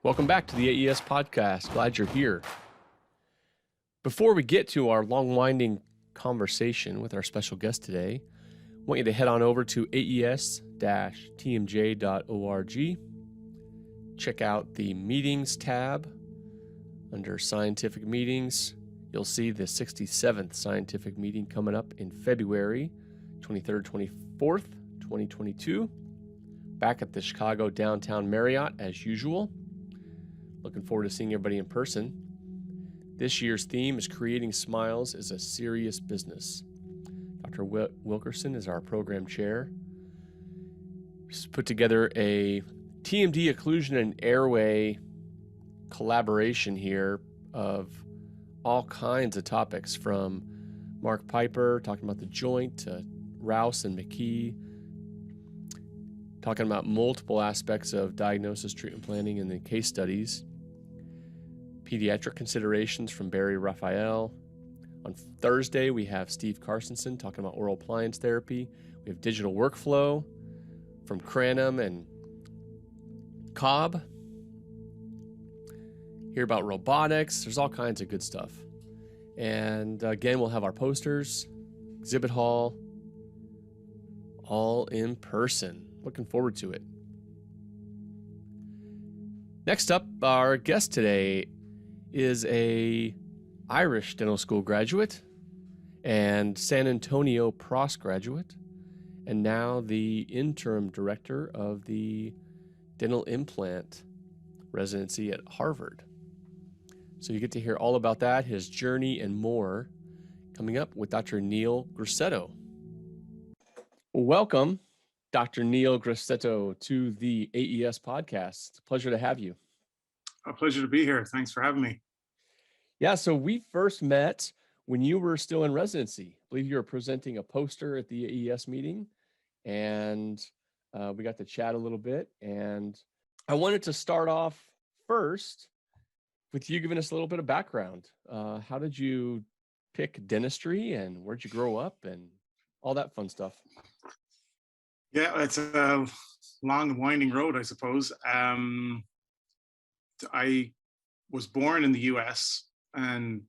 Welcome back to the AES podcast. Glad you're here. Before we get to our long-winding conversation with our special guest today, I want you to head on over to aes-tmj.org. Check out the meetings tab. Under scientific meetings, you'll see the 67th scientific meeting coming up in February 23rd, 24th, 2022, back at the Chicago Downtown Marriott as usual. Looking forward to seeing everybody in person. This year's theme is Creating Smiles is a Serious Business. Dr. Wilkerson is our program chair. He's put together a TMD occlusion and airway collaboration here of all kinds of topics, from Mark Piper talking about the joint to Rouse and McKee talking about multiple aspects of diagnosis, treatment planning, and the case studies. Pediatric considerations from Barry Raphael. On Thursday, we have Steve Carsonson talking about oral appliance therapy. We have digital workflow from Cranham and Cobb. Hear about robotics. There's all kinds of good stuff. And again, we'll have our posters, exhibit hall, all in person. Looking forward to it. Next up, our guest today is a Irish dental school graduate and San Antonio Prost graduate, and now the interim director of the dental implant residency at Harvard. So you get to hear all about that, his journey, and more coming up with Dr. Neil Griseto. Welcome, Dr. Neil Griseto, to the AES podcast. It's a pleasure to have you. A pleasure to be here. Thanks for having me. Yeah, so we first met when you were still in residency. I believe you were presenting a poster at the AES meeting, and we got to chat a little bit. And I wanted to start off first with you giving us a little bit of background. How did you pick dentistry, and where'd you grow up, and all that fun stuff? Yeah, it's a long, winding road, I suppose. I was born in the US and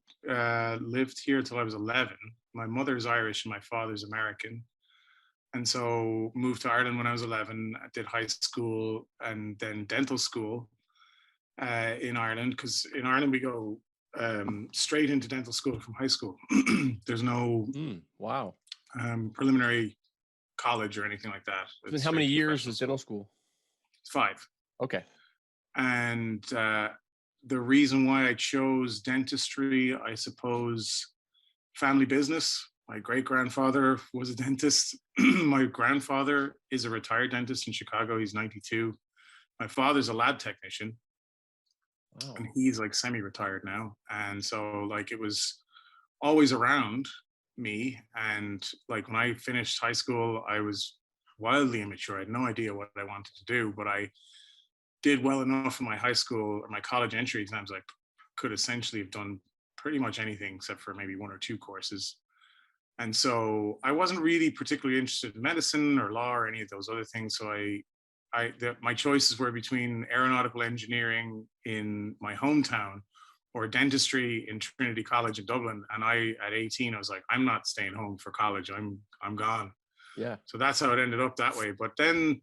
lived here till I was 11. My mother's Irish and my father's American. And so moved to Ireland when I was 11. I did high school and then dental school in Ireland, because in Ireland we go straight into dental school from high school. There's no preliminary college or anything like that. Then how many years is dental school? 5. Okay. And the reason why I chose dentistry, I suppose, family business. My great-grandfather was a dentist. My grandfather is a retired dentist in Chicago. He's 92. My father's a lab technician. Wow. And he's like semi-retired now. And so like it was always around me. And like when I finished high school, I was wildly immature. I had no idea what I wanted to do, but I did well enough in my high school or my college entry exams. I could essentially have done pretty much anything except for maybe 1 or 2 courses. And so I wasn't really particularly interested in medicine or law or any of those other things. So my choices were between aeronautical engineering in my hometown or dentistry in Trinity College in Dublin. And at 18, I was like, I'm not staying home for college. I'm gone. Yeah. So that's how it ended up that way. But then,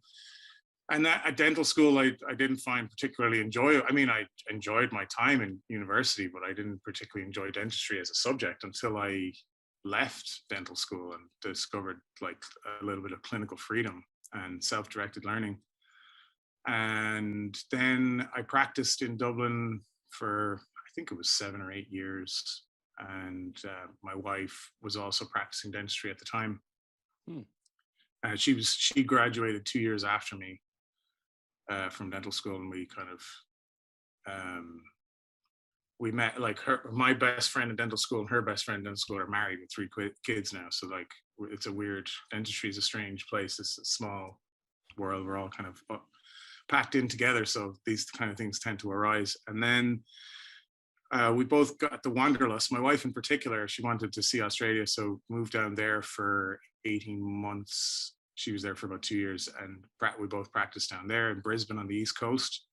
and that at dental school, I didn't find particularly enjoyable. I mean, I enjoyed my time in university, but I didn't particularly enjoy dentistry as a subject until I left dental school and discovered like a little bit of clinical freedom and self-directed learning. And then I practiced in Dublin for, I think it was 7 or 8 years. And my wife was also practicing dentistry at the time. She graduated 2 years after me from dental school, and we kind of we met. Like my best friend in dental school and her best friend in dental school are married with 3 kids now. So like it's a weird, dentistry is a strange place. It's a small world. We're all kind of packed in together. So these kind of things tend to arise. And then we both got the wanderlust. My wife in particular, she wanted to see Australia, so moved down there for 18 months. She was there for about 2 years, and we both practiced down there in Brisbane on the East Coast.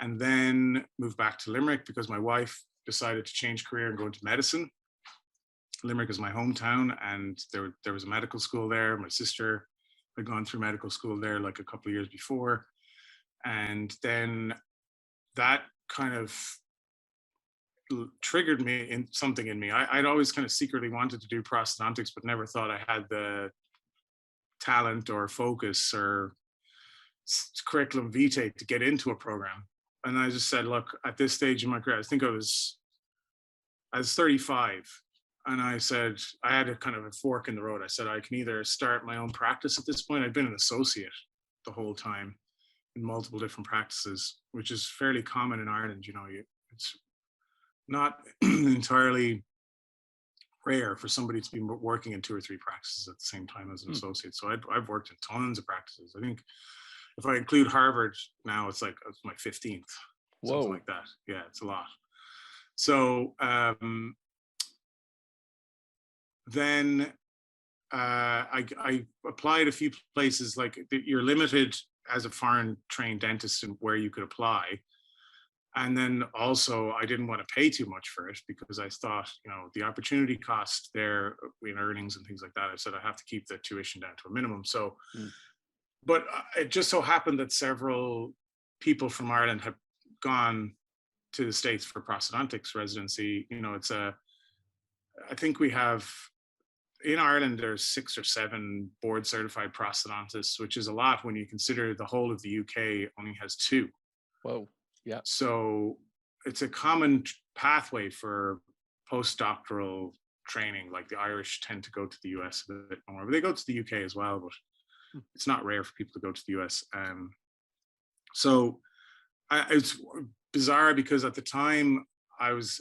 and then moved back to Limerick because my wife decided to change career and go into medicine. Limerick is my hometown, and there was a medical school there. My sister had gone through medical school there like a couple of years before, and then that kind of triggered me in something in me. I'd always kind of secretly wanted to do prosthodontics, but never thought I had the talent or focus or curriculum vitae to get into a program. And I just said, look, at this stage in my career, I think I was 35. And I said, I had a kind of a fork in the road. I said, I can either start my own practice at this point. I'd been an associate the whole time in multiple different practices, which is fairly common in Ireland. You know, it's not entirely rare for somebody to be working in 2 or 3 practices at the same time as an associate. So I've worked in tons of practices. I think if I include Harvard now, it's my 15th, something like that. Yeah, it's a lot. So then I applied a few places. Like, you're limited as a foreign trained dentist in where you could apply. And then also, I didn't want to pay too much for it because I thought, you know, the opportunity cost there in earnings and things like that. I said I have to keep the tuition down to a minimum. So, but it just so happened that several people from Ireland had gone to the States for prosthodontics residency. You know, I think we have, in Ireland, there's 6 or 7 board certified prosthodontists, which is a lot when you consider the whole of the UK only has 2. Whoa. Yeah. So it's a common pathway for postdoctoral training. Like, the Irish tend to go to the US a bit more, but they go to the UK as well, but it's not rare for people to go to the US. So it's bizarre because at the time I was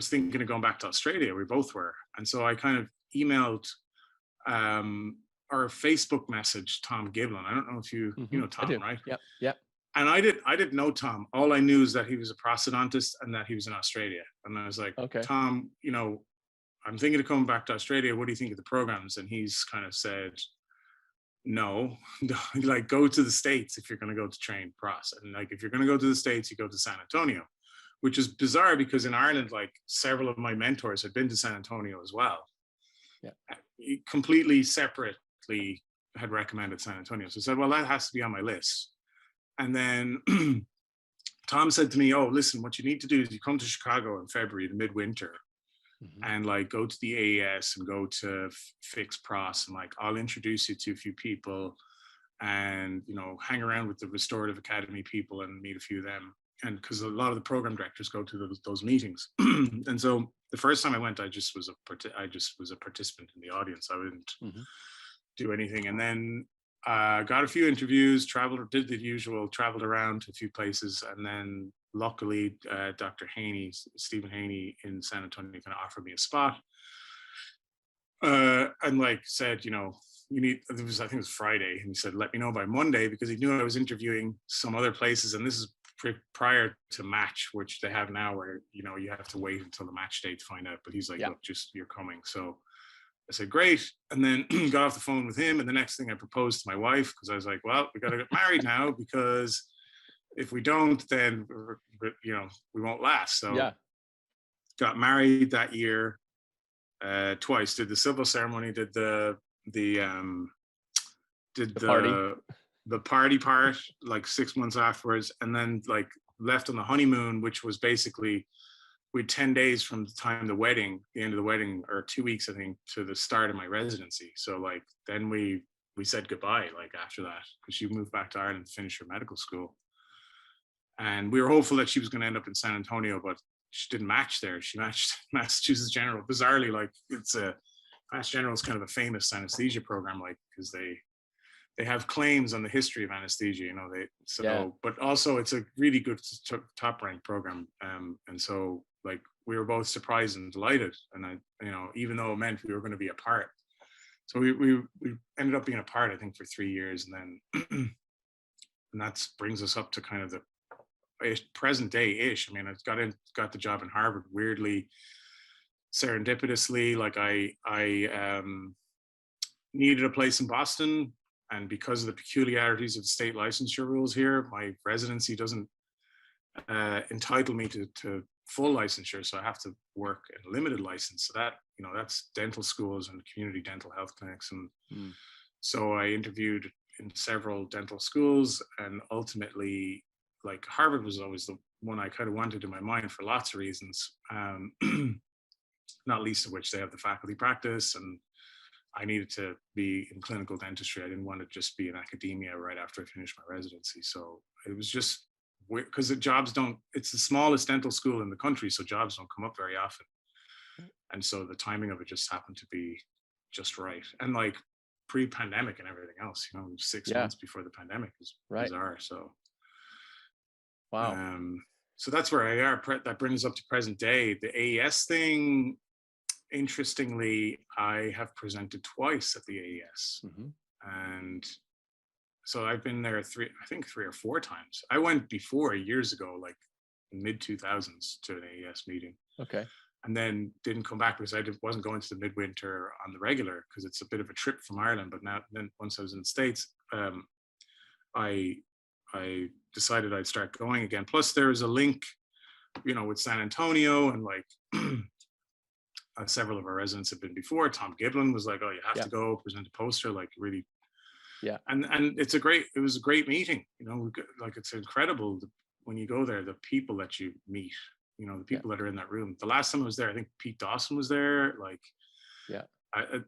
thinking of going back to Australia. We both were. And so I kind of emailed our Facebook message Tom Giblin. I don't know if you know Tom, right? Yep. And I didn't know Tom. All I knew is that he was a prosthodontist and that he was in Australia. And I was like, okay, Tom, you know, I'm thinking of coming back to Australia. What do you think of the programs? And he's kind of said, no, like, go to the States if you're going to go to train pros. And like, if you're going to go to the States, you go to San Antonio, which is bizarre because in Ireland, like, several of my mentors had been to San Antonio as well. Yeah. Completely separately had recommended San Antonio. So I said, well, that has to be on my list. And then Tom said to me, oh, listen, what you need to do is you come to Chicago in February, the midwinter, and like go to the AES and go to Fix Pros, and like I'll introduce you to a few people and, you know, hang around with the Restorative Academy people and meet a few of them. And because a lot of the program directors go to those meetings. And so the first time I went, I just was a participant in the audience. I wouldn't do anything. And then got a few interviews, did the usual, traveled around to a few places, and then luckily Dr. Haney, Stephen Haney in San Antonio, kind of offered me a spot, and like said, you know, I think it was Friday, and he said, let me know by Monday, because he knew I was interviewing some other places, and this is prior to match, which they have now, where, you know, you have to wait until the match date to find out. But he's like, look, just, you're coming. So I said, great. And then got off the phone with him. And the next thing, I proposed to my wife, because I was like, well, we got to get married now, because if we don't, then, you know, we won't last. So got married that year twice. Did the civil ceremony, did the party part like 6 months afterwards, and then like left on the honeymoon, which was basically, we had 10 days from the time the end of the wedding, or 2 weeks, I think, to the start of my residency. So like, then we said goodbye, like, after that, because she moved back to Ireland to finish her medical school. And we were hopeful that she was going to end up in San Antonio, but she didn't match there. She matched Massachusetts General. Bizarrely, like, Mass General is kind of a famous anesthesia program, like, because they have claims on the history of anesthesia, you know, but also it's a really good top ranked program. And so like, we were both surprised and delighted. And I, you know, even though it meant we were going to be apart. So we ended up being apart, I think, for 3 years. And then, and that brings us up to kind of the present day-ish. I mean, I got the job in Harvard, weirdly, serendipitously. Like, I needed a place in Boston. And because of the peculiarities of state licensure rules here, my residency doesn't entitle me to full licensure. So I have to work in a limited license. So that, that's dental schools and community dental health clinics. And so I interviewed in several dental schools, and ultimately, like, Harvard was always the one I kind of wanted in my mind for lots of reasons. Not least of which they have the faculty practice, and I needed to be in clinical dentistry. I didn't want to just be in academia right after I finished my residency. So it was just because the jobs don't, it's the smallest dental school in the country, so jobs don't come up very often. And so the timing of it just happened to be just right. And like pre-pandemic and everything else, 6 months before the pandemic is bizarre. So wow. So that's where I are. That brings us up to present day. The AES thing, interestingly, I have presented twice at the AES. And so I've been there three or four times. I went before years ago, like mid 2000s, to an AES meeting. Okay. And then didn't come back because I wasn't going to the midwinter on the regular, because it's a bit of a trip from Ireland. But then once I was in the States, I decided I'd start going again. Plus there's a link, with San Antonio, and like several of our residents have been before. Tom Giblin was like, "Oh, you have to go present a poster," like really. Yeah. And it was a great meeting. Like, it's incredible when you go there, the people that you meet, the people that are in that room. The last time I was there, I think Pete Dawson was there. Like,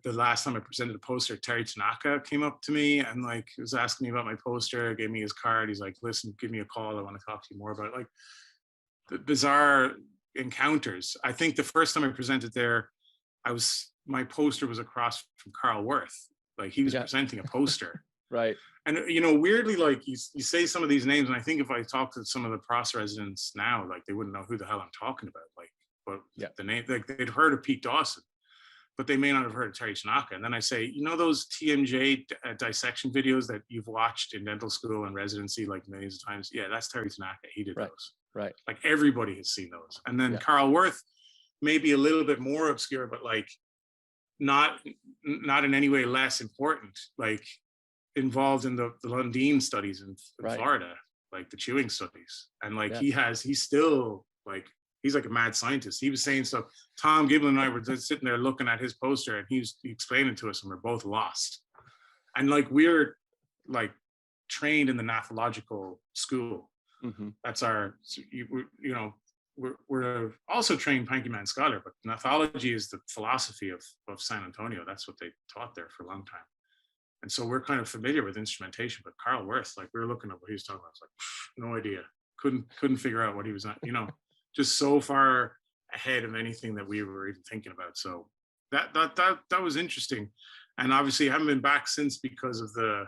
the last time I presented a poster, Terry Tanaka came up to me and like was asking me about my poster, gave me his card. He's like, "Listen, give me a call. I want to talk to you more about it." Like, the bizarre encounters. I think the first time I presented there, my poster was across from Carl Worth. Like, he was presenting a poster. Right. And, weirdly, like you say some of these names, and I think if I talk to some of the Pros residents now, like, they wouldn't know who the hell I'm talking about. Like, but the name, like, they'd heard of Pete Dawson, but they may not have heard of Terry Tanaka. And then I say, those TMJ dissection videos that you've watched in dental school and residency like millions of times? Yeah, that's Terry Tanaka. He did those. Right. Like, everybody has seen those. And then Carl Worth, maybe a little bit more obscure, but like not in any way less important, like involved in the Lundin studies in Florida, like the chewing studies. And like he's still like, he's like a mad scientist. He was saying stuff. Tom Giblin and I were just sitting there looking at his poster, and he explaining to us, and we're both lost. And like, we're like trained in the nathological school. That's our, we're also trained Panky-Man scholar, but nathology is the philosophy of San Antonio. That's what they taught there for a long time. And so we're kind of familiar with instrumentation. But Carl Worth, like, we were looking at what he was talking about. I was like, no idea. Couldn't figure out what he was, just so far ahead of anything that we were even thinking about. So that was interesting. And obviously I haven't been back since because of the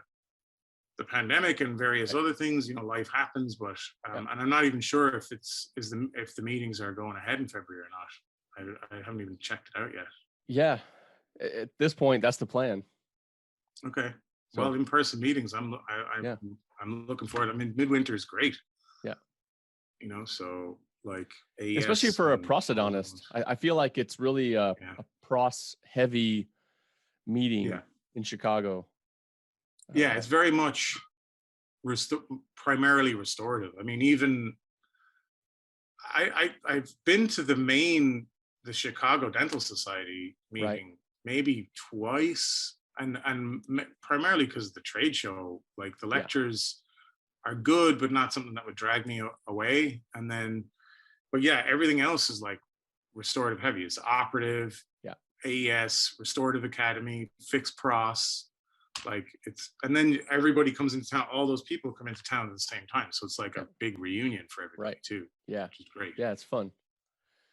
pandemic and various other things. Life happens. But and I'm not even sure if if the meetings are going ahead in February or not. I haven't even checked it out yet. Yeah, at this point, that's the plan. Okay. Well, in-person meetings, I'm looking forward. I mean, midwinter is great. Yeah. So like, AES, especially for a prosthodontist, I feel like it's really a pros heavy meeting in Chicago. Yeah, it's very much primarily restorative. I mean, even I've been to the Chicago Dental Society meeting maybe twice, and primarily because of the trade show. Like, the lectures are good, but not something that would drag me away. And then, but everything else is like restorative heavy. It's operative, AES, Restorative Academy, Fixed Pros. Like, and then everybody comes into town. All those people come into town at the same time. So it's like a big reunion for everybody too. Yeah. Which is great. Yeah, it's fun.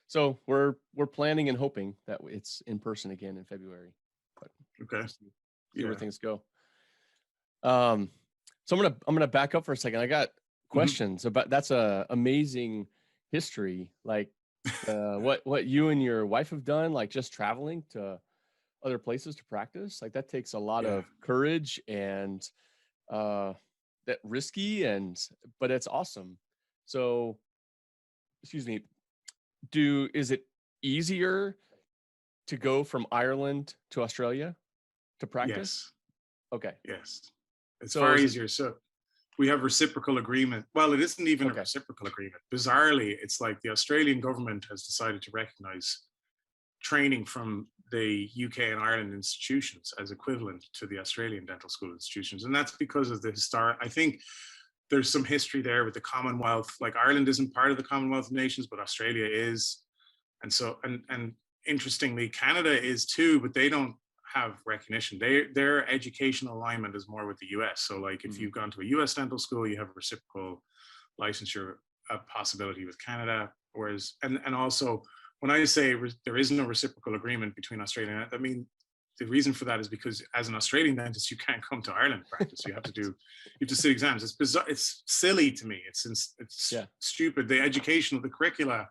So we're planning and hoping that it's in person again in February. But okay. See where things go. So I'm gonna back up for a second. I got questions about, that's a amazing history. Like, what you and your wife have done, like just traveling to other places to practice, like that takes a lot of courage and that risky, but it's awesome. So, excuse me, is it easier to go from Ireland to Australia to practice? Yes. Okay. Yes. It's far easier. we have reciprocal agreement. Well, it isn't even a Okay. reciprocal agreement. Bizarrely, it's like the Australian government has decided to recognize training from the UK and Ireland institutions as equivalent to the Australian dental school institutions. And that's because of the historic, I think there's some history there with the Commonwealth. Like Ireland isn't part of the Commonwealth of Nations, but Australia is. And so, and interestingly, Canada is too, but they don't have recognition. Their educational alignment is more with the US. So like if you've gone to a US dental school, you have a reciprocal licensure possibility with Canada. Whereas, and also when I say there is no reciprocal agreement between Australia and, I mean, the reason for that is because as an Australian dentist, you can't come to Ireland practice. You have to sit exams. It's bizarre. It's silly to me. It's Yeah. stupid. The education of the curricula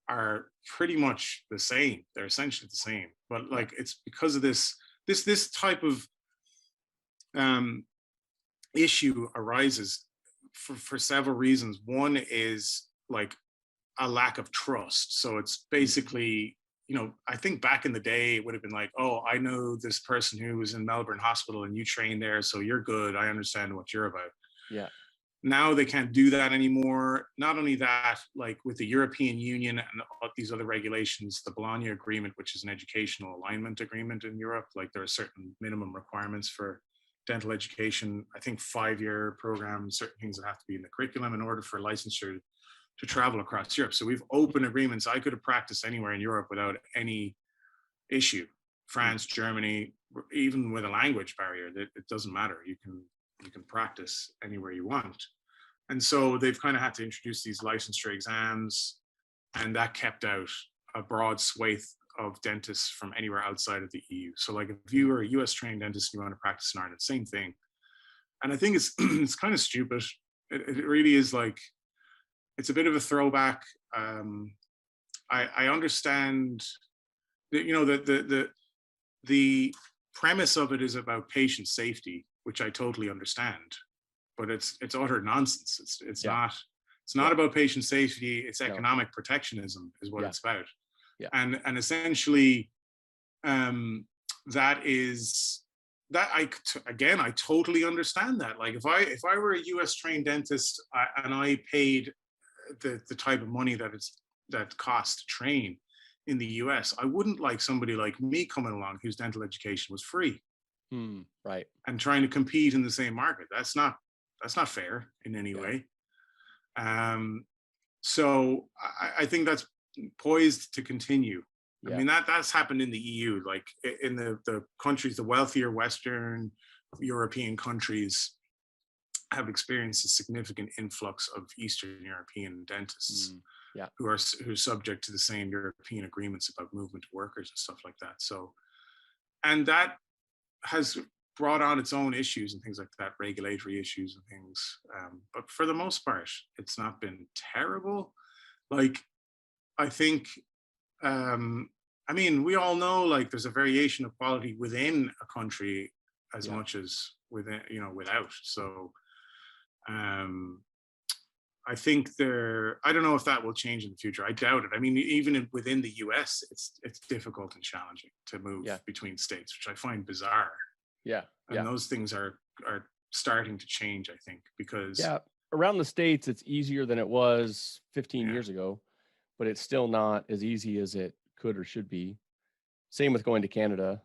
are pretty much the same. They're essentially the same, but like it's because of this type of issue arises for several reasons. One is like a lack of trust. So it's basically, you know, I think back in the day it would have been like, oh, I know this person who was in Melbourne Hospital and you trained there, so you're good. I understand what you're about. Yeah. Now they can't do that anymore. Not only that, like with the European Union and these other regulations, the Bologna Agreement, which is an educational alignment agreement in Europe, like there are certain minimum requirements for dental education. I think 5-year programs, certain things that have to be in the curriculum in order for licensure to travel across Europe. So we've open agreements. I could have practiced anywhere in Europe without any issue. France, Germany, even with a language barrier, it doesn't matter. You can practice anywhere you want. And so they've kind of had to introduce these licensure exams, and that kept out a broad swathe of dentists from anywhere outside of the EU. So like if you were a US trained dentist and you want to practice in Ireland, same thing. And I think it's it's kind of stupid. It really is. Like it's a bit of a throwback. I understand that, you know, the premise of it is about patient safety, which I totally understand, but it's utter nonsense. It's not about patient safety. It's economic protectionism is what it's about. Yeah. And essentially that is that I totally understand that. Like if I were a US trained dentist and I paid the type of money that costs to train in the US, I wouldn't like somebody like me coming along whose dental education was free. Right. And trying to compete in the same market. That's not fair in any way. So I think that's poised to continue. I mean, that's happened in the EU, like in the countries, the wealthier Western European countries have experienced a significant influx of Eastern European dentists who are subject to the same European agreements about movement of workers and stuff like that. So, and that has brought on its own issues and things like that, regulatory issues and things. But for the most part, it's not been terrible. Like, I think, I mean, we all know like there's a variation of quality within a country as much as within, you know, without. So I think I don't know if that will change in the future. I doubt it. I mean, even within the US, it's difficult and challenging to move between states, which I find bizarre. And those things are starting to change, I think, because around the States, it's easier than it was 15 years ago, but it's still not as easy as it could or should be. Same with going to Canada.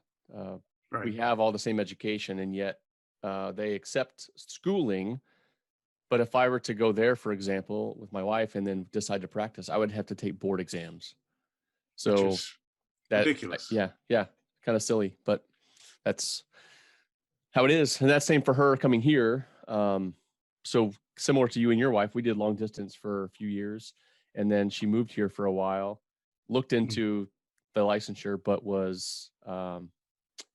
We have all the same education, and yet they accept schooling. But if I were to go there, for example, with my wife and then decide to practice, I would have to take board exams. So that's ridiculous. Kind of silly, but that's how it is. And that's same for her coming here. So similar to you and your wife, we did long distance for a few years, and then she moved here for a while, looked into the licensure, but was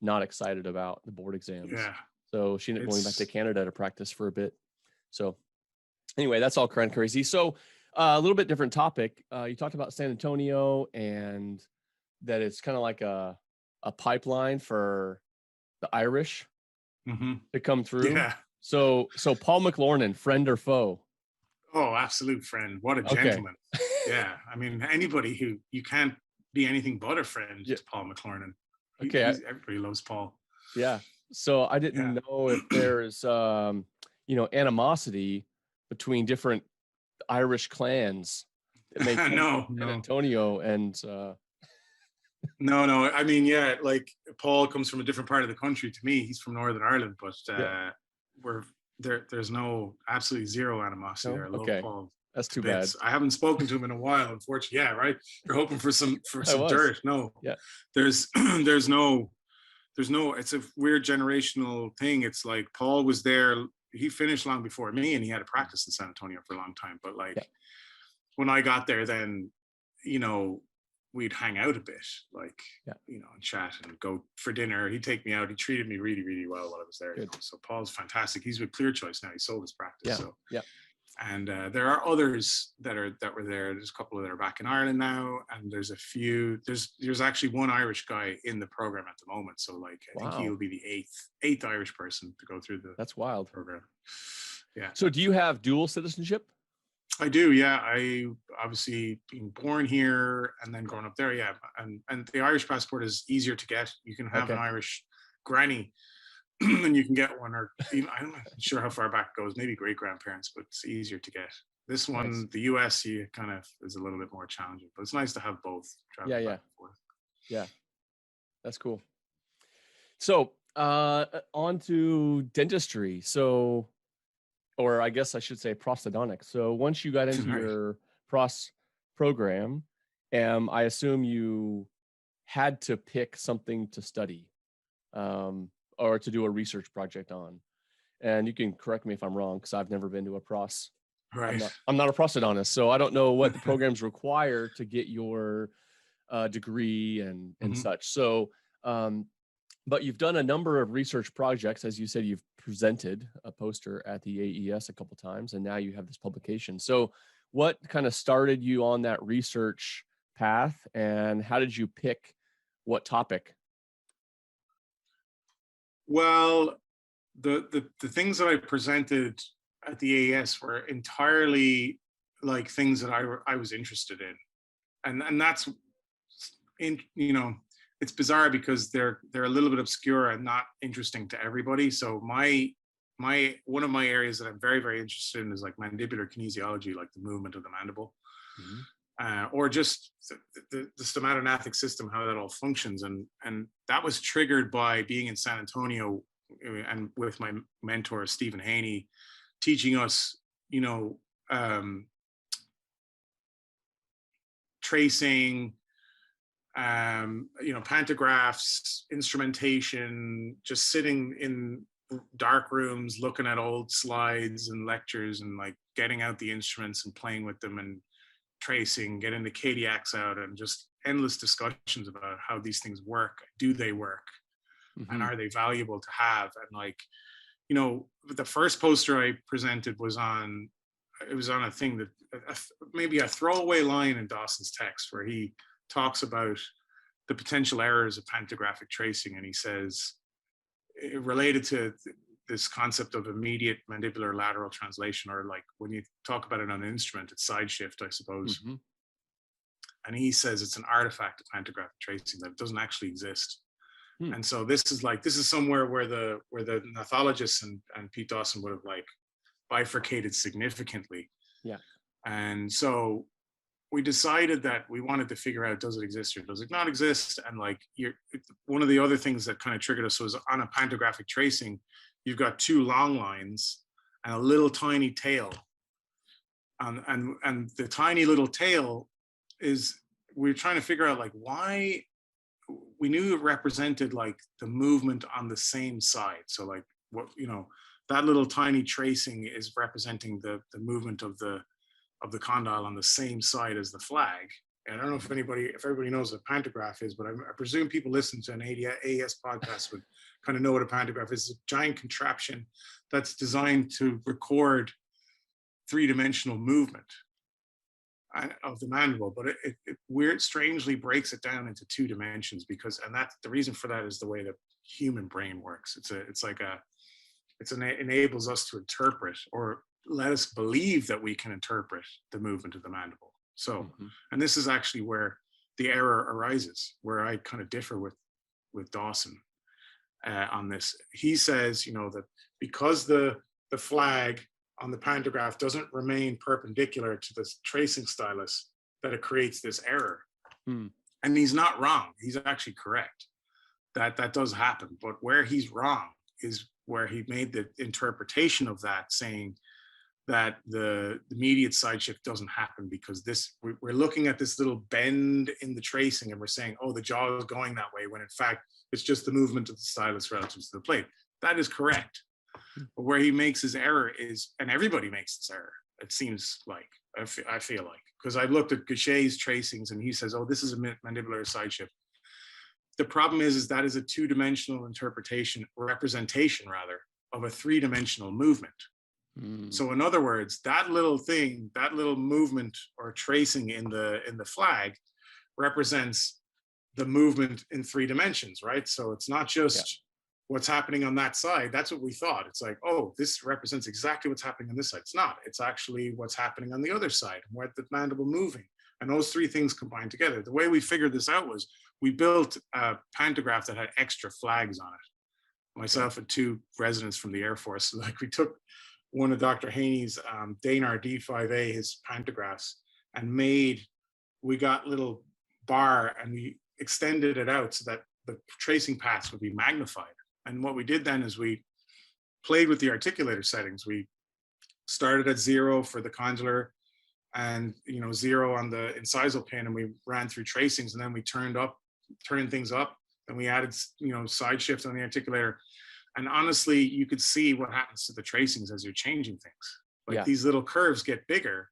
not excited about the board exams. So she ended up going back to Canada to practice for a bit. So anyway, that's all kind of crazy. So a little bit different topic. You talked about San Antonio and that it's kind of like a pipeline for the Irish to come through. So Paul McLornan, friend or foe? Oh, absolute friend. What a gentleman. I mean, anybody who you can't be anything but a friend to Paul McLornan. Everybody loves Paul. So I didn't know if there's animosity between different Irish clans that make No, San no. Antonio and No. I mean, yeah, like Paul comes from a different part of the country to me. He's from Northern Ireland, but yeah. we're there's no absolutely zero animosity No? there. I love Okay. Paul That's to too bad. bits. I haven't spoken to him in a while, unfortunately. Yeah, right. You're hoping for some I was. dirt. No, Yeah. there's there's no it's a weird generational thing. It's like Paul was there, he finished long before me, and he had a practice in San Antonio for a long time. But like Yeah. when I got there, then you know we'd hang out a bit, like Yeah. and chat and go for dinner. He'd take me out. He treated me really, really well while I was there. Good. So Paul's fantastic. He's with Clear Choice now. He sold his practice. Yeah. So Yeah. and there are others that were there. There's a couple that are back in Ireland now, and there's a few. There's actually one Irish guy in the program at the moment. So like I think he'll Wow. be the eighth Irish person to go through the That's wild. program. Yeah. So do you have dual citizenship? I do, yeah. I obviously being born here and then growing up there, yeah. And the Irish passport is easier to get. You can have an Okay. Irish granny, and you can get one, or even, I'm not sure how far back it goes. Maybe great grandparents, but it's easier to get. This Nice. one, the US, you kind of is a little bit more challenging, but it's nice to have both traveling Yeah. back and forth. Yeah. That's cool. So on to dentistry. So, or I guess I should say prosthodontics. So once you got into Right. your pros program, I assume you had to pick something to study or to do a research project on. And you can correct me if I'm wrong, because I've never been to a pros. Right. I'm not a prosthodontist, so I don't know what the programs require to get your degree and Mhm. such. So, but you've done a number of research projects. As you said, you've presented a poster at the AES a couple times, and now you have this publication. So what kind of started you on that research path, and how did you pick what topic? Well, the things that I presented at the AES were entirely like things that I was interested in, and that's in it's bizarre because they're a little bit obscure and not interesting to everybody. So my one of my areas that I'm very, very interested in is like mandibular kinesiology, like the movement of the mandible, or just the stomatognathing system, how that all functions. And that was triggered by being in San Antonio and with my mentor Stephen Haney teaching us, tracing, pantographs, instrumentation, just sitting in dark rooms looking at old slides and lectures and like getting out the instruments and playing with them and tracing, getting the kadiaks out, and just endless discussions about how these things work. Do they work? And are they valuable to have? And like, the first poster I presented was on a thing that maybe a throwaway line in Dawson's text where he talks about the potential errors of pantographic tracing. And he says, related to this concept of immediate mandibular lateral translation, or like when you talk about it on an instrument, it's side shift, I suppose. And he says it's an artifact of pantographic tracing, that it doesn't actually exist. And so this is somewhere where the nathologists and Pete Dawson would have like bifurcated significantly. Yeah. And so we decided that we wanted to figure out, does it exist or does it not exist? And like one of the other things that kind of triggered us was on a pantographic tracing, you've got two long lines and a little tiny tail. And the tiny little tail is, we're trying to figure out like why. We knew it represented like the movement on the same side. So like what, that little tiny tracing is representing the movement of the condyle on the same side as the flag. And I don't know if everybody knows what a pantograph is, but I presume people listening to an AES podcast would kind of know what a pantograph is. It's a giant contraption that's designed to record three-dimensional movement of the mandible, but it weird, strangely breaks it down into two dimensions, and that's the reason for that is the way the human brain works. It enables us to interpret, or let us believe that we can interpret the movement of the mandible. So, and this is actually where the error arises, where I kind of differ with Dawson on this. He says, that because the the flag on the pantograph doesn't remain perpendicular to the tracing stylus, that it creates this error. And he's not wrong. He's actually correct. That does happen. But where he's wrong is where he made the interpretation of that, saying that the immediate side shift doesn't happen because we're looking at this little bend in the tracing and we're saying, oh, the jaw is going that way, when in fact it's just the movement of the stylus relative to the plate. That is correct. But where he makes his error is, and everybody makes this error, it seems like, I feel like, because I looked at Gaucher's tracings and he says, oh, this is a mandibular side shift. The problem is that is a two-dimensional representation of a three-dimensional movement. So in other words, that little thing, that little movement or tracing in the flag represents the movement in 3 dimensions, right? So it's not just what's happening on that side. That's what we thought. It's like, oh, this represents exactly what's happening on this side. It's not. It's actually what's happening on the other side, where the mandible moving. And those 3 things combined together. The way we figured this out was we built a pantograph that had extra flags on it. Myself and 2 residents from the Air Force. So like we took one of Dr. Haney's Danar D5A, his pantographs, and we got little bar and we extended it out so that the tracing paths would be magnified. And what we did then is we played with the articulator settings. We started at 0 for the condylar and 0 on the incisal pin, and we ran through tracings, and then we turned things up, and we added side shift on the articulator. And honestly, you could see what happens to the tracings as you're changing things. Like these little curves get bigger,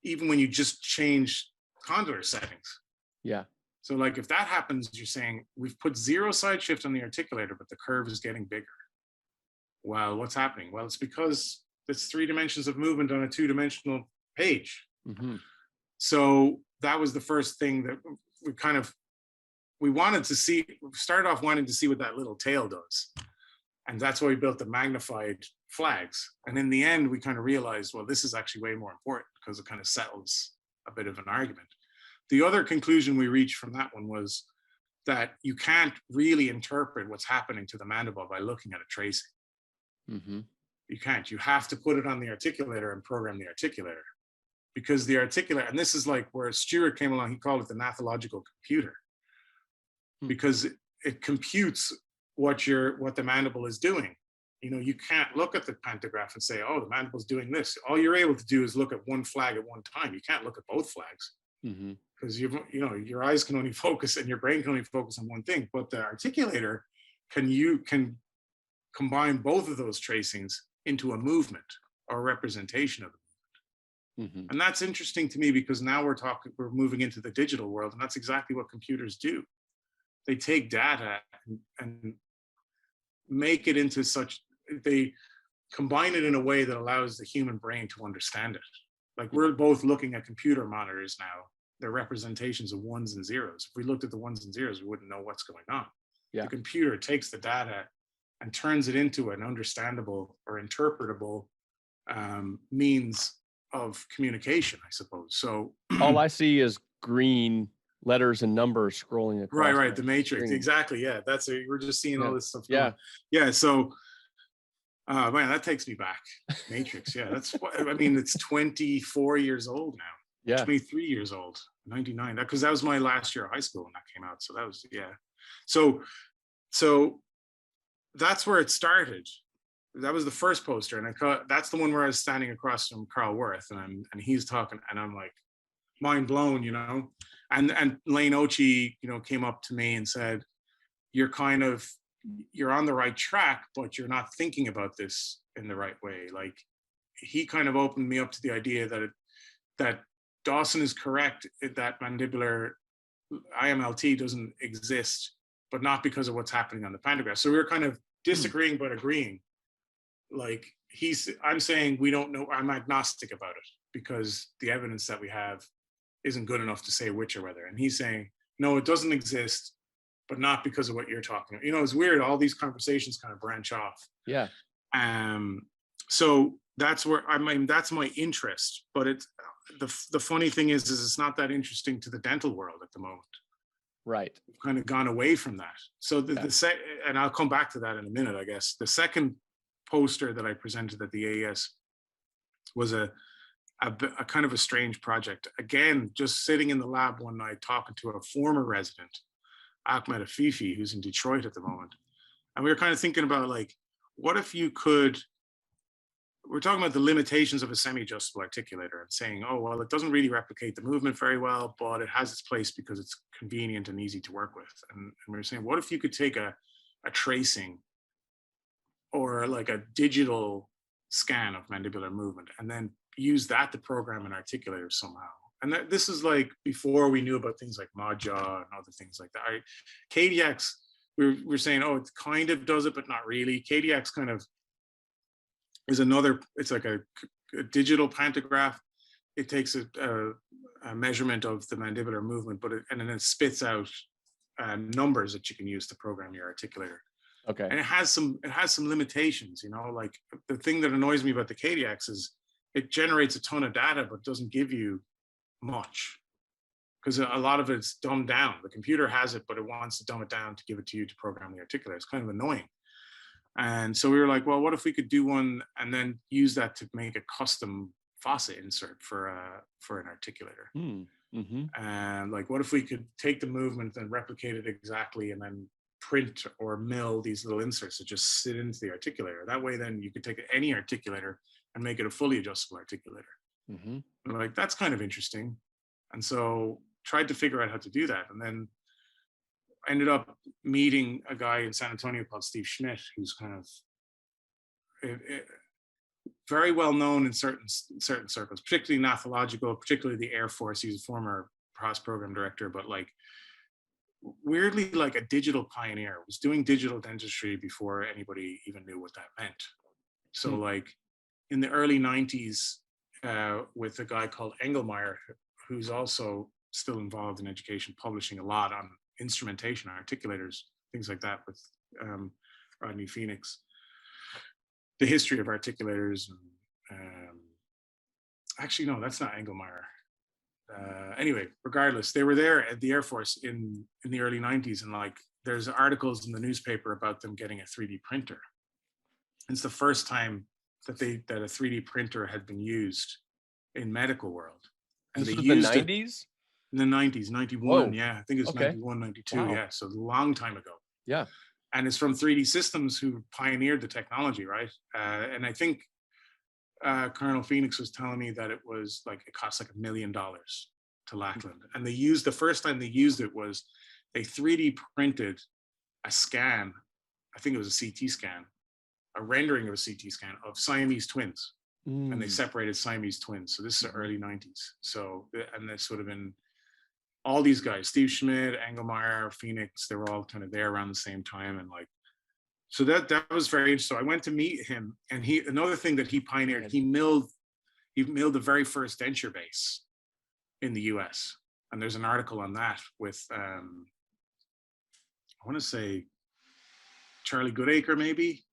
even when you just change condylar settings. Yeah. So like if that happens, you're saying we've put 0 side shift on the articulator, but the curve is getting bigger. Well, what's happening? Well, it's because it's 3 dimensions of movement on a 2-dimensional page. So that was the first thing that we wanted to see. We started off wanting to see what that little tail does. And that's why we built the magnified flags. And in the end, we kind of realized, well, this is actually way more important because it kind of settles a bit of an argument. The other conclusion we reached from that one was that you can't really interpret what's happening to the mandible by looking at a tracing. You can't. You have to put it on the articulator and program the articulator. Because the articulator, and this is like where Stewart came along, he called it the mathological computer. Because it computes what the mandible is doing. You can't look at the pantograph and say, oh, the mandible's doing this. All you're able to do is look at one flag at one time. You can't look at both flags because your eyes can only focus and your brain can only focus on one thing. But the articulator can combine both of those tracings into a movement or representation of the movement. And that's interesting to me because now we're moving into the digital world, and that's exactly what computers do. They take data and make it into they combine it in a way that allows the human brain to understand it. Like we're both looking at computer monitors now. They're representations of 1s and 0s. If we looked at the 1s and 0s, we wouldn't know what's going on. The computer takes the data and turns it into an understandable or interpretable means of communication, I suppose. So all I see is green letters and numbers scrolling across. Right. The matrix. Exactly. Yeah. We're just seeing all this stuff. Yeah. So, man, that takes me back. Matrix. Yeah. It's 24 years old now. Yeah. 23 years old, 99. Because that was my last year of high school when that came out. So that was, So that's where it started. That was the first poster. And that's the one where I was standing across from Carl Worth and he's talking and I'm like, mind blown, and Lane Ochi, came up to me and said, you're on the right track, but you're not thinking about this in the right way. Like he kind of opened me up to the idea that Dawson is correct, that mandibular IMLT doesn't exist, but not because of what's happening on the pantograph. So we were kind of disagreeing, but agreeing. Like I'm saying we don't know, I'm agnostic about it because the evidence that we have isn't good enough to say which or whether. And he's saying, no, it doesn't exist, but not because of what you're talking about. It's weird. All these conversations kind of branch off. Yeah. So that's where, that's my interest, but it's, the funny thing is it's not that interesting to the dental world at the moment. Right. We've kind of gone away from that. So and I'll come back to that in a minute, I guess. The second poster that I presented at the AES was a kind of a strange project. Again, just sitting in the lab one night talking to a former resident, Ahmed Afifi, who's in Detroit at the moment. And we were kind of thinking about like, what if you could, we're talking about the limitations of a semi-adjustable articulator and saying, oh, well, it doesn't really replicate the movement very well, but it has its place because it's convenient and easy to work with. And we were saying, what if you could take a tracing or like a digital scan of mandibular movement and then use that to program an articulator somehow? And this is like before we knew about things like ModJaw and other things like that. KDX, we're saying, oh, it kind of does it, but not really. KDX kind of is another, it's like a digital pantograph. It takes a measurement of the mandibular movement, and then it spits out numbers that you can use to program your articulator. Okay. And it has some limitations, like the thing that annoys me about the KDX is it generates a ton of data, but doesn't give you much because a lot of it's dumbed down. The computer has it, but it wants to dumb it down to give it to you to program the articulator. It's kind of annoying. And so we were like, well, what if we could do one and then use that to make a custom faucet insert for an articulator? Mm-hmm. And like, what if we could take the movement and replicate it exactly and then print or mill these little inserts that just sit into the articulator? That way, then you could take any articulator and make it a fully adjustable articulator. Mm-hmm. And like, that's kind of interesting. And so tried to figure out how to do that. And then ended up meeting a guy in San Antonio called Steve Schmidt, who's kind of very well known in certain circles, particularly nathological, particularly the Air Force. He's a former PROS program director, but like weirdly like a digital pioneer, was doing digital dentistry before anybody even knew what that meant. So like in the early 90s with a guy called Engelmeyer, who's also still involved in education, publishing a lot on instrumentation, articulators, things like that with Rodney Phoenix, the history of articulators. And, actually, no, that's not Engelmeyer. Anyway, regardless, they were there at the Air Force in the early 90s. And like, there's articles in the newspaper about them getting a 3D printer. It's the first time that a 3D printer had been used in medical world. And This they was used the it 90s? in the 90s, 91. Whoa. Yeah, I think it's Okay. 91, 92. Wow. Yeah, so a long time ago. Yeah. And it's from 3D Systems, who pioneered the technology, right? And I think Colonel Phoenix was telling me that it cost like $1 million to Lackland. And the first time they used it was they 3D printed a scan, I think it was a CT scan, a rendering of a CT scan of Siamese twins. And they separated Siamese twins. So this is the early 90s. So, and this would have been all these guys, Steve Schmidt, Engelmeyer, Phoenix, they were all kind of there around the same time. And like, so that was very interesting. So I went to meet him, and another thing that he pioneered, he milled the very first denture base in the US. And there's an article on that with, I want to say Charlie Goodacre, maybe.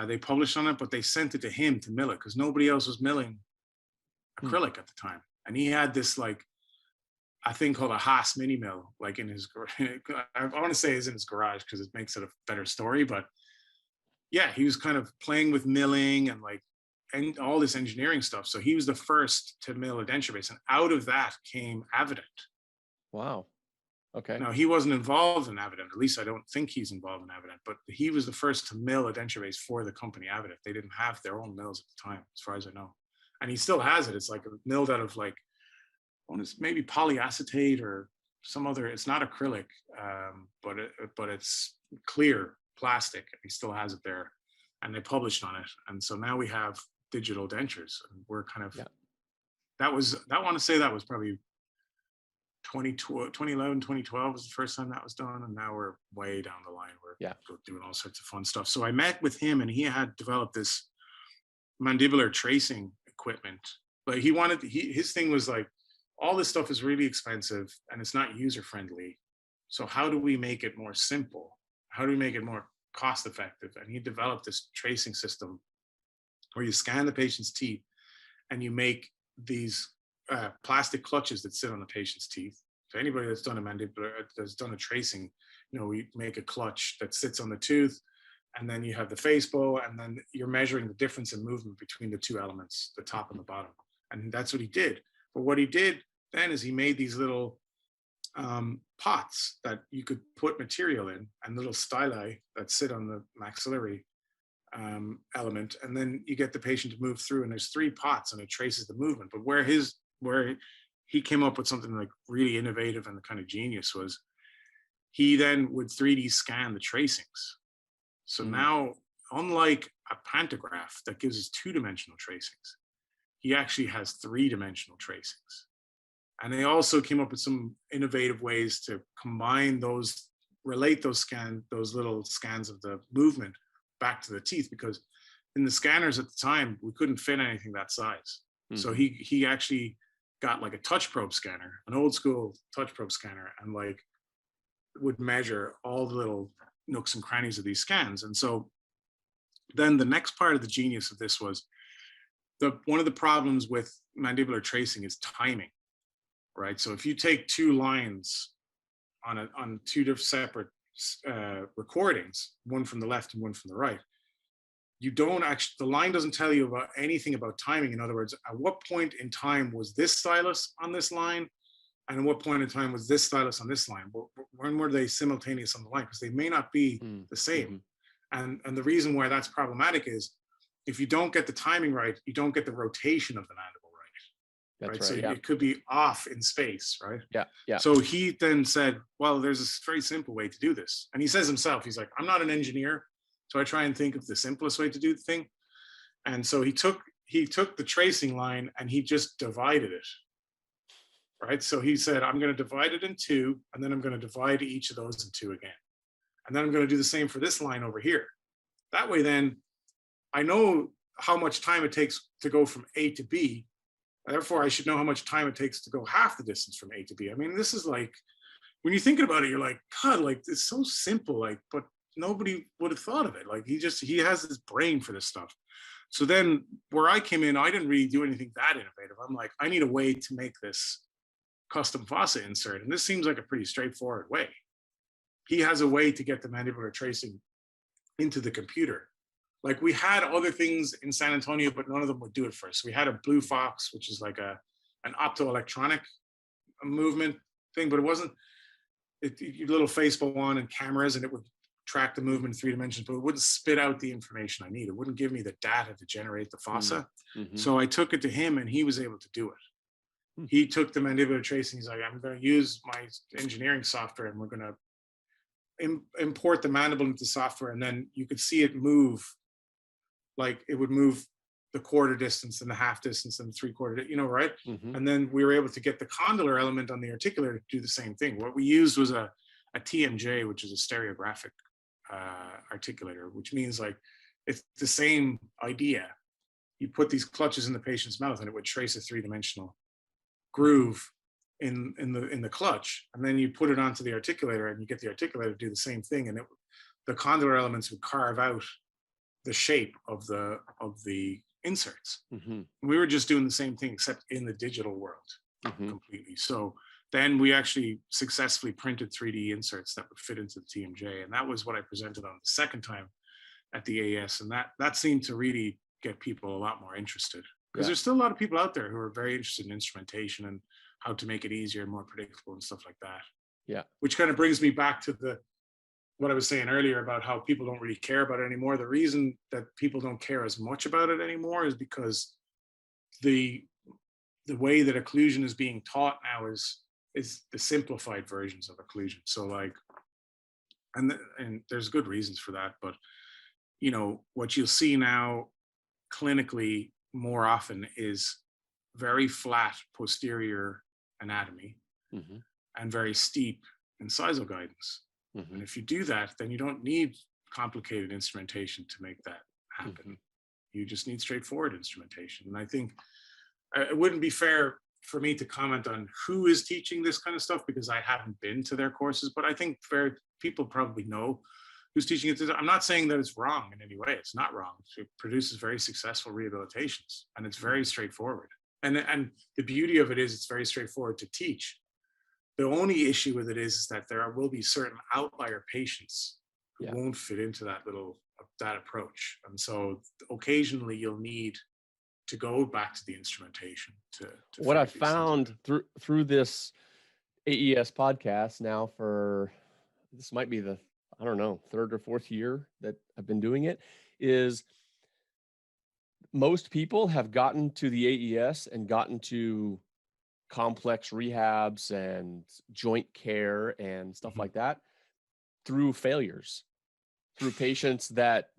They published on it, but they sent it to him to mill it because nobody else was milling acrylic at the time. And he had this like a thing called a Haas mini mill, like in his, I want to say is in his garage because it makes it a better story. But yeah, he was kind of playing with milling and all this engineering stuff. So he was the first to mill a denture base. And out of that came Avident. Wow. Okay. Now, he wasn't involved in Avident, at least I don't think he's involved in Avident, but he was the first to mill a denture base for the company Avident. They didn't have their own mills at the time, as far as I know. And he still has it. It's like milled out of like, maybe polyacetate or some other, it's not acrylic, but it's clear plastic. And he still has it there. And they published on it. And so now we have digital dentures. And we're kind of, I want to say that was probably 2011, 2012 was the first time that was done. And now we're way down the line. We're doing all sorts of fun stuff. So I met with him, and he had developed this mandibular tracing equipment. Like his thing was like, all this stuff is really expensive and it's not user friendly. So how do we make it more simple? How do we make it more cost effective? And he developed this tracing system where you scan the patient's teeth and you make these plastic clutches that sit on the patient's teeth. So anybody that's done a tracing, we make a clutch that sits on the tooth, and then you have the face bow, and then you're measuring the difference in movement between the two elements, the top and the bottom. And that's what he did. But what he did then is he made these little pots that you could put material in, and little styli that sit on the maxillary element, and then you get the patient to move through, and there's 3 pots and it traces the movement. But where he came up with something like really innovative and kind of genius was he then would 3D scan the tracings. So now, unlike a pantograph that gives us 2-dimensional tracings, he actually has 3-dimensional tracings. And they also came up with some innovative ways to combine those, relate those little scans of the movement back to the teeth, because in the scanners at the time, we couldn't fit anything that size. So he actually got like a touch probe scanner, an old school touch probe scanner, and like would measure all the little nooks and crannies of these scans. And so then the next part of the genius of this was one of the problems with mandibular tracing is timing, right? So if you take 2 lines on 2 separate recordings, one from the left and one from the right, you don't actually, the line doesn't tell you about anything about timing. In other words, at what point in time was this stylus on this line, and at what point in time was this stylus on this line? When were they simultaneous on the line? Because they may not be the same. And the reason why that's problematic is if you don't get the timing right, you don't get the rotation of the mandible right. That's right. right. So Yeah. it could be off in space, right? Yeah. Yeah. So he then said, well, there's this very simple way to do this. And he says himself, he's like, I'm not an engineer, so I try and think of the simplest way to do the thing. And so he took the tracing line and he just divided it. Right. So he said, I'm going to divide it in 2, and then I'm going to divide each of those in 2 again. And then I'm going to do the same for this line over here. That way, then I know how much time it takes to go from A to B. Therefore, I should know how much time it takes to go half the distance from A to B. I mean, this is like, when you're thinking about it, you're like, God, like, it's so simple, like, but nobody would have thought of it. Like, he has this brain for this stuff. So then where I came in, I didn't really do anything that innovative. I'm like, I need a way to make this custom fossa insert. And this seems like a pretty straightforward way. He has a way to get the mandibular tracing into the computer. Like, we had other things in San Antonio, but none of them would do it for us. We had a Blue Fox, which is like an optoelectronic movement thing, but it wasn't, your little face bow on and cameras, and it would track the movement in 3 dimensions, but it wouldn't spit out the information I need. It wouldn't give me the data to generate the fossa. So I took it to him, and he was able to do it. He took the mandibular tracing. He's like, I'm going to use my engineering software, and we're going to import the mandible into software, and then you could see it move. Like, it would move the quarter distance and the half distance and the 3/4, right? And then we were able to get the condylar element on the articulator to do the same thing. What we used was a TMJ, which is a stereographic articulator, which means like it's the same idea. You put these clutches in the patient's mouth, and it would trace a 3-dimensional groove in the clutch, and then you put it onto the articulator, and you get the articulator to do the same thing, and the condylar elements would carve out the shape of the inserts. We were just doing the same thing, except in the digital world completely. So then we actually successfully printed 3D inserts that would fit into the TMJ, and that was what I presented on the second time at the AES, and that seemed to really get people a lot more interested, because there's still a lot of people out there who are very interested in instrumentation and how to make it easier and more predictable and stuff like that. Yeah. Which kind of brings me back to what I was saying earlier about how people don't really care about it anymore. The reason that people don't care as much about it anymore is because the way that occlusion is being taught now is the simplified versions of occlusion. So like, and there's good reasons for that, but what you'll see now clinically more often is very flat posterior anatomy and very steep incisal guidance. And if you do that, then you don't need complicated instrumentation to make that happen. You just need straightforward instrumentation. And I think it wouldn't be fair for me to comment on who is teaching this kind of stuff, because I haven't been to their courses, but I think people probably know who's teaching it. I'm not saying that it's wrong in any way. It's not wrong. It produces very successful rehabilitations, and it's very straightforward. And the beauty of it is it's very straightforward to teach. The only issue with it is that there will be certain outlier patients who won't fit into that little that approach. And so occasionally you'll need to go back to the instrumentation to What I figure these things out. found through this AES podcast now for this might be the, I don't know, third or fourth year that I've been doing it, is most people have gotten to the AES and gotten to complex rehabs and joint care and stuff Mhm. like that through failures, through patients that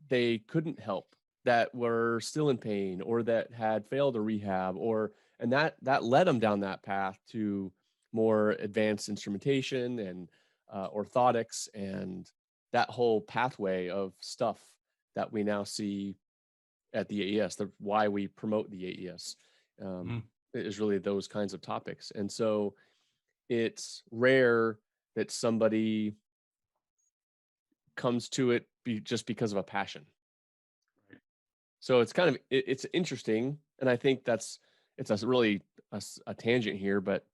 they couldn't help, that were still in pain or that had failed a rehab, or and that led them down that path to more advanced instrumentation and orthotics and that whole pathway of stuff that we now see at the AES. The why we promote the AES Mhm. is really those kinds of topics. And so it's rare that somebody comes to it just because of a passion. Right. So it's kind of it's interesting, and I think it's a really a tangent here, but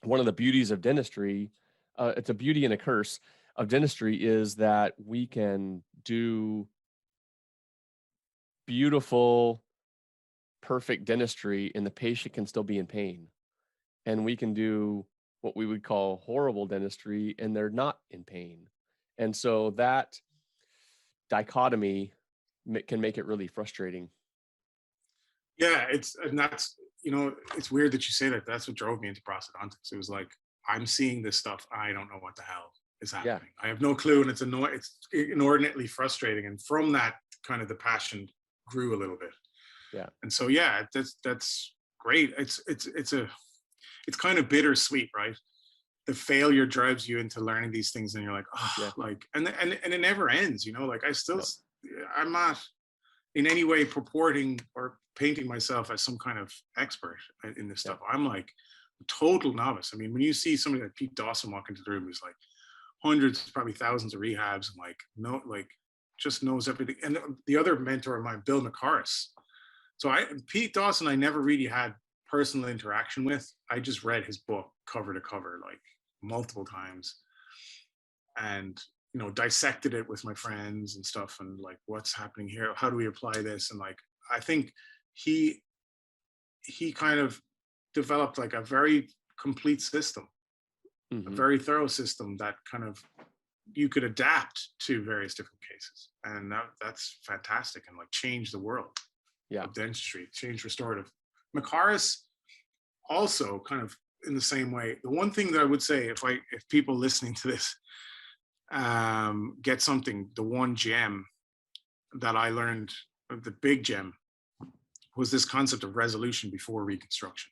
one of the beauties of dentistry, it's a beauty and a curse of dentistry, is that we can do beautiful, perfect dentistry, and the patient can still be in pain, and we can do what we would call horrible dentistry, and they're not in pain, and so that dichotomy can make it really frustrating. Yeah, and that's, it's weird that you say that. That's what drove me into prosthodontics. It was like, I'm seeing this stuff. I don't know what the hell is Yeah, happening. I have no clue. And it's annoying. It's inordinately frustrating. And from that, kind of the passion grew a little bit. yeah, And so, yeah, that's great. It's kind of bittersweet, right? The failure drives you into learning these things, and you're like, oh, yeah. like, and it never ends, like No, I'm not in any way purporting or painting myself as some kind of expert in this yeah, stuff. I'm like a total novice. I mean, when you see somebody like Pete Dawson walk into the room who's like hundreds, probably thousands of rehabs, and like no, like just knows everything. And the other mentor of mine, Bill McCarris. So Pete Dawson, I never really had personal interaction with. I just read his book cover to cover, like multiple times, and dissected it with my friends and stuff, and like, what's happening here, how do we apply this, and like, I think he he kind of developed like a very complete system, a hmm, very thorough system that kind of you could adapt to various different cases, and that's fantastic, and like changed the world yeah, of dentistry, changed restorative. McCarris also kind of in the same way. The one thing that I would say, if people listening to this get something, the one gem that I learned, the big gem, was this concept of resolution before reconstruction.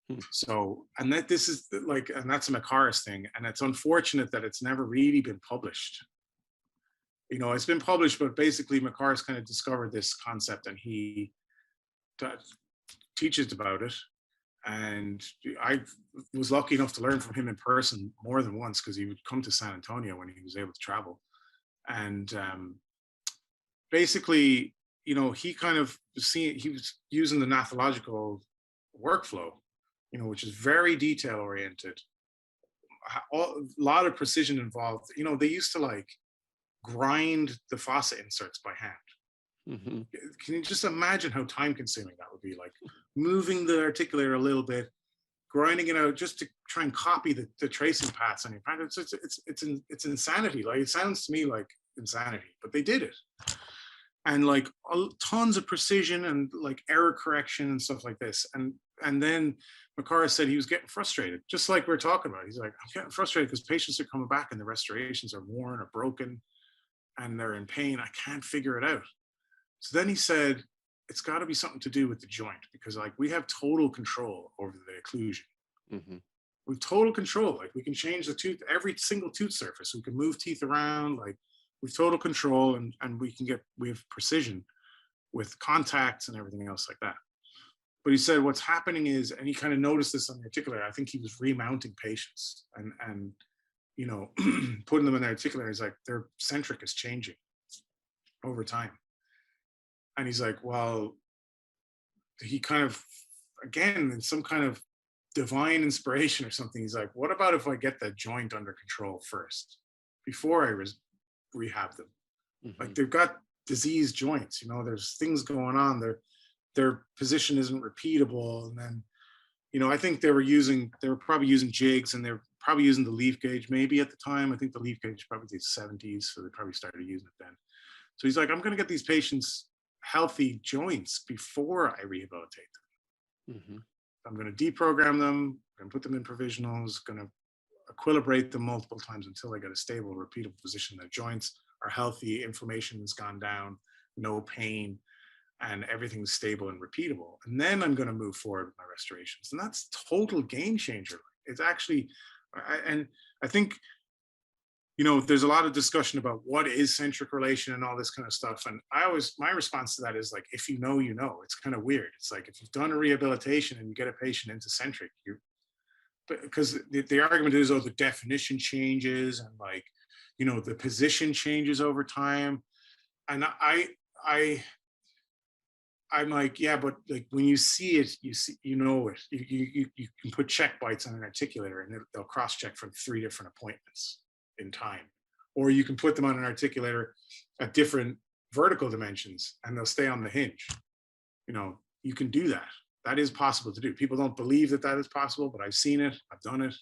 hmm, So, and that this is like, and that's a Macaris thing, and it's unfortunate that it's never really been published. It's been published, but basically Macaris kind of discovered this concept, and he t- teaches about it. And I was lucky enough to learn from him in person more than once, because he would come to San Antonio when he was able to travel. And basically, he kind of he was using the nathological workflow, which is very detail oriented, a lot of precision involved. They used to like grind the faucet inserts by hand. hmm, Can you just imagine how time consuming that would be? Like moving the articulator a little bit, grinding it out just to try and copy the tracing paths on your pad. It's insanity. Like, it sounds to me like insanity, but they did it. And like tons of precision and like error correction and stuff like this. And then Makara said he was getting frustrated, just like we're talking about. He's like, I'm getting frustrated because patients are coming back and the restorations are worn or broken and they're in pain. I can't figure it out. So then he said, it's got to be something to do with the joint, because like we have total control over the occlusion. hmm, With total control, like we can change the tooth, every single tooth surface. We can move teeth around, like with total control, and we have precision with contacts and everything else like that. But he said what's happening is, and he kind of noticed this on the articulator. I think he was remounting patients and putting them in the articulator. He's like, their centric is changing over time. And he's like, well, he kind of, again, in some kind of divine inspiration or something, he's like, what about if I get the joint under control first before I rehab them? Hmm. Like they've got diseased joints, there's things going on. Their position isn't repeatable. And then, I think they were probably using jigs, and they're probably using the leaf gauge maybe at the time. I think the leaf gauge probably the 70s, so they probably started using it then. So he's like, I'm going to get these patients healthy joints before I rehabilitate them. Hmm. I'm going to deprogram them, I'm going to put them in provisionals, going to equilibrate them multiple times until I get a stable, repeatable position. Their joints are healthy, inflammation has gone down, no pain, and everything's stable and repeatable. And then I'm going to move forward with my restorations. And that's total game changer. It's actually, and I think, there's a lot of discussion about what is centric relation and all this kind of stuff. And my response to that is like, if you know, it's kind of weird. It's like, if you've done a rehabilitation and you get a patient into centric, because the argument is, oh, the definition changes, and like, the position changes over time. And I'm like, yeah, but like when you see it, it. You can put check bites on an articulator, and they'll cross check from 3 different appointments in time, or you can put them on an articulator at different vertical dimensions, and they'll stay on the hinge. You can do that. That is possible to do. People don't believe that is possible, but I've seen it. I've done it.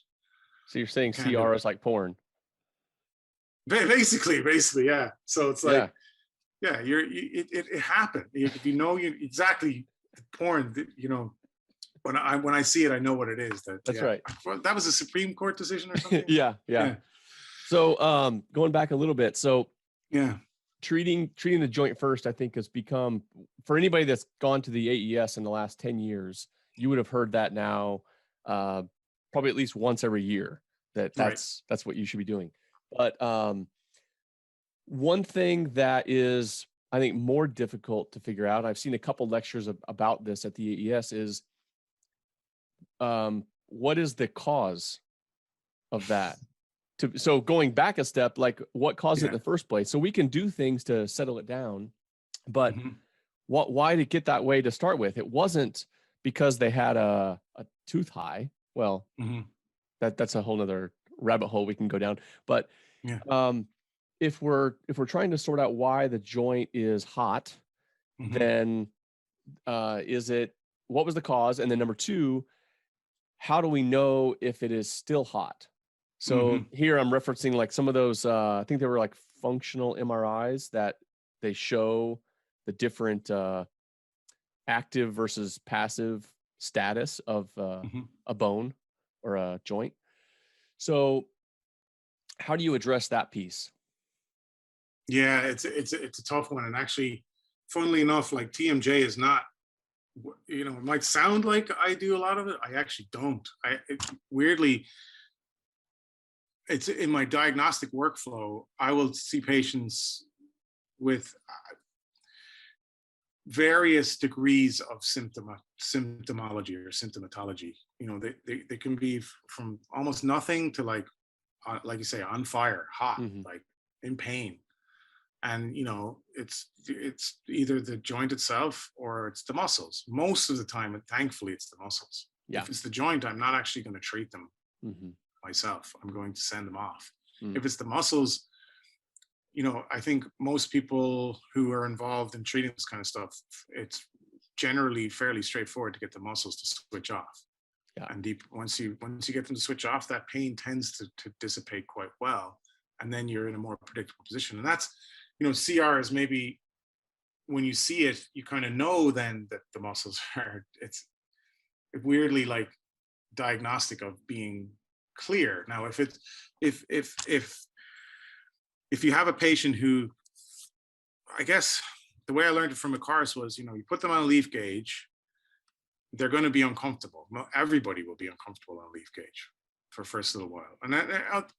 So you're saying CR is like porn? Basically, yeah. So it's like, yeah, it happened. If you know exactly porn, when I see it, I know what it is. That's right. That was a Supreme Court decision or something. yeah. So going back a little bit, so yeah, treating the joint first, I think, has become, for anybody that's gone to the AES in the last 10 years, you would have heard that now probably at least once every year, that's what you should be doing. But one thing that is, I think, more difficult to figure out, I've seen a couple lectures about this at the AES, is what is the cause of that? So going back a step, like what caused it in the first place? So we can do things to settle it down, but why did it get that way to start with? It wasn't because they had a tooth high. Well, that's a whole nother rabbit hole we can go down. But if we're trying to sort out why the joint is hot, then what was the cause? And then number 2, how do we know if it is still hot? So here I'm referencing like some of those, I think they were like functional MRIs that they show the different active versus passive status of a bone or a joint. So how do you address that piece? Yeah, it's a tough one. And actually, funnily enough, like TMJ is not, it might sound like I do a lot of it. I actually don't. Weirdly, it's in my diagnostic workflow. I will see patients with various degrees of symptomology or symptomatology. They can be from almost nothing to like you say, on fire, hot, like in pain. And it's either the joint itself or it's the muscles. Most of the time, thankfully, it's the muscles. If it's the joint, I'm not actually going to treat them myself. I'm going to send them off. If it's the muscles, I think most people who are involved in treating this kind of stuff, it's generally fairly straightforward to get the muscles to switch off. And once you get them to switch off, that pain tends to dissipate quite well, and then you're in a more predictable position. And that's, CR is maybe, when you see it, you kind of know then that the muscles are, it's weirdly like diagnostic of being clear. Now, if you have a patient who, I guess the way I learned it from Makaris was, you put them on a leaf gauge, they're going to be uncomfortable. Everybody will be uncomfortable on a leaf gauge for first little while. And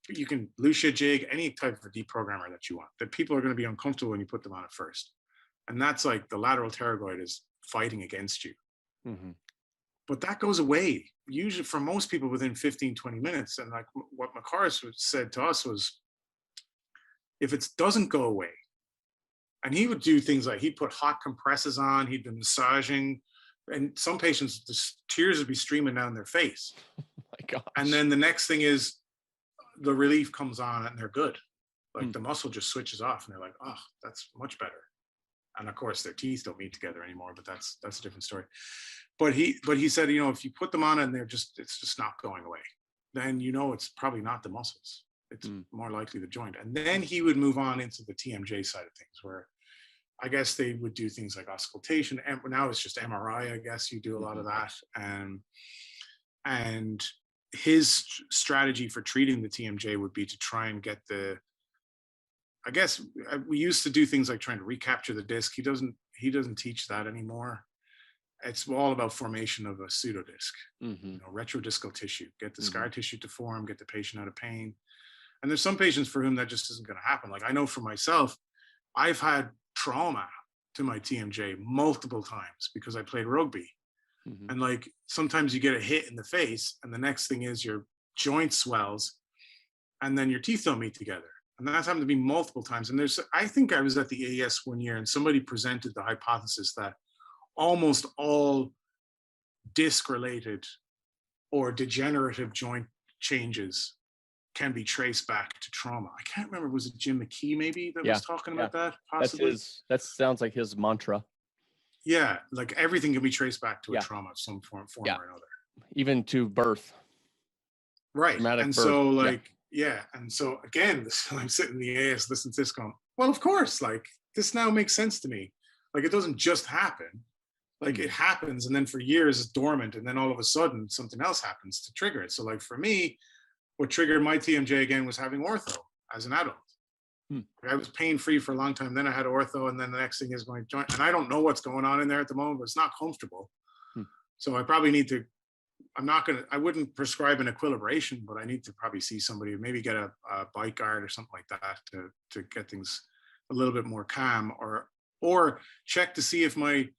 you can Lucia jig, any type of deprogrammer that you want, that people are going to be uncomfortable when you put them on it first. And that's like the lateral pterygoid is fighting against you. But that goes away, usually for most people within 15, 20 minutes. And like what Makaris said to us was, if it doesn't go away, and he would do things like he'd put hot compresses on, he'd been massaging, and some patients, the tears would be streaming down their face. Oh my gosh. And then the next thing is the relief comes on and they're good. Like the muscle just switches off, and they're like, "Oh, that's much better." And of course, their teeth don't meet together anymore, but that's a different story. But he said, if you put them on and it's just not going away, then it's probably not the muscles. It's more likely the joint. And then he would move on into the TMJ side of things, where I guess they would do things like auscultation. And now it's just MRI. I guess you do a lot of that. And his strategy for treating the TMJ would be to try and get I guess we used to do things like trying to recapture the disc. He doesn't teach that anymore. It's all about formation of a pseudodisc, retrodiscal tissue. Get the scar tissue to form, get the patient out of pain. And there's some patients for whom that just isn't going to happen. Like I know for myself, I've had trauma to my TMJ multiple times because I played rugby. And like sometimes you get a hit in the face, and the next thing is your joint swells, and then your teeth don't meet together. And that's happened to me multiple times. And I think I was at the AES one year, and somebody presented the hypothesis that almost all disc-related or degenerative joint changes can be traced back to trauma. I can't remember, was it Jim McKee maybe that was talking about that? Possibly. That sounds like his mantra. Yeah, like everything can be traced back to a trauma of some form or another. Even to birth. Right. Traumatic and birth. So and so again, I'm sitting in the AS listening to this going, well, of course, like this now makes sense to me. Like it doesn't just happen. Like it happens, and then for years it's dormant, and then all of a sudden something else happens to trigger it. So like for me, what triggered my TMJ again was having ortho as an adult. I was pain-free for a long time. Then I had ortho, and then the next thing is my joint. And I don't know what's going on in there at the moment, but it's not comfortable. So I probably need to, I wouldn't prescribe an equilibration, but I need to probably see somebody, maybe get a bite guard or something like that to get things a little bit more calm, or check to see if my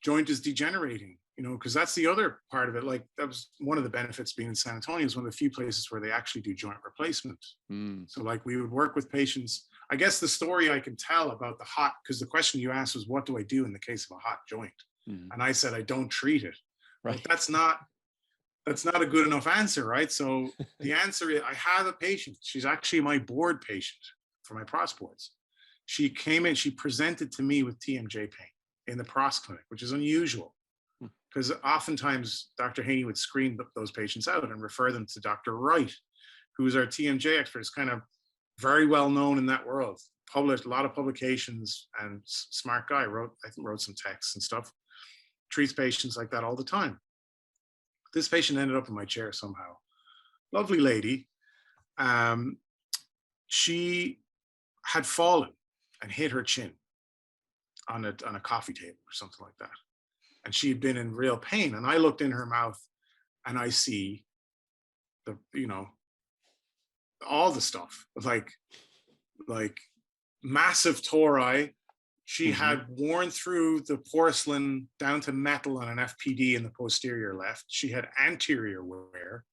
joint is degenerating, because that's the other part of it. Like that was one of the benefits being in San Antonio, is one of the few places where they actually do joint replacement. So like we would work with patients. I guess the story I can tell about because the question you asked was, what do I do in the case of a hot joint? And I said, I don't treat it. Right. But that's not a good enough answer, right? So the answer is, I have a patient. She's actually my board patient for my pros boards. She came in, she presented to me with TMJ pain in the pros clinic, which is unusual, because oftentimes Dr. Haney would screen those patients out and refer them to Dr. Wright, who is our TMJ expert. Is kind of very well known in that world, published a lot of publications, and smart guy, wrote some texts and stuff, treats patients like that all the time. This patient ended up in my chair somehow. Lovely lady. She had fallen and hit her chin on a coffee table or something like that. And she had been in real pain. And I looked in her mouth, and I see all the stuff, like massive tori. She had worn through the porcelain down to metal on an FPD in the posterior left. She had anterior wear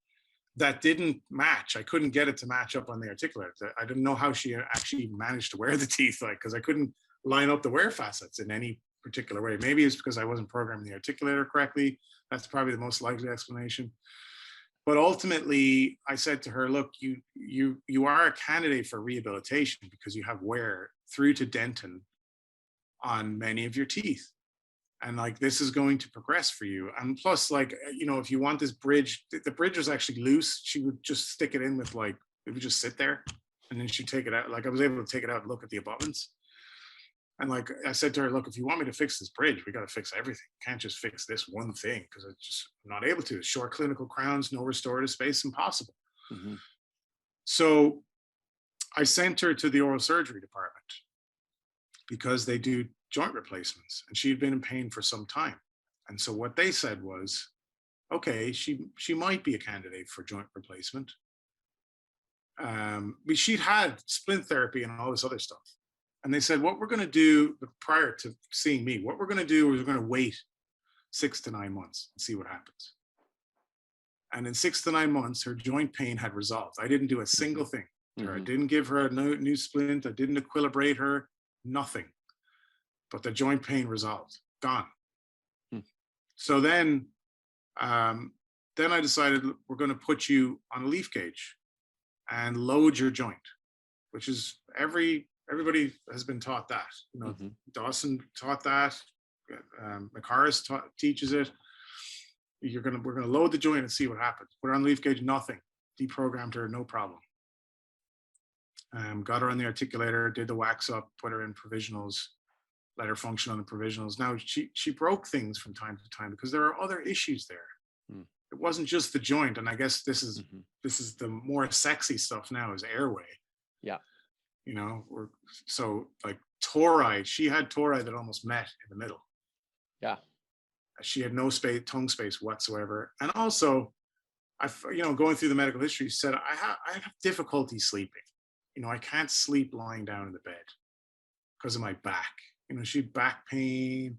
that didn't match. I couldn't get it to match up on the articulator. I didn't know how she actually managed to wear the teeth, because I couldn't line up the wear facets in any particular way. Maybe it's because I wasn't programming the articulator correctly. That's probably the most likely explanation. But ultimately, I said to her, look, you are a candidate for rehabilitation because you have wear through to dentin on many of your teeth. And like, this is going to progress for you. And plus, like, if you want this bridge, the bridge was actually loose. She would just stick it in with it would just sit there, and then she'd take it out. Like I was able to take it out and look at the abutments. And like I said to her, look, if you want me to fix this bridge, we got to fix everything. Can't just fix this one thing, because I'm just not able to. Short clinical crowns, no restorative space, impossible. So I sent her to the oral surgery department because they do joint replacements, and she had been in pain for some time. And so what they said was, okay, she might be a candidate for joint replacement. She'd had splint therapy and all this other stuff. And they said, what we're going to do, prior to seeing me, what we're going to do is we're going to wait 6 to 9 months and see what happens. And in 6 to 9 months, her joint pain had resolved. I didn't do a single thing to her. I didn't give her a new splint. I didn't equilibrate her, nothing. But the joint pain resolved, gone. So then I decided, we're going to put you on a leaf gauge and load your joint. which is everybody has been taught that. You know, Hmm. Dawson taught that. McCarris teaches it. We're gonna load the joint and see what happens. Put her on the leaf gauge, nothing. Deprogrammed her, no problem. Got her on the articulator, did the wax up, put her in provisionals, let her function on the provisionals. Now she broke things from time to time because there are other issues there. Mm. It wasn't just the joint, and I guess this is Hmm. the more sexy stuff now is airway. Yeah. You know, or so like tori. She had tori that almost met in the middle. Yeah. She had no space, tongue space whatsoever, and also, going through the medical history, said I have difficulty sleeping. You know, I can't sleep lying down in the bed because of my back. You know, she had back pain,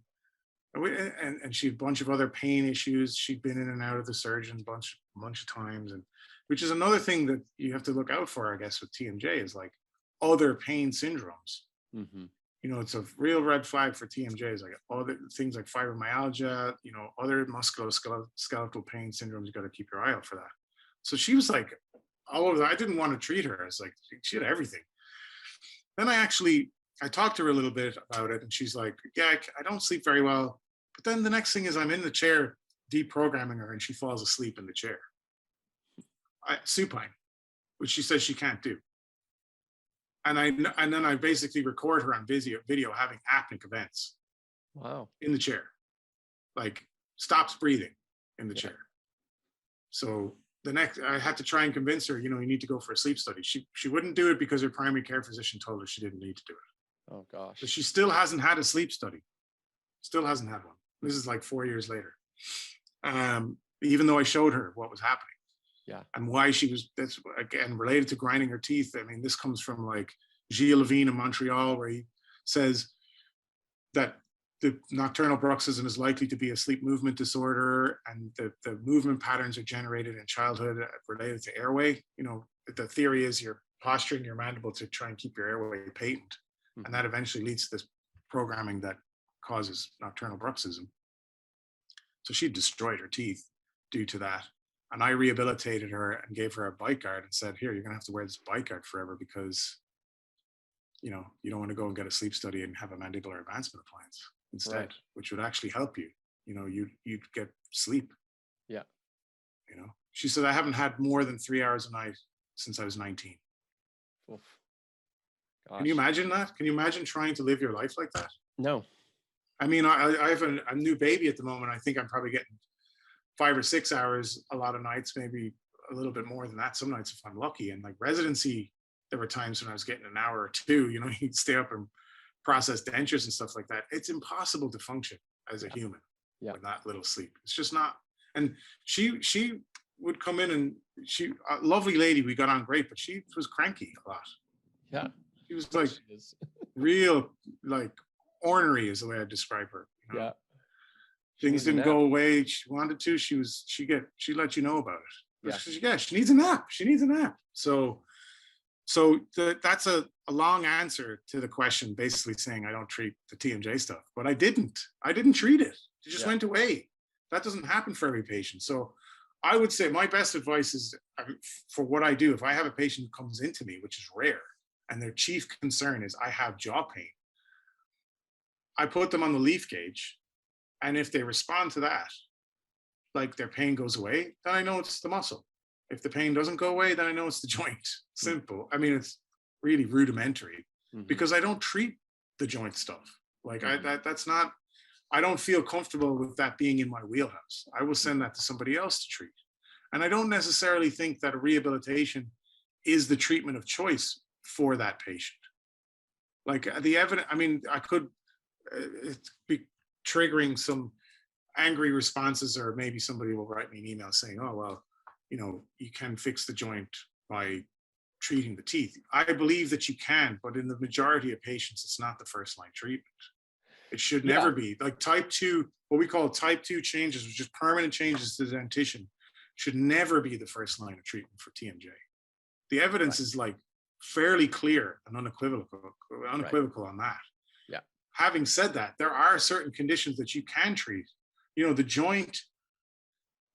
and she had a bunch of other pain issues. She'd been in and out of the surgeon bunch of times, and which is another thing that you have to look out for, I guess, with TMJ is like other pain syndromes. Hmm. You know, it's a real red flag for TMJs, like other things like fibromyalgia, you know, other musculoskeletal pain syndromes. You got to keep your eye out for that. So she was like, all over that. I didn't want to treat her. It's like she had everything. Then I talked to her a little bit about it, and she's like, "Yeah, I don't sleep very well." But then the next thing is I'm in the chair deprogramming her, and she falls asleep in the chair, supine, which she says she can't do. And then I basically record her on video having apneic events Wow. in the chair, like stops breathing in the Yeah. chair. So the next, I had to try and convince her, you need to go for a sleep study. She wouldn't do it because her primary care physician told her she didn't need to do it. Oh gosh. But she still hasn't had a sleep study. Still hasn't had one. This is like 4 years later. Even though I showed her what was happening. Yeah. And why she was, that's again related to grinding her teeth. I mean, this comes from like Gilles Levine in Montreal, where he says that the nocturnal bruxism is likely to be a sleep movement disorder, and the movement patterns are generated in childhood related to airway. You know, the theory is you're posturing your mandible to try and keep your airway patent, and that eventually leads to this programming that causes nocturnal bruxism. So she destroyed her teeth due to that. And I rehabilitated her and gave her a bite guard and said, "Here, you're going to have to wear this bite guard forever because, you don't want to go and get a sleep study and have a mandibular advancement appliance instead, Right. which would actually help you. You'd get sleep." Yeah. She said, "I haven't had more than 3 hours a night since I was 19. Oof. Can you Gosh. imagine that? Can you imagine trying to live your life like that? No. I mean, I have a new baby at the moment. I think I'm probably getting 5 or 6 hours a lot of nights, maybe a little bit more than that some nights if I'm lucky. And like residency, there were times when I was getting an hour or two. You'd stay up and process dentures and stuff like that. It's impossible to function as a human Yeah. with that little sleep. It's just not. And she would come in, and she, a lovely lady, we got on great, but she was cranky a lot. Yeah. She was like She is. real, like ornery is the way I describe her. Yeah. She Things needs a didn't nap. go away she wanted to. She let you know about it. Yeah. She needs a nap. She needs a nap. So that's a long answer to the question, basically saying I don't treat the TMJ stuff, but I didn't treat it. It just went away. That doesn't happen for every patient. So I would say my best advice is, for what I do, if I have a patient who comes into me, which is rare, and their chief concern is I have jaw pain, I put them on the leaf gauge. And if they respond to that, like their pain goes away, then I know it's the muscle. If the pain doesn't go away, then I know it's the joint. Simple. I mean, it's really rudimentary because I don't treat the joint stuff. Like that's not, I don't feel comfortable with that being in my wheelhouse. I will send that to somebody else to treat. And I don't necessarily think that a rehabilitation is the treatment of choice for that patient. Like the evidence, I mean, I could be triggering some angry responses, or maybe somebody will write me an email saying, "Oh, well, you can fix the joint by treating the teeth." I believe that you can, but in the majority of patients, it's not the first line treatment. It should never be. Like type 2, what we call type 2 changes, which is permanent changes to the dentition, should never be the first line of treatment for TMJ. The evidence is like fairly clear and unequivocal on that. Yeah. Having said that, there are certain conditions that you can treat. The joint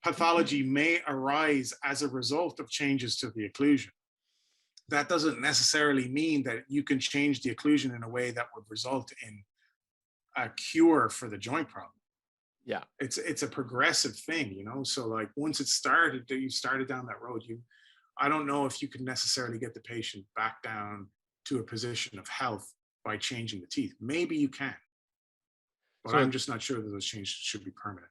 pathology may arise as a result of changes to the occlusion. that doesn't necessarily mean that you can change the occlusion in a way that would result in a cure for the joint problem. Yeah. It's a progressive thing, you know. So like once it started, you started down that road, I don't know if you can necessarily get the patient back down to a position of health by changing the teeth. Maybe you can, but I'm So just not sure that those changes should be permanent.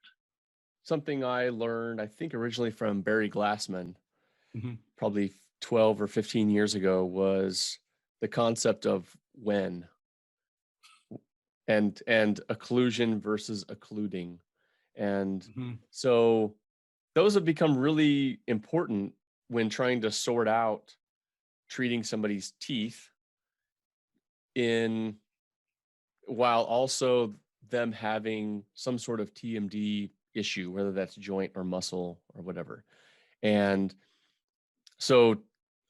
something I learned, I think originally from Barry Glassman, Hmm. probably 12 or 15 years ago, was the concept of when and occlusion versus occluding. And Hmm. so those have become really important when trying to sort out treating somebody's teeth in while also them having some sort of TMD issue, whether that's joint or muscle or whatever. And so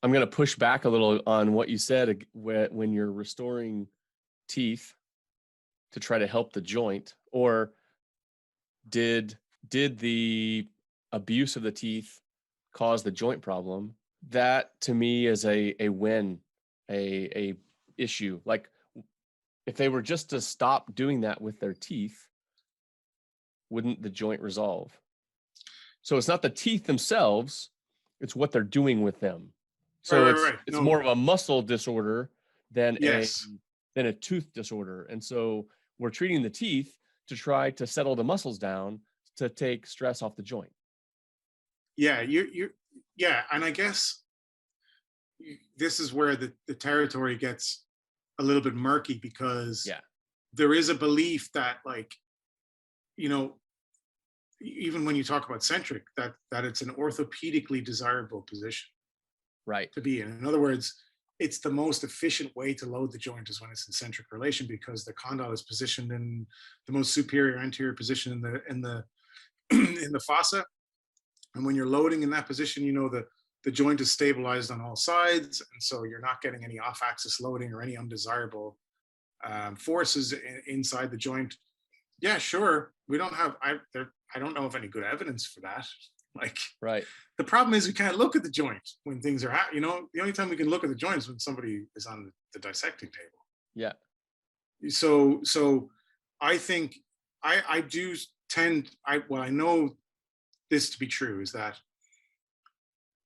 I'm going to push back a little on what you said when you're restoring teeth to try to help the joint, or did the abuse of the teeth cause the joint problem? That to me is a win, a issue. Like if they were just to stop doing that with their teeth, wouldn't the joint resolve? So it's not the teeth themselves, it's what they're doing with them. Right, So right, it's right. it's No, more of a muscle disorder than yes, a tooth disorder. And so we're treating the teeth to try to settle the muscles down to take stress off the joint. yeah, yeah, and I guess this is where the territory gets a little bit murky because Yeah, there is a belief that, like, you know, even when you talk about centric, that it's an orthopedically desirable position right. to be in. In other words, it's the most efficient way to load the joint is when it's in centric relation because the condyle is positioned in the most superior anterior position in the in the fossa. And when you're loading in that position, you know the joint is stabilized on all sides, and so you're not getting any off-axis loading or any undesirable forces inside the joint. Yeah, sure. We don't have. I don't know of any good evidence for that. Like Right. the problem is we can't look at the joint when things are. You know, the only time we can look at the joint is when somebody is on the dissecting table. Yeah. So I think I do tend. I know this to be true is that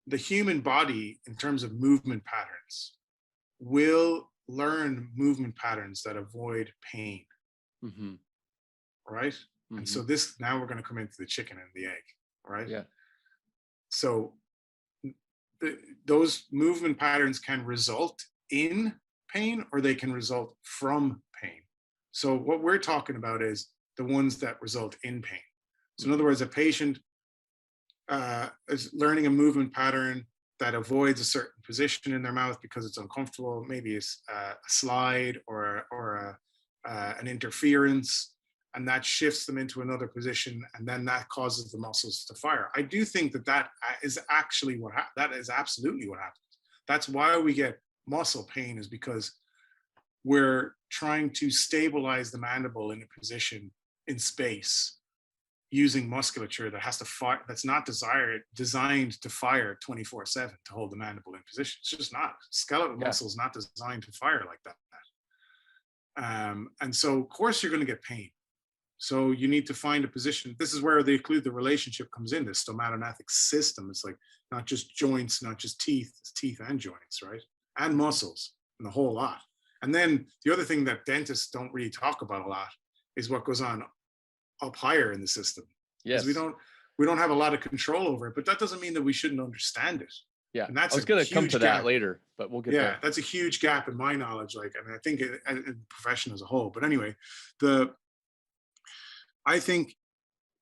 the human body, in terms of movement patterns, will learn movement patterns that avoid pain, Mm-hmm. right? And Mm-hmm. so this now we're going to come into the chicken and the egg, right? Yeah. So those movement patterns can result in pain or they can result from pain. So what we're talking about is the ones that result in pain. So in other Mm-hmm. words, a patient is learning a movement pattern that avoids a certain position in their mouth because it's uncomfortable. Maybe it's a slide or an interference, and that shifts them into another position, and then that causes the muscles to fire. I do think that is actually that is absolutely what happens. That's why we get muscle pain, is because we're trying to stabilize the mandible in a position in space using musculature that has to fire, that's not designed to fire 24/7 to hold the mandible in position. It's just not. Skeletal Yeah. muscle is not designed to fire like that. And so of course you're going to get pain. So you need to find a position. This is where the relationship comes in, this stomatognathic system. It's like not just joints, not just teeth, it's teeth and joints, right? And muscles and the whole lot. And then the other thing that dentists don't really talk about a lot is what goes on up higher in the system, because Yes. we don't have a lot of control over it, but that doesn't mean that we shouldn't understand it. Yeah. And I that's was a going to come to huge that gap. later, but we'll get Yeah, there. that's a huge gap in my knowledge, like, and I think in the profession as a whole. But anyway, the I think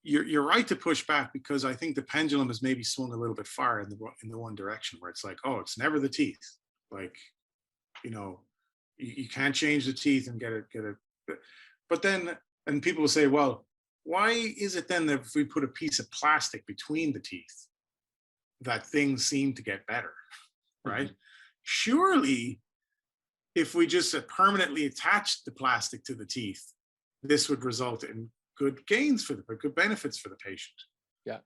you're right to push back, because I think the pendulum has maybe swung a little bit far in the one direction, where it's like, oh, it's never the teeth. Like, you know, you can't change the teeth and get it. But then, and people will say, well, why is it then that if we put a piece of plastic between the teeth, that things seem to get better, right? Mm-hmm. Surely, if we just permanently attach the plastic to the teeth, this would result in good gains for good benefits for the patient. Yeah.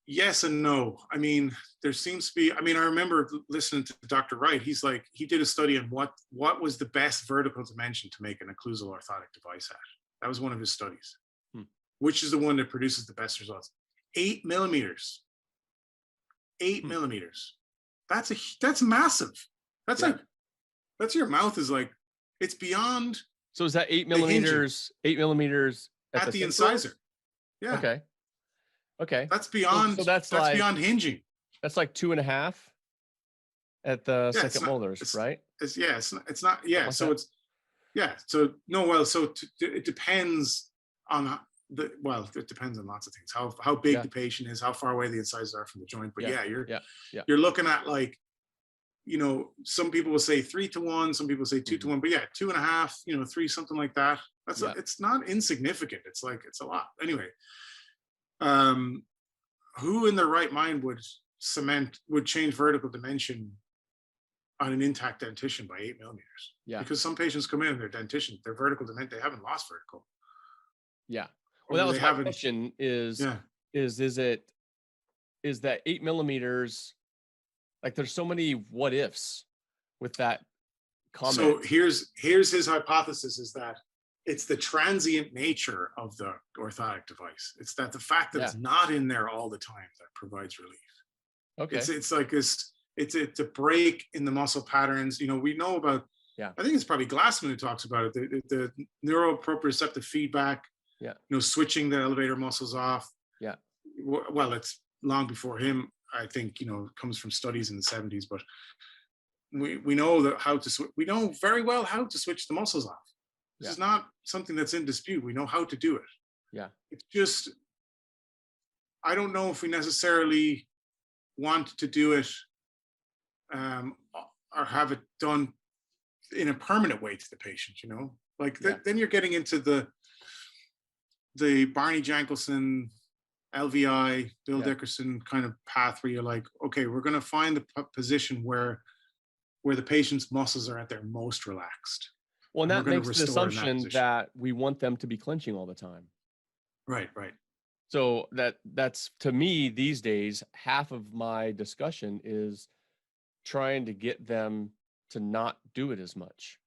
yes and no. I mean, there seems to be, I mean, I remember listening to Dr. Wright. He's like, he did a study on what was the best vertical dimension to make an occlusal orthotic device at. That was one of his studies. Hmm. Which is the one that produces the best results? 8 millimeters. 8 millimeters. That's massive. That's like, that's your mouth is like, it's beyond. So is that 8 the hinging millimeters? 8 millimeters at the incisor. Yeah. Okay. Okay. That's beyond. So that's that's like beyond hinging. that's like 2.5 at the Yeah, it's second not- molars, it's- right? It's yeah. It's not. Yeah. Like So that? it's yeah. So no. Well. So it depends on the. Well, it depends on lots of things. How big Yeah. the patient is, how far away the incisors are from the joint. But Yeah, yeah, yeah. you're looking at like, you know, some people will say 3-to-1, some people say 2-to-1, but yeah, 2.5, you know, 3, something like that. That's Yeah. it's not insignificant. It's like it's a lot. Anyway, who in their right mind would change vertical dimension on an intact dentition by 8 millimeters? Yeah. Because some patients come in, their dentition, their vertical dimension, they haven't lost vertical. Yeah. Or Well, that they was my haven't- question is Yeah. is that 8 millimeters, like there's so many what ifs with that comment. So here's his hypothesis is that it's the transient nature of the orthotic device. It's that the fact that it's not in there all the time that provides relief. Okay. It's like this. It's a break in the muscle patterns. You know, we know about. Yeah. I think it's probably Glassman who talks about it. The neuroproprioceptive feedback. Yeah. You know, switching the elevator muscles off. Yeah. Well, it's long before him. I think, you know, it comes from studies in the 70s, but we know that we know very well how to switch the muscles off. This is not something that's in dispute. We know how to do it. Yeah. It's just, I don't know if we necessarily want to do it or have it done in a permanent way to the patient, you know, like then you're getting into the Barney Jankelson, LVI, Bill Dickerson kind of path where you're like, okay, we're going to find the position where the patient's muscles are at their most relaxed. Well, and that makes the assumption that that we want them to be clenching all the time. Right. So that's to me these days, half of my discussion is trying to get them to not do it as much.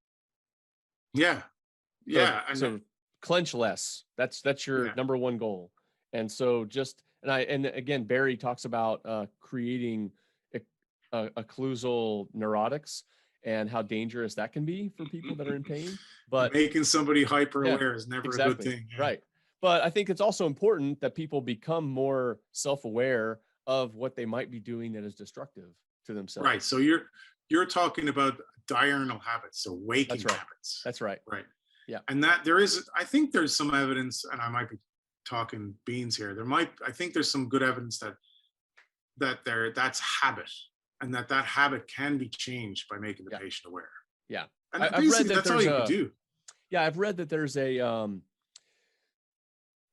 Yeah. So clench less. That's your number one goal. And so and again, Barry talks about creating occlusal neurotics and how dangerous that can be for people that are in pain. But making somebody hyper aware is never a good thing. Yeah. Right. But I think it's also important that people become more self-aware of what they might be doing that is destructive to themselves. Right. So you're talking about diurnal habits, so waking habits. That's right. Right. Yeah. And that I think there's some evidence, and I might be talking beans here. I think there's some good evidence that's habit, and that habit can be changed by making the patient aware. Yeah. And basically that's all you can do. Yeah. I've read that there's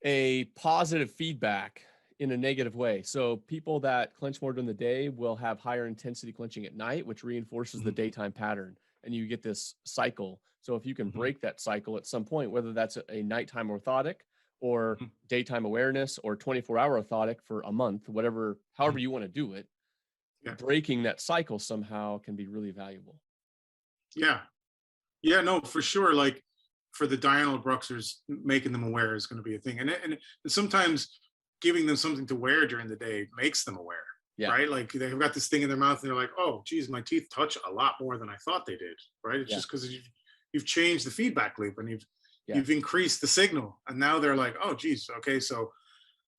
a positive feedback in a negative way. So people that clench more during the day will have higher intensity clenching at night, which reinforces the daytime pattern. And you get this cycle. So if you can break that cycle at some point, whether that's a nighttime orthotic or daytime awareness or 24-hour orthotic for a month, however you want to do it, breaking that cycle somehow can be really valuable. Yeah. Yeah, no, for sure. Like for the diurnal abruxers, making them aware is going to be a thing. And sometimes giving them something to wear during the day makes them aware. Yeah. Right. Like they've got this thing in their mouth and they're like, oh, geez, my teeth touch a lot more than I thought they did. Right. It's just because you've changed the feedback loop and you've increased the signal. And now they're like, oh, geez. Okay. So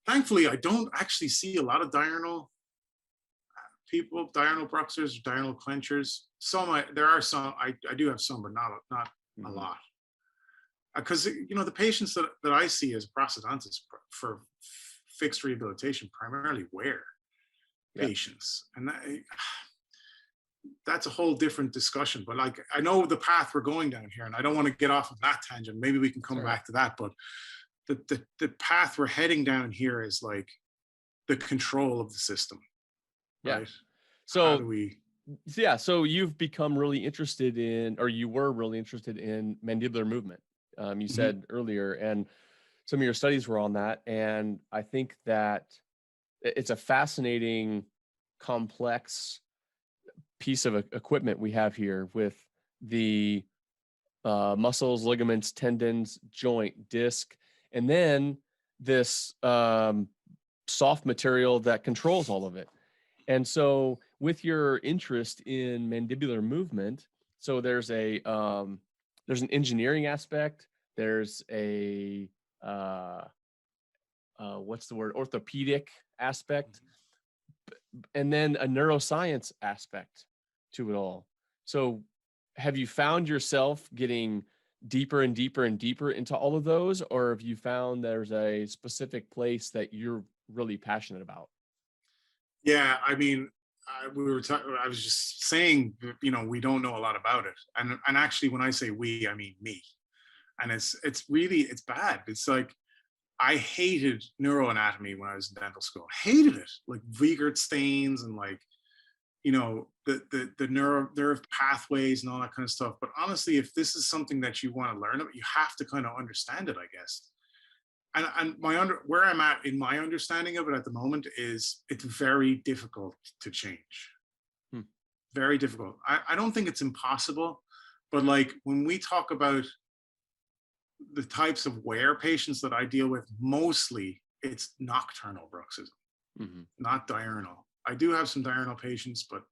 thankfully, I don't actually see a lot of diurnal people, diurnal bruxers, diurnal clenchers. There are some, I do have some, but not a lot. Because, you know, the patients that I see as prosthodontists for fixed rehabilitation primarily wear patients. And that's a whole different discussion. But like, I know the path we're going down here, and I don't want to get off of that tangent. Maybe we can come back to that. But the path we're heading down here is like the control of the system. Yeah. Right? So so you've become really interested in, or you were really interested in mandibular movement. You said earlier, and some of your studies were on that. And I think that it's a fascinating, complex piece of equipment we have here with the muscles, ligaments, tendons, joint, disc, and then this soft material that controls all of it. And so, with your interest in mandibular movement, so there's an engineering aspect. There's a what's the word? Orthopedic aspect, and then a neuroscience aspect to it all. So, have you found yourself getting deeper and deeper and deeper into all of those, or have you found there's a specific place that you're really passionate about? Yeah, I mean, we were talking. I was just saying, we don't know a lot about it, and actually, when I say we, I mean me. And it's really it's bad. It's like I hated neuroanatomy when I was in dental school. Hated it, like Viegert stains and like the nerve pathways and all that kind of stuff. But honestly, if this is something that you want to learn about, you have to kind of understand it, I guess. And where I'm at in my understanding of it at the moment is it's very difficult to change. Hmm. Very difficult. I don't think it's impossible, but like when we talk about the types of wear patients that I deal with, mostly it's nocturnal bruxism, Mhm. not diurnal. I do have some diurnal patients, but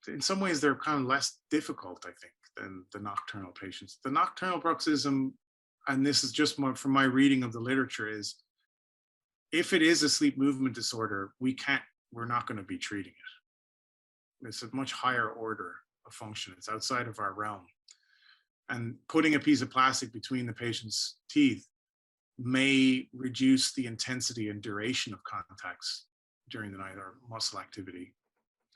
in some ways they're kind of less difficult, I think, than the nocturnal patients. The nocturnal bruxism, and this is just from my reading of the literature, is if it is a sleep movement disorder, we're not going to be treating it. It's a much higher order of function. It's outside of our realm. And putting a piece of plastic between the patient's teeth may reduce the intensity and duration of contacts during the night or muscle activity.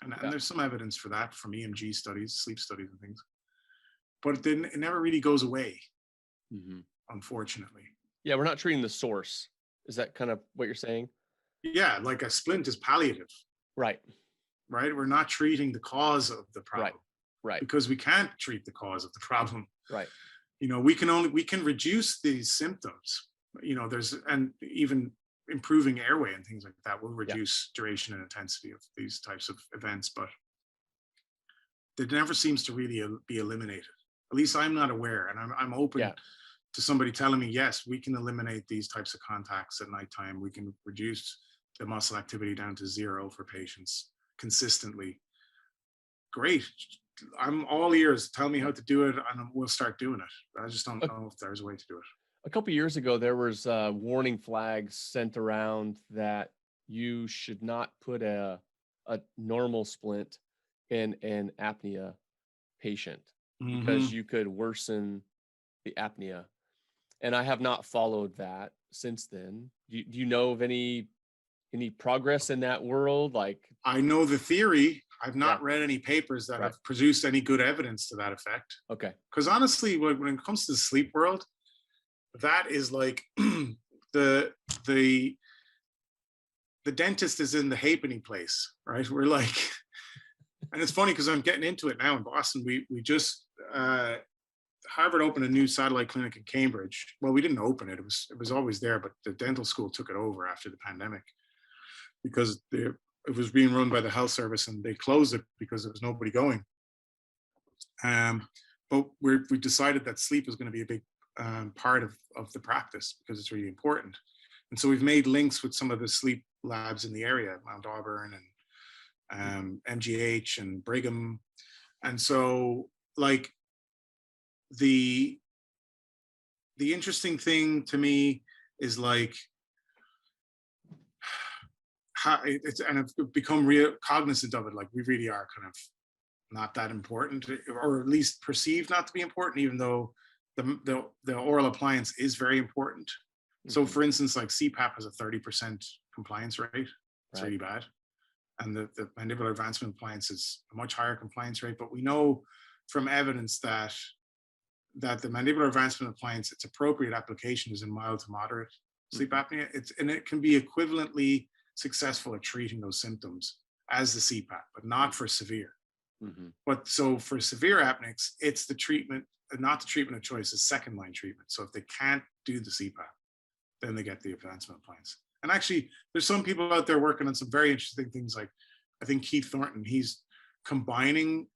And Yeah. there's some evidence for that from EMG studies, sleep studies and things. But then it never really goes away, Mhm. unfortunately. Yeah, we're not treating the source. Is that kind of what you're saying? Yeah, like a splint is palliative, Right. right? We're not treating the cause of the Right. problem Right. because we can't treat the cause of the problem. Right. We can reduce these symptoms. There's and even improving airway and things like that will Yeah. reduce duration and intensity of these types of events, but it never seems to really be eliminated. At least I'm not aware, and I'm open Yeah. to somebody telling me, yes, we can eliminate these types of contacts at nighttime. We can reduce the muscle activity down to zero for patients consistently. Great. I'm all ears. Tell me Yeah. how to do it, and we'll start doing it. I just don't A, know if there's a way to do it. a couple years ago, there was warning flags sent around that you should not put a normal splint in an apnea patient because Hmm. you could worsen the apnea. And I have not followed that since then. Do you know of any progress in that world? Like, I know the theory. I've yeah, not read any papers that right. have produced any good evidence to that effect. Okay. Because honestly, when it comes to the sleep world, that is like the the the dentist is in the halfpenny place, right? We're like, and it's funny because I'm getting into it now in Boston. We just Harvard opened a new satellite clinic in Cambridge. Well, we didn't open it; it was always there, but the dental school took it over after the pandemic because it was being run by the health service, and they closed it because there was nobody going. Um, but we decided that sleep was going to be a big part of the practice because it's really important. And so we've made links with some of the sleep labs in the area, Mount Auburn and MGH and Brigham. And so, like the the interesting thing to me is like how it's and I've become real cognizant of it. Like we really are kind of not that important, or at least perceived not to be important, even though the oral appliance is very important. So, Hmm. for instance, like CPAP has a 30% compliance rate. It's Right. really bad. And the mandibular advancement appliance is a much higher compliance rate. But we know from evidence that the mandibular advancement appliance, its appropriate application is in mild to moderate sleep Hmm. apnea. And it can be equivalently successful at treating those symptoms as the CPAP, but not for severe. Hmm. But so for severe apneics, it's the treatment, not the treatment of choice, it's second line treatment. So if they can't do the CPAP, then they get the advancement appliance. And actually, there's some people out there working on some very interesting things. Like, I think Keith Thornton, he's combining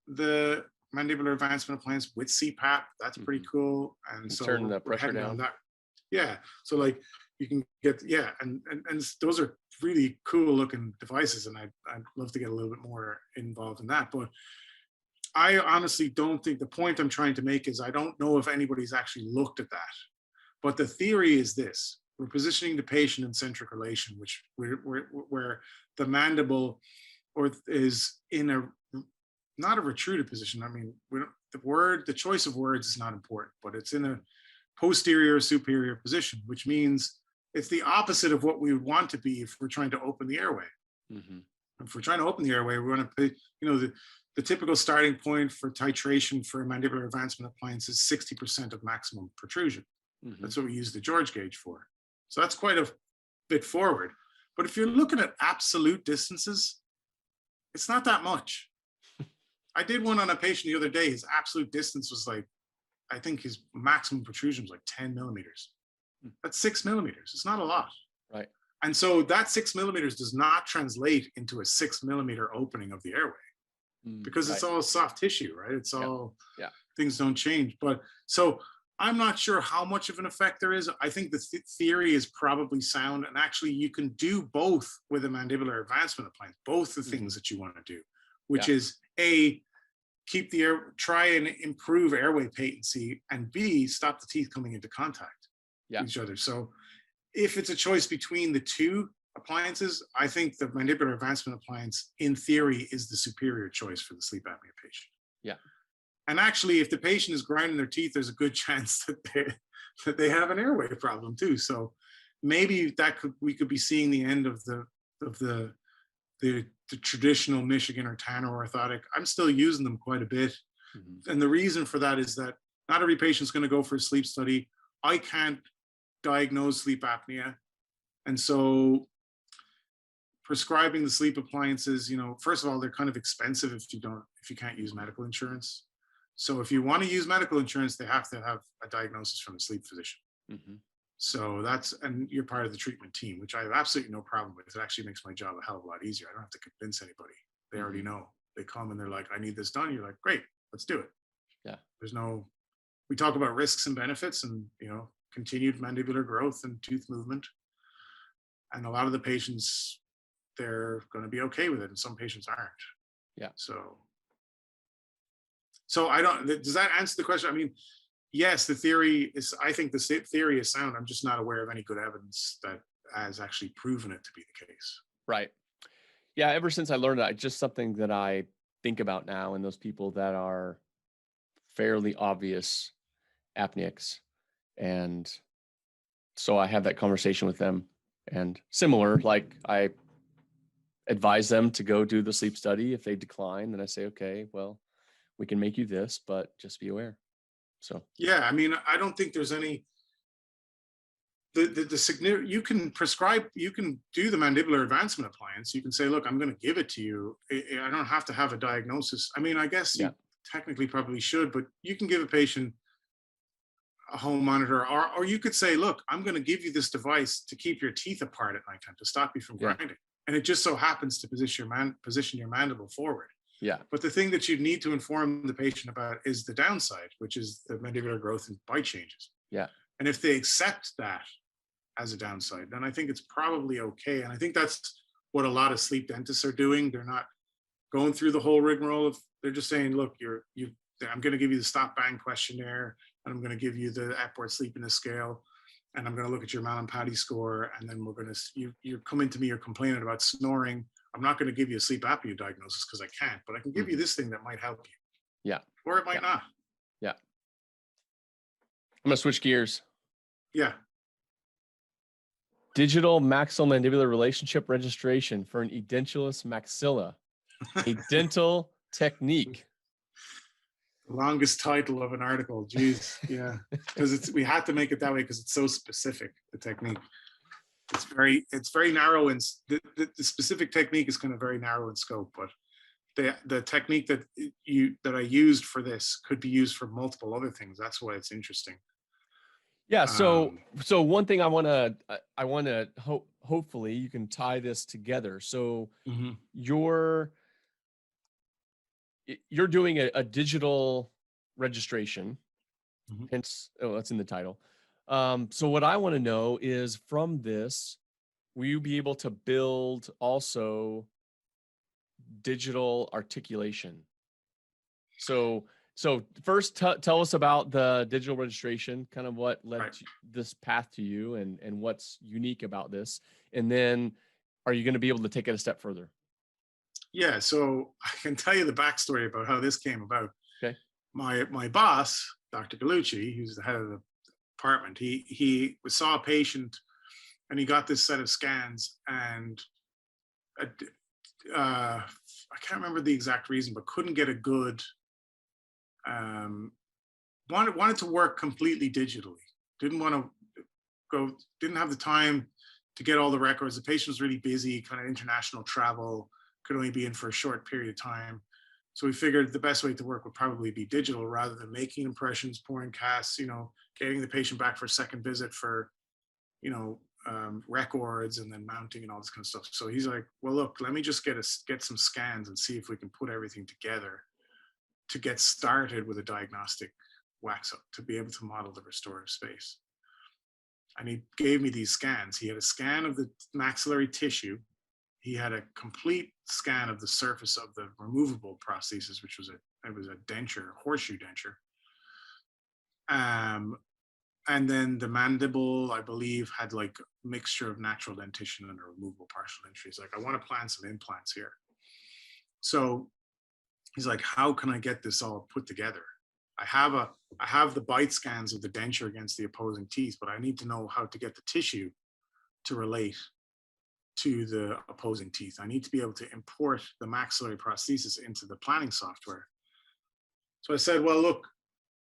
the mandibular advancement appliance with CPAP. That's pretty cool. And so turn the we're pressure heading down. on that. Yeah. So like you can get, yeah, and those are really cool looking devices, and I'd love to get a little bit more involved in that. But I honestly don't think, the point I'm trying to make is I don't know if anybody's actually looked at that. But the theory is this: we're positioning the patient in centric relation, which where the mandible is in a, not a retruded position. I mean, the choice of words is not important, but it's in a posterior superior position, which means it's the opposite of what we would want to be if we're trying to open the airway. Mm-hmm. If we're trying to open the airway, we want to put, the typical starting point for titration for a mandibular advancement appliance is 60% of maximum protrusion. Mm-hmm. That's what we use the George gauge for. So that's quite a bit forward. But if you're looking at absolute distances, it's not that much. I did one on a patient the other day. His absolute distance was like, I think his maximum protrusion was like 10 millimeters. That's 6 millimeters. It's not a lot. Right. And so that 6 millimeters does not translate into a 6 millimeter opening of the airway, because it's all soft tissue, right? It's all, things don't change. But so I'm not sure how much of an effect there is. I think the theory is probably sound. And actually you can do both with a mandibular advancement appliance, both the things that you want to do, which is A, keep the air, try and improve airway patency, and B, stop the teeth coming into contact with each other. So if it's a choice between the two appliances, I think the mandibular advancement appliance in theory is the superior choice for the sleep apnea patient. Yeah. And actually, if the patient is grinding their teeth, there's a good chance that they have an airway problem too. So maybe we could be seeing the end of the traditional Michigan or Tanner orthotic. I'm still using them quite a bit. Mm-hmm. And the reason for that is that not every patient's going to go for a sleep study. I can't diagnose sleep apnea. And so prescribing the sleep appliances, first of all, they're kind of expensive if you can't use medical insurance. So if you want to use medical insurance, they have to have a diagnosis from a sleep physician. Mm-hmm. So and you're part of the treatment team, which I have absolutely no problem with. It actually makes my job a hell of a lot easier. I don't have to convince anybody. They already know. They come and they're like, I need this done. You're like, great, let's do it. Yeah. We talk about risks and benefits and, continued mandibular growth and tooth movement. And a lot of the patients, they're going to be okay with it. And some patients aren't. Yeah. So does that answer the question? I mean, yes, I think the theory is sound. I'm just not aware of any good evidence that has actually proven it to be the case. Right. Yeah. Ever since I learned that, it's just something that I think about now, and those people that are fairly obvious apneics. And so I have that conversation with them, and similar, like I advise them to go do the sleep study. If they decline, then I say, okay, well, we can make you this, but just be aware. So yeah, I mean, I don't think there's any you can prescribe, you can do the mandibular advancement appliance. You can say, look, I'm going to give it to you. I don't have to have a diagnosis. I mean, I guess you technically probably should, but you can give a patient a home monitor, or you could say, look, I'm going to give you this device to keep your teeth apart at nighttime, to stop you from grinding. And it just so happens to position your mandible forward. Yeah. But the thing that you need to inform the patient about is the downside, which is the mandibular growth and bite changes. Yeah. And if they accept that as a downside, then I think it's probably okay. And I think that's what a lot of sleep dentists are doing. They're not going through the whole rigmarole they're just saying, look, I'm going to give you the stop bang questionnaire, and I'm going to give you the Epworth sleepiness scale, and I'm going to look at your Mallampati score, and then you're coming to me, you're complaining about snoring. I'm not going to give you a sleep apnea diagnosis because I can't, but I can give you this thing that might help you. Yeah. Or it might not. Yeah. I'm going to switch gears. Yeah. Digital maxillomandibular relationship registration for an edentulous maxilla, a dental technique. Longest title of an article. Jeez. Yeah. Because we had to make it that way because it's so specific, the technique. It's very narrow, and the specific technique is kind of very narrow in scope, but the technique that I used for this could be used for multiple other things. That's why it's interesting. Yeah. So, Um, so one thing I want to hopefully you can tie this together. So mhm, you're you're doing a digital registration, mhm. hence, oh, that's in the title. So what I want to know is from this, will you be able to build also digital articulation? So, so first, tell us about the digital registration, kind of what led Right. to this path to you, and what's unique about this, and then are you going to be able to take it a step further? Yeah. So I can tell you the backstory about how this came about. Okay. My boss, Dr. Galucci, who's the head of the department, he saw a patient and he got this set of scans and uh, I can't remember the exact reason, but couldn't get a good um, wanted to work completely digitally. Didn't want to go. Didn't have the time to get all the records. The patient was really busy, kind of international travel. Could only be in for a short period of time. So we figured the best way to work would probably be digital rather than making impressions, pouring casts, getting the patient back for a second visit for, records and then mounting and all this kind of stuff. So he's like, well, look, let me just get some scans and see if we can put everything together to get started with a diagnostic wax up to be able to model the restorative space. And he gave me these scans. He had a scan of the maxillary tissue. He had a complete scan of the surface of the removable prosthesis, which was a denture, horseshoe denture. Um, and then the mandible, I believe, had like a mixture of natural dentition and a removable partial denture. He's like, I want to plant some implants here. So he's like, how can I get this all put together? I have the bite scans of the denture against the opposing teeth, but I need to know how to get the tissue to relate to the opposing teeth. I need to be able to import the maxillary prosthesis into the planning software. So I said, well, look,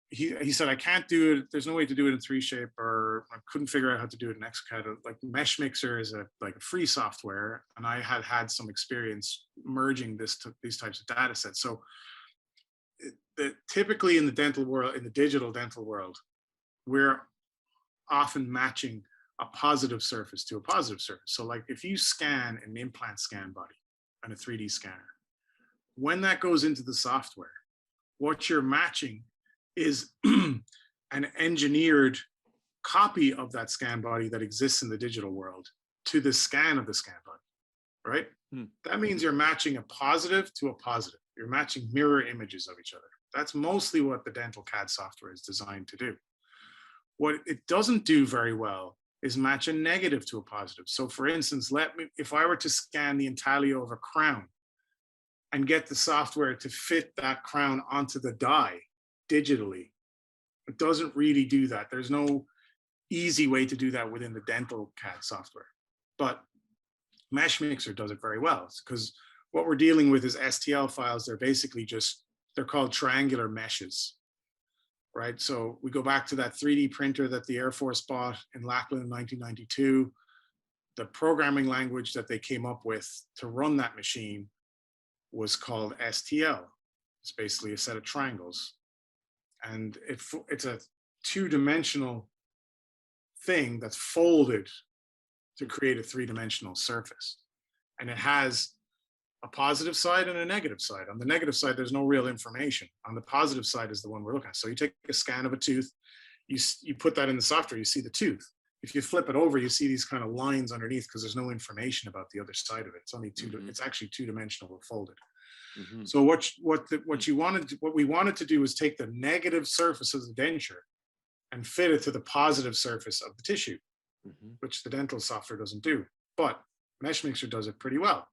he said, I can't do it. There's no way to do it in 3Shape, or I couldn't figure out how to do it in XCAD. Like Mesh Mixer is a free software, and I had some experience merging these types of data sets. So typically in the dental world, in the digital dental world, we're often matching a positive surface to a positive surface. So like if you scan an implant scan body and a 3D scanner, when that goes into the software, what you're matching is an engineered copy of that scan body that exists in the digital world to the scan of the scan body, right? Hmm. That means you're matching a positive to a positive. You're matching mirror images of each other. That's mostly what the dental CAD software is designed to do. What it doesn't do very well is match a negative to a positive. So for instance, if I were to scan the intaglio of a crown and get the software to fit that crown onto the die digitally, it doesn't really do that. There's no easy way to do that within the dental CAD software. But Mesh Mixer does it very well, because what we're dealing with is STL files. They're called triangular meshes, right? So we go back to that 3D printer that the Air Force bought in Lapland in 1992. The programming language that they came up with to run that machine was called STL. It's basically a set of triangles. And it's a two-dimensional thing that's folded to create a three-dimensional surface. And it has a positive side and a negative side. On the negative side, there's no real information. On the positive side is the one we're looking at. So you take a scan of a tooth, you put that in the software, you see the tooth. If you flip it over, you see these kind of lines underneath because there's no information about the other side of it. It's only it's actually two-dimensional folded. Mm-hmm. So what we wanted to do was take the negative surface of the denture and fit it to the positive surface of the tissue, Mm-hmm. which the dental software doesn't do. But Mesh Mixer does it pretty well.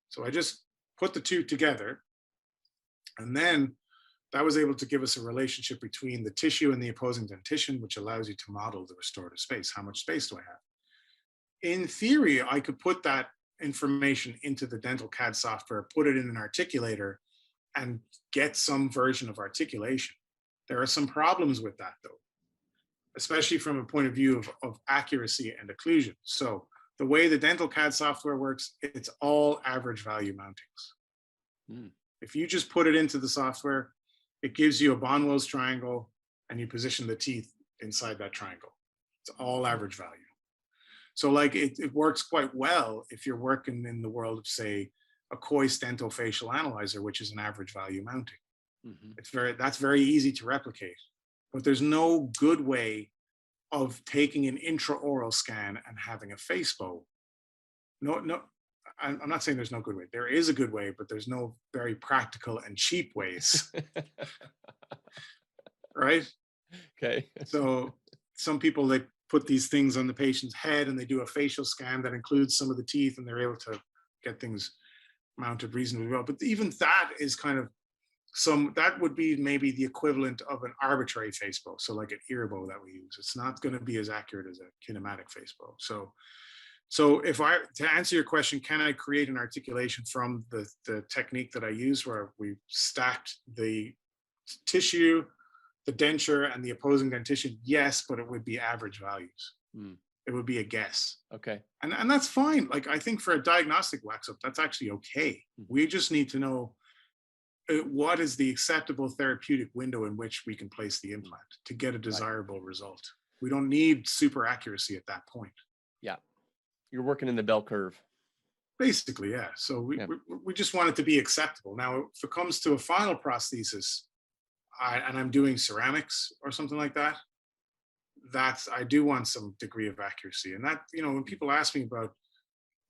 So I just put the two together, and then that was able to give us a relationship between the tissue and the opposing dentition, which allows you to model the restorative space. How much space do I have? In theory, I could put that information into the dental CAD software, put it in an articulator, and get some version of articulation. There are some problems with that, though, especially from a point of view of accuracy and occlusion. So the way the dental CAD software works, it's all average value mountings. Mm. If you just put it into the software, it gives you a Bonwell's triangle and you position the teeth inside that triangle. It's all average value. So like it works quite well if you're working in the world of, say, a Cois dentofacial analyzer, which is an average value mounting. That's very easy to replicate, but there's no good way of taking an intraoral scan and having a face bow. No, I'm not saying there's no good way. There is a good way, but there's no very practical and cheap ways, right? Okay. So some people, they put these things on the patient's head and they do a facial scan that includes some of the teeth, and they're able to get things mounted reasonably well. But even that is kind of that would be maybe the equivalent of an arbitrary face bow. So like an ear bow that we use. It's not going to be as accurate as a kinematic face bow. So to answer your question, can I create an articulation from the technique that I use, where we stacked the tissue, the denture, and the opposing dentition? Yes, but it would be average values. It would be a guess. Okay. And that's fine. Like, I think for a diagnostic wax up, that's actually okay. We just need to know what is the acceptable therapeutic window in which we can place the implant to get a desirable result. We don't need super accuracy at that point. Yeah. You're working in the bell curve. Basically, yeah. So we just want it to be acceptable. Now, if it comes to a final prosthesis, and I'm doing ceramics or something like that, I do want some degree of accuracy. And that, when people ask me about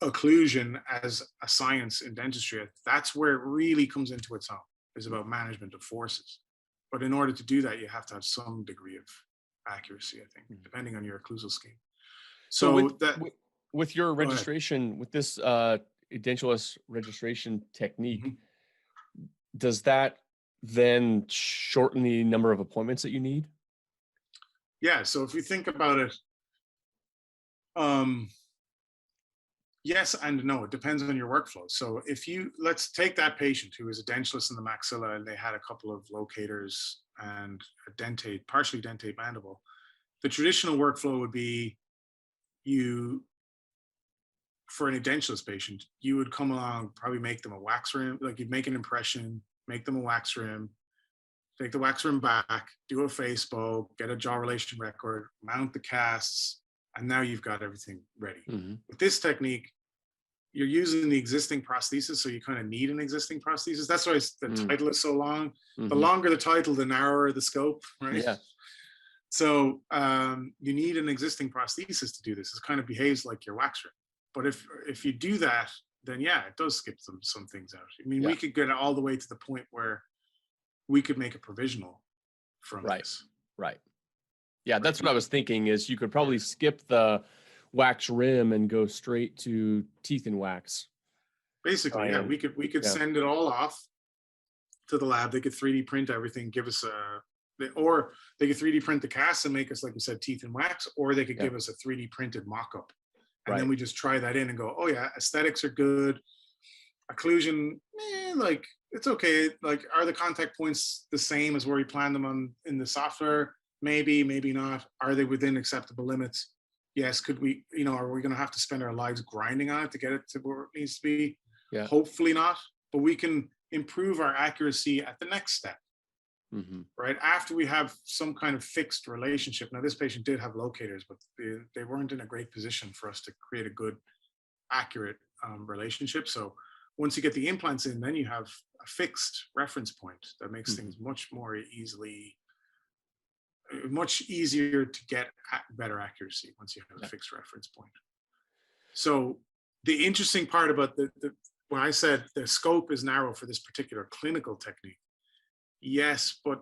occlusion as a science in dentistry, that's where it really comes into its own, is about management of forces. But in order to do that, you have to have some degree of accuracy, I think, depending on your occlusal scheme. So with your registration, with this edentulous registration technique, does that then shorten the number of appointments that you need? Yeah. So if you think about it, yes and no. It depends on your workflow. So let's take that patient who was a dentulous in the maxilla, and they had a couple of locators and a partially dentate mandible. The traditional workflow would be, for an edentulous patient, you would come along, probably make them a wax rim. Like, you'd make an impression, make them a wax rim, take the wax rim back, do a face bow, get a jaw relation record, mount the casts, and now you've got everything ready. With this technique, you're using the existing prosthesis, so you kind of need an existing prosthesis. That's why the title is so long. The longer the title, the narrower the scope, right? Yeah. So you need an existing prosthesis to do this. It kind of behaves like your wax rim. But if you do that, then yeah, it does skip some things out. I mean, we could get all the way to the point where we could make a provisional from this. Right. Yeah, that's what I was thinking, is you could probably skip the wax rim and go straight to teeth and wax. Basically, yeah, we could send it all off to the lab. They could 3D print everything, give us or they could 3D print the casts and make us, like we said, teeth and wax, or they could give us a 3D printed mock-up. And then we just try that in and go, oh yeah, aesthetics are good. Occlusion, like, it's okay. Like, are the contact points the same as where we planned them in the software? Maybe, maybe not. Are they within acceptable limits? Yes. Could we, are we going to have to spend our lives grinding on it to get it to where it needs to be? Yeah. Hopefully not. But we can improve our accuracy at the next step. Right after we have some kind of fixed relationship. Now, this patient did have locators, but they weren't in a great position for us to create a good, accurate relationship. So once you get the implants in, then you have a fixed reference point that makes things much easier to get better accuracy once you have a fixed reference point. So the interesting part about when I said the scope is narrow for this particular clinical technique, yes, but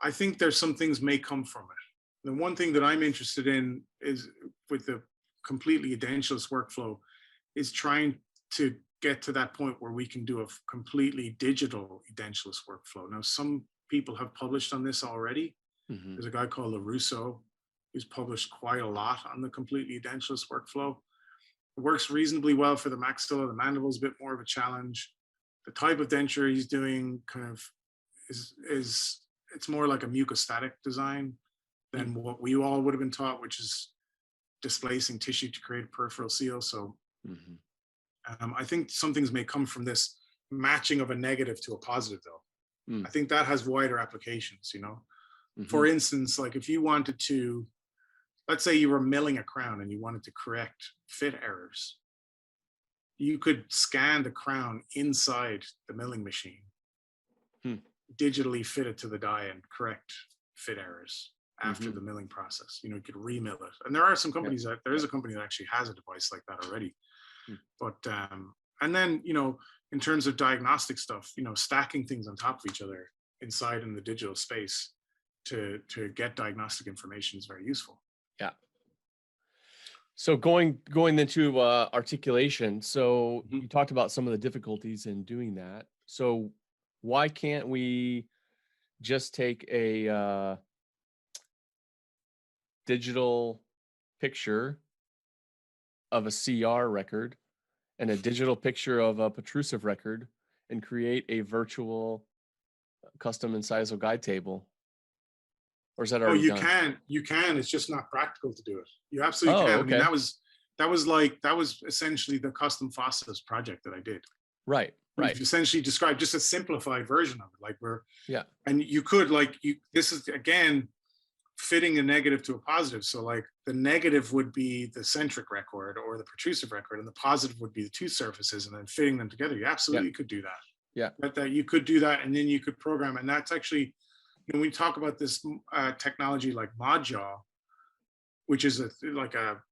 I think there's some things may come from it. The one thing that I'm interested in is, with the completely edentulous workflow, is trying to get to that point where we can do a completely digital edentulous workflow. Now, some people have published on this already. There's a guy called LaRusso who's published quite a lot on the completely edentulous workflow. It works reasonably well for the maxilla. The mandible is a bit more of a challenge. The type of denture he's doing kind of it's more like a mucostatic design than what we all would have been taught, which is displacing tissue to create a peripheral seal. So I think some things may come from this matching of a negative to a positive, though. I think that has wider applications, For instance, like if you wanted to, let's say you were milling a crown and you wanted to correct fit errors, you could scan the crown inside the milling machine, Hmm. digitally fit it to the die and correct fit errors after Mm-hmm. the milling process. You could remill it. And there are some Yeah. companies there is a company that actually has a device like that already. Hmm. But and then, in terms of diagnostic stuff, stacking things on top of each other inside in the digital space to get diagnostic information is very useful. Yeah. So going into articulation. So Mhm. you talked about some of the difficulties in doing that. So why can't we just take a digital picture of a CR record and a digital picture of a protrusive record and create a virtual custom incisal guide table? Or is that Oh, already you done? can, it's just not practical to do it. You absolutely Oh, can. I mean, okay. that was essentially the custom fossils project that I did. Right. We've essentially described just a simplified version of it. Yeah. And you could this is again fitting a negative to a positive. So like the negative would be the centric record or the protrusive record, and the positive would be the two surfaces, and then fitting them together. You Yeah. absolutely could do that. Yeah. That you could do that, and then you could program. And that's actually, when we talk about this technology like ModJaw, which is like a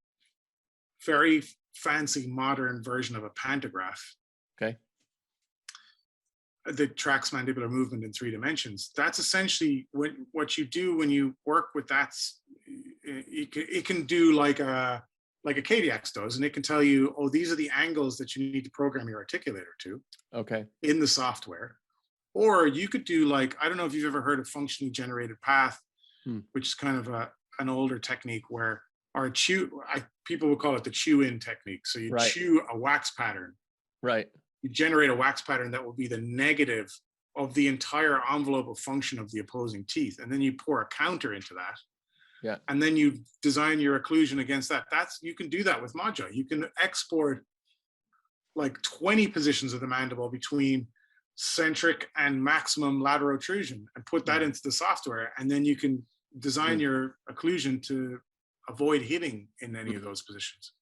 very fancy modern version of a pantograph Okay. that tracks mandibular movement in 3 dimensions. That's essentially what you do when you work with that. It can do like a KDX does, and it can tell you, oh, these are the angles that you need to program your articulator to Okay. in the software. Or you could do like, I don't know if you've ever heard of functionally generated path, Hmm. which is kind of an older technique where people would call it the chew-in technique. So you Right. chew a wax pattern. Right. You generate a wax pattern that will be the negative of the entire envelope of function of the opposing teeth. And then you pour a counter into that. Yeah. And then you design your occlusion against that. You can do that with ModJaw. You can export like 20 positions of the mandible between centric and maximum lateral protrusion and put that into the software. And then you can design your occlusion to avoid hitting in any of those positions.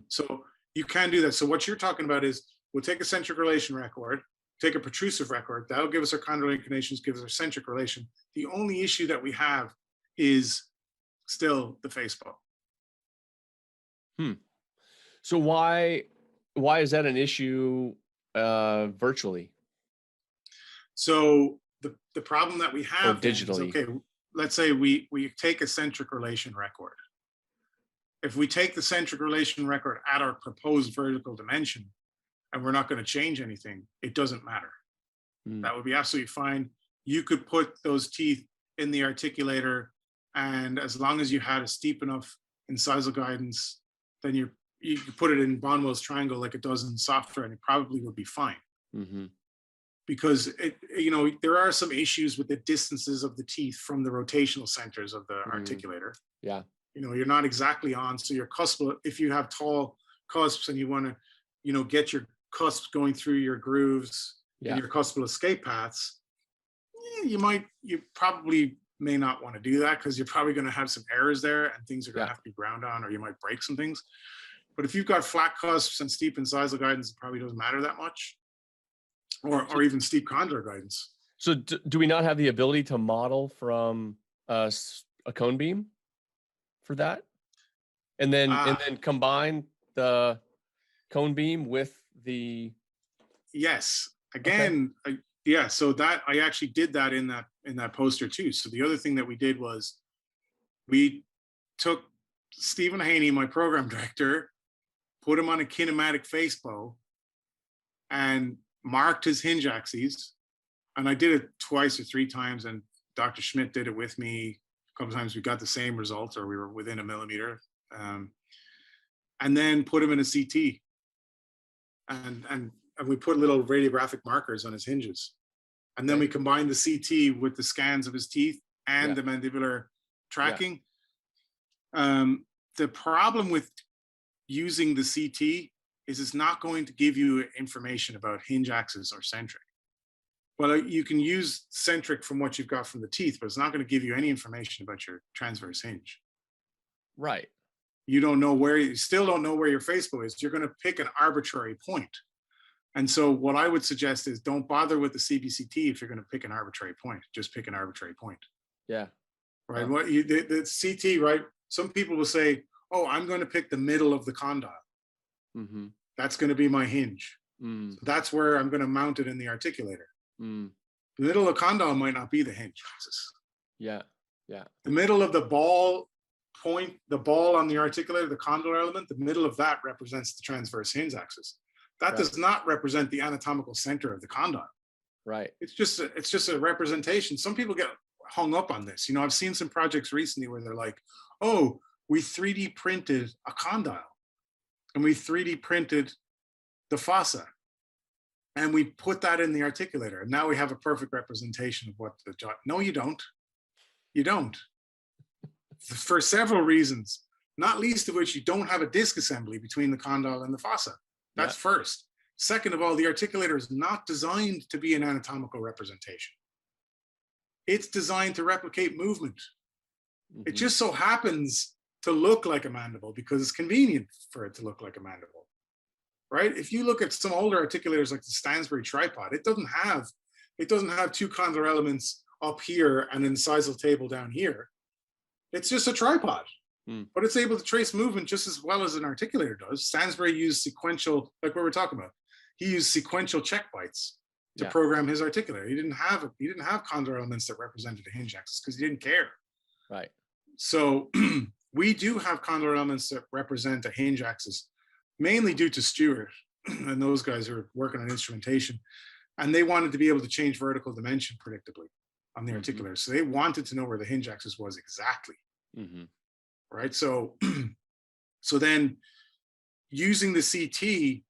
So you can do that. So what you're talking about is, we'll take a centric relation record, take a protrusive record. That'll give us our condylar inclinations, give us our centric relation. The only issue that we have is still the face bow. So why is that an issue virtually So the problem that we or have then is, digitally? okay, let's say we take a centric relation record. If we take the centric relation record at our proposed vertical dimension and we're not going to change anything, it doesn't matter. That would be absolutely fine. You could put those teeth in the articulator, and as long as you had a steep enough incisal guidance, then you could put it in Bonwell's triangle like it does in software, and it probably would be fine. Mm-hmm. Because there are some issues with the distances of the teeth from the rotational centers of the articulator. Yeah. You're not exactly on. So your cuspal, if you have tall cusps and you want to, get your cusps going through your grooves in your cuspal escape paths, you probably may not want to do that, because you're probably going to have some errors there and things are going to have to be ground on, or you might break some things. But if you've got flat cusps and steep incisal guidance, it probably doesn't matter that much, or even steep condylar guidance. So do we not have the ability to model from a cone beam for that, and then combine the cone beam with the? Yes. Again, yeah. So that I actually did that in that poster too. So the other thing that we did was we took Stephen Haney, my program director, put him on a kinematic face bow and marked his hinge axes. And I did it twice or 3 times, and Dr. Schmidt did it with me a couple of times. We got the same result, or we were within a millimeter. And then put him in a CT. And we put little radiographic markers on his hinges. And then we combined the CT with the scans of his teeth and the mandibular tracking. The problem with using the CT is it's not going to give you information about hinge axis or centric. Well, you can use centric from what you've got from the teeth, but it's not going to give you any information about your transverse hinge. Right. You don't know where, you still don't know where your Facebook is. You're going to pick an arbitrary point. And so what I would suggest is don't bother with the CBCT if you're going to pick an arbitrary point. Just pick an arbitrary point. Yeah. Right. Huh. What you the CT, right? Some people will say, oh, I'm going to pick the middle of the condyle. Mm-hmm. That's going to be my hinge. Mm. So that's where I'm going to mount it in the articulator. Mm. The middle of the condyle might not be the hinge axis. Yeah. Yeah. The middle of the ball point, the ball on the articulator, the condylar element, the middle of that represents the transverse hinge axis. That does not represent the anatomical center of the condyle. Right. It's just a representation. Some people get hung up on this. You know, I've seen some projects recently where they're like, oh, we 3D printed a condyle and we 3D printed the fossa and we put that in the articulator. And now we have a perfect representation of what the jaw. No, you don't. You don't. For several reasons, not least of which you don't have a disc assembly between the condyle and the fossa. That's first. Second of all, the articulator is not designed to be an anatomical representation. It's designed to replicate movement. Mm-hmm. It just so happens to look like a mandible because it's convenient for it to look like a mandible, right? If you look at some older articulators like the Stansbury tripod, it doesn't have two condylar elements up here and an incisal table down here. It's just a tripod, but it's able to trace movement just as well as an articulator does. Stansbury used sequential, like what we're talking about. He used sequential check bites to program his articulator. He didn't have condylar elements that represented a hinge axis because he didn't care. Right. So we do have condylar elements that represent a hinge axis, mainly due to Stewart and those guys who are working on instrumentation. And they wanted to be able to change vertical dimension predictably on the articulator. So they wanted to know where the hinge axis was exactly. Right. So then using the CT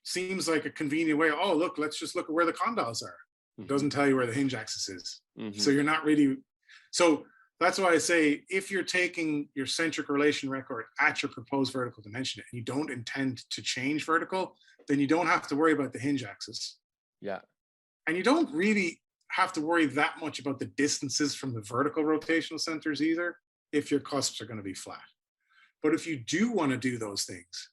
seems like a convenient way. Oh, look, let's just look at where the condyles are. It doesn't tell you where the hinge axis is. So you're not really. So that's why I say if you're taking your centric relation record at your proposed vertical dimension and you don't intend to change vertical, then you don't have to worry about the hinge axis. Yeah. And you don't really have to worry that much about the distances from the vertical rotational centers either, if your cusps are going to be flat. But if you do want to do those things,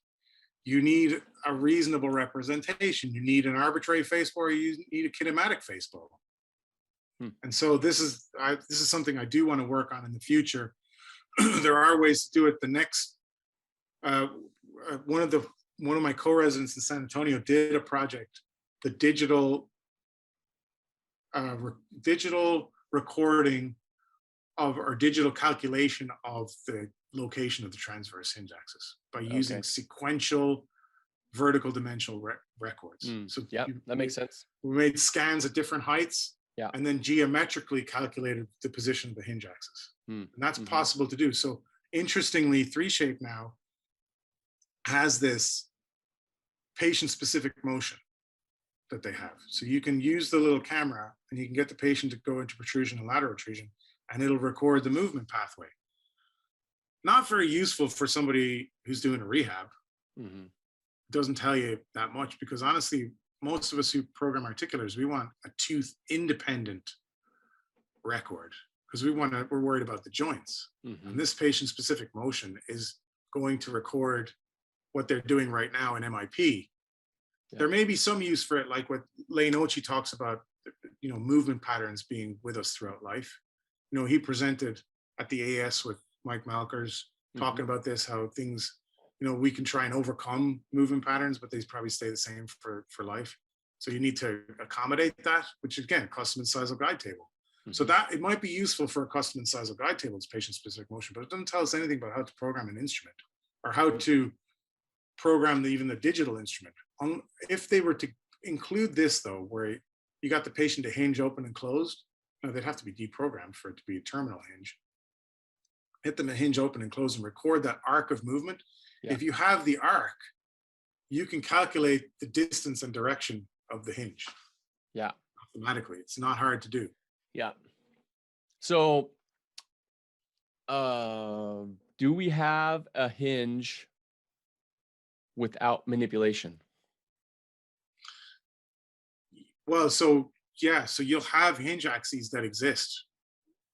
you need a reasonable representation. You need an arbitrary face bow, or you need a kinematic face bow. And so this is something I do want to work on in the future. There are ways to do it. The next, one of my co-residents in San Antonio did a project, the digital recording of, or digital calculation of the location of the transverse hinge axis by using sequential vertical dimensional records. So that makes sense. We made scans at different heights and then geometrically calculated the position of the hinge axis. And that's possible to do. So interestingly, 3Shape now has this patient-specific motion that they have. So you can use the little camera and you can get the patient to go into protrusion and lateral protrusion, and it'll record the movement pathway. Not very useful for somebody who's doing a rehab. It doesn't tell you that much because honestly, most of us who program articulators, we want a tooth independent record because we're worried about the joints. And this patient-specific motion is going to record what they're doing right now in MIP. There may be some use for it, like what Lane Ochi talks about, you know, movement patterns being with us throughout life. You know, he presented at the AS with Mike Malkers talking about this, how things, you know, we can try and overcome movement patterns, but they probably stay the same for life. So you need to accommodate that, which again, custom incisal guide table. So that it might be useful for a custom incisal guide table, it's patient-specific motion, but it doesn't tell us anything about how to program an instrument or how to program even the digital instrument. If they were to include this though, where you got the patient to hinge open and closed, they'd have to be deprogrammed for it to be a terminal hinge. Hit them to hinge open and close and record that arc of movement. If you have the arc, you can calculate the distance and direction of the hinge. Automatically. It's not hard to do. So do we have a hinge without manipulation? Well, so you'll have hinge axes that exist,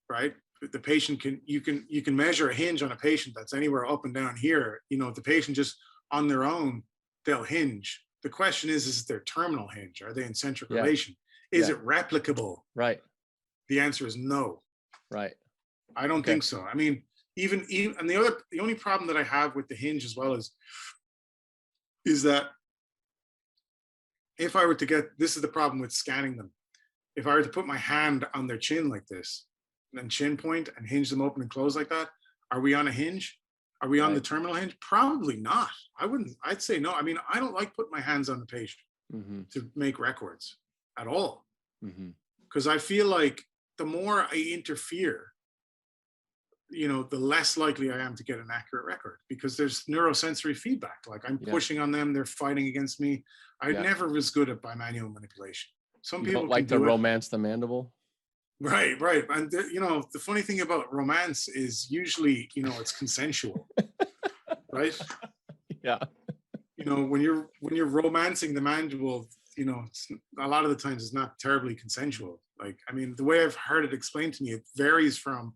right? the patient you can measure a hinge on a patient that's anywhere up and down here. You know, if the patient just on their own, they'll hinge. The question is their terminal hinge? Are they in centric Yeah. relation? Is Yeah. it replicable? Right. The answer is no. Right. I don't Okay. think so. I mean, even and the only problem that I have with the hinge as well is that if I were to get, this is the problem with scanning them. If I were to put my hand on their chin like this, and then chin point and hinge them open and close like that, are we on a hinge? Are we on the Right. terminal hinge? Probably not. I'd say no. I mean, I don't like putting my hands on the patient Mm-hmm. to make records at all. Mm-hmm. Because I feel like the more I interfere, you know, the less likely I am to get an accurate record, because there's neurosensory feedback. Like I'm Yeah. pushing on them, they're fighting against me. I Yeah. never was good at bimanual manipulation. Some You people don't like can to do it. romance the mandible? Right, right. And you know, the funny thing about romance is usually, you know, it's consensual, right? Yeah. You know, when you're romancing the mandible, you know, it's, a lot of the times it's not terribly consensual. Like, I mean, the way I've heard it explained to me, it varies from,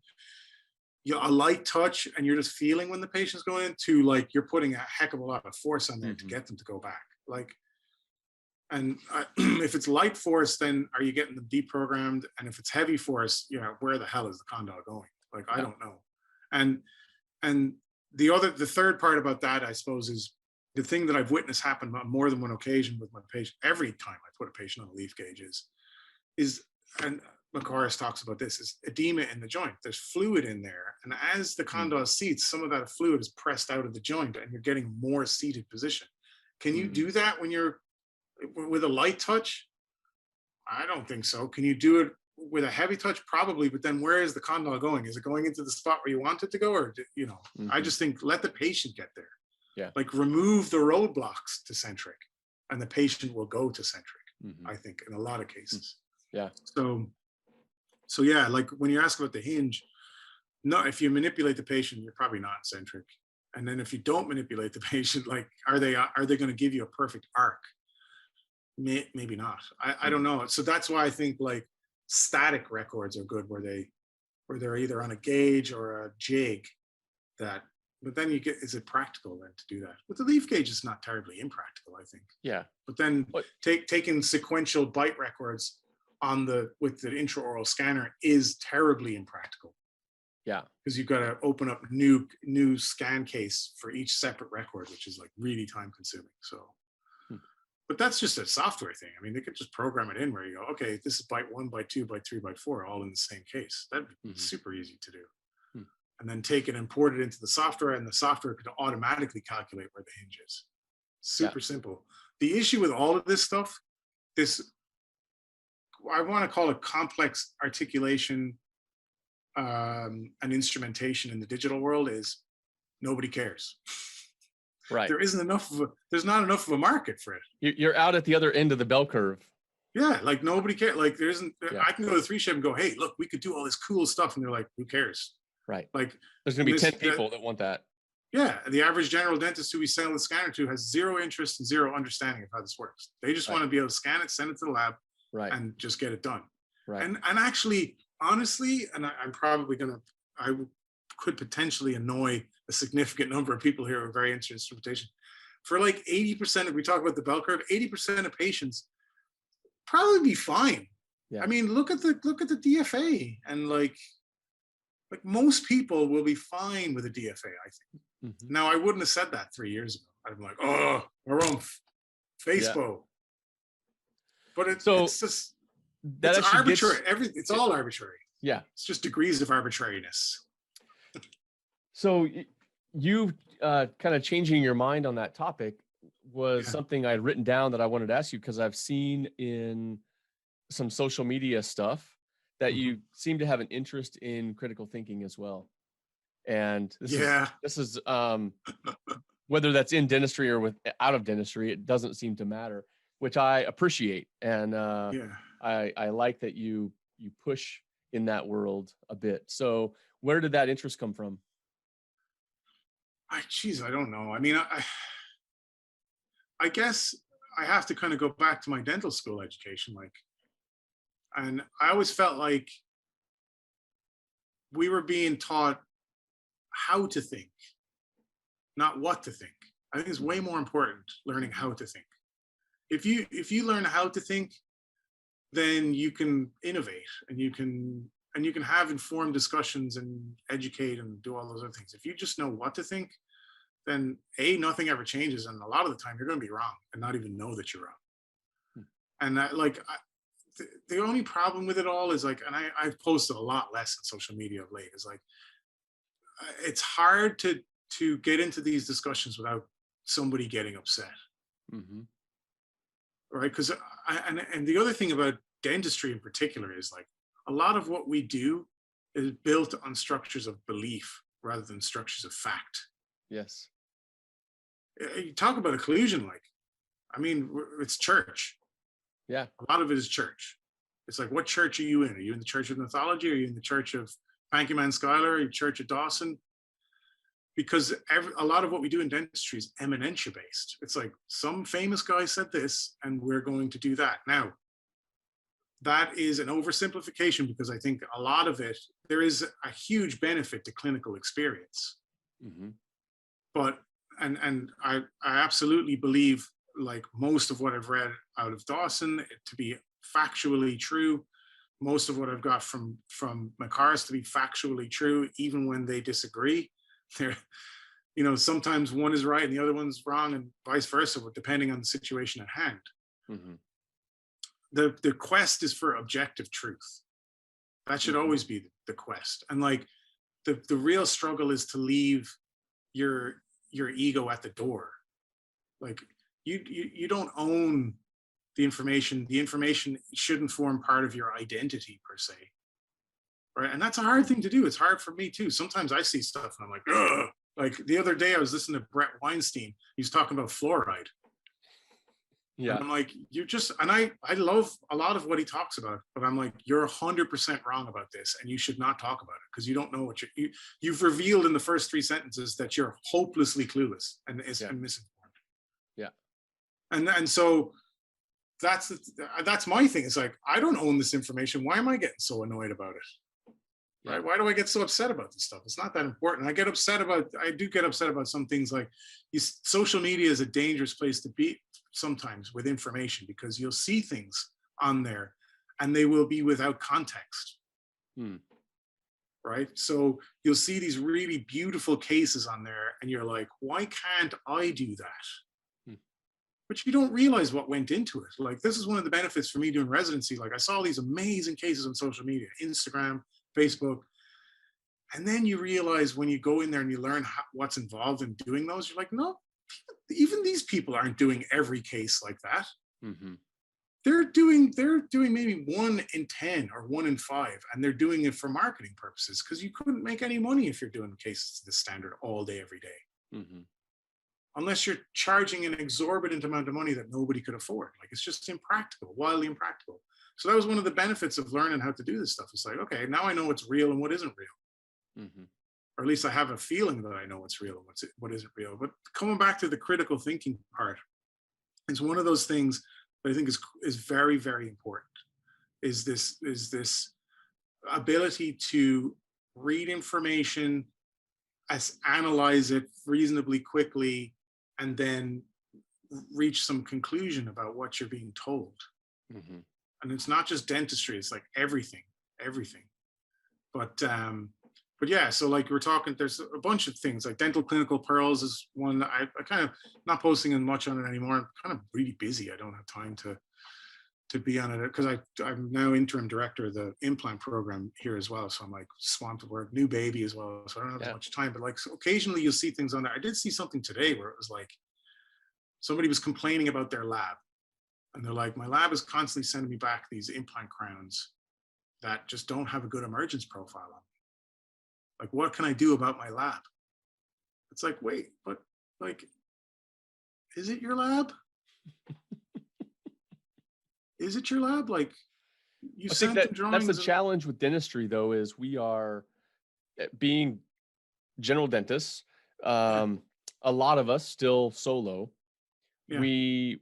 you know, a light touch and you're just feeling when the patient's going in, to like you're putting a heck of a lot of force on there to get them to go back. Like, and if it's light force, then are you getting them deprogrammed? And if it's heavy force, you know, where the hell is the condyle going? Like, I don't know. And the third part about that, I suppose, is the thing that I've witnessed happen on more than one occasion with my patient. Every time I put a patient on a leaf gauge is, and Macaris talks about this, is edema in the joint. There's fluid in there. And as the condyle seats, some of that fluid is pressed out of the joint and you're getting more seated position. Can you do that when you're with a light touch? I don't think so. Can you do it with a heavy touch? Probably, but then where is the condyle going? Is it going into the spot where you want it to go? Or, you know, I just think let the patient get there. Yeah. Like remove the roadblocks to centric and the patient will go to centric, I think, in a lot of cases. Yeah. So yeah, like when you ask about the hinge, no, if you manipulate the patient, you're probably not centric. And then if you don't manipulate the patient, like, are they going to give you a perfect arc? Maybe not. I don't know. So that's why I think like static records are good, where they're either on a gauge or a jig. But then you get, is it practical then to do that? With the leaf gauge, it's not terribly impractical, I think. Yeah. But then taking sequential bite records with the intraoral scanner is terribly impractical. Yeah. Because you've got to open up new scan case for each separate record, which is like really time consuming. So, but that's just a software thing. I mean, they could just program it in where you go, okay, this is bite 1, bite 2, bite 3, bite 4, all in the same case. That'd be super easy to do. And then take it, import it into the software, and the software could automatically calculate where the hinge is. Super simple. The issue with all of this stuff, I want to call it complex articulation and instrumentation in the digital world, is nobody cares. Right. There's not enough of a market for it. You're out at the other end of the bell curve. Yeah, like nobody cares. Like there isn't. I can go to the 3Shape and go, hey, look, we could do all this cool stuff, and they're like, who cares? Right. Like there's going to be 10 people that want that. Yeah, the average general dentist who we sell the scanner to has zero interest and zero understanding of how this works. They just want to be able to scan it, send it to the lab, and just get it done. Right. And actually, honestly, and I'm probably I could potentially annoy a significant number of people here who are very interested in instrumentation. For like 80%, if we talk about the bell curve, 80% of patients probably be fine. Yeah. I mean, look at the DFA, and like most people will be fine with a DFA, I think. Now, I wouldn't have said that 3 years ago. I'd be like, oh, harumph, Facebook. But it's just, it's arbitrary. It's all arbitrary. Yeah. It's just degrees of arbitrariness. So you kind of changing your mind on that topic was something I had written down that I wanted to ask you, because I've seen in some social media stuff that you seem to have an interest in critical thinking as well. And this is whether that's in dentistry or out of dentistry, it doesn't seem to matter, which I appreciate. And I like that you push in that world a bit. So where did that interest come from? I don't know. I mean, I guess I have to kind of go back to my dental school education, and I always felt like we were being taught how to think, not what to think. I think it's way more important learning how to think. If you learn how to think, then you can innovate, and you can have informed discussions and educate and do all those other things. If you just know what to think, then nothing ever changes, and a lot of the time you're going to be wrong and not even know that you're wrong. Hmm. And that, like, the only problem with it all is like, and I've posted a lot less on social media of late, is like, it's hard to get into these discussions without somebody getting upset, Mm-hmm. right? Because and the other thing about dentistry in particular is like, a lot of what we do is built on structures of belief rather than structures of fact. Yes. You talk about occlusion, like, I mean, it's church. Yeah. A lot of it is church. It's like, what church are you in? Are you in the Church of Mythology? Are you in the Church of Panky Man Schuyler? Are you Church of Dawson? Because a lot of what we do in dentistry is eminentia based. It's like, some famous guy said this, and we're going to do that. Now, that is an oversimplification, because I think a lot of it, there is a huge benefit to clinical experience. Mm-hmm. But, and I absolutely believe, like, most of what I've read out of Dawson to be factually true. Most of what I've got from Macaris to be factually true, even when they disagree. They're, sometimes one is right and the other one's wrong, and vice versa, depending on the situation at hand. Mm-hmm. The quest is for objective truth. That should Mm-hmm. always be the quest. And like, the real struggle is to leave your ego at the door. Like, you don't own the information. The information shouldn't form part of your identity per se, right? And that's a hard thing to do. It's hard for me too. Sometimes I see stuff and I'm like, ugh. Like the other day, I was listening to Brett Weinstein. He's talking about fluoride. Yeah. And I'm like, and I love a lot of what he talks about, but I'm like, you're 100% wrong about this, and you should not talk about it, because you don't know what you've revealed in the first 3 sentences that you're hopelessly clueless and misinformed. Yeah. And so that's my thing. It's like, I don't own this information. Why am I getting so annoyed about it? Yeah. Right? Why do I get so upset about this stuff? It's not that important. I do get upset about some things, like social media is a dangerous place to be sometimes with information, because you'll see things on there and they will be without context. Right? So you'll see these really beautiful cases on there and you're like, why can't I do that? But you don't realize what went into it. Like, this is one of the benefits for me doing residency. Like, I saw these amazing cases on social media, Instagram, Facebook. And then you realize, when you go in there and you learn what's involved in doing those, you're like, no, even these people aren't doing every case like that. Mm-hmm. They're doing maybe 1 in 10 or 1 in 5, and they're doing it for marketing purposes, because you couldn't make any money if you're doing cases to the standard all day, every day. Mm-hmm. Unless you're charging an exorbitant amount of money that nobody could afford. Like, it's just impractical, wildly impractical. So that was one of the benefits of learning how to do this stuff. It's like, okay, now I know what's real and what isn't real. Mm-hmm. Or at least I have a feeling that I know what's real and what isn't real. But coming back to the critical thinking part, it's one of those things that I think is very, very important. Is this ability to read information, analyze it reasonably quickly, and then reach some conclusion about what you're being told. Mm-hmm. And it's not just dentistry, it's like everything. But yeah, so like we're talking, there's a bunch of things, like dental clinical pearls is one that I kind of not posting much on it anymore. I'm kind of really busy. I don't have time to be on it, because I'm now interim director of the implant program here as well. So I'm like swamped with work, new baby as well. So I don't have as much time, but like, so occasionally you'll see things on there. I did see something today where it was like, somebody was complaining about their lab, and they're like, my lab is constantly sending me back these implant crowns that just don't have a good emergence profile on them. Like, what can I do about my lab? It's like, wait, but like, is it your lab? Is it your lab? Like, you sent them drawings. That's the challenge with dentistry, though, is we are, being general dentists, a lot of us still solo. Yeah. We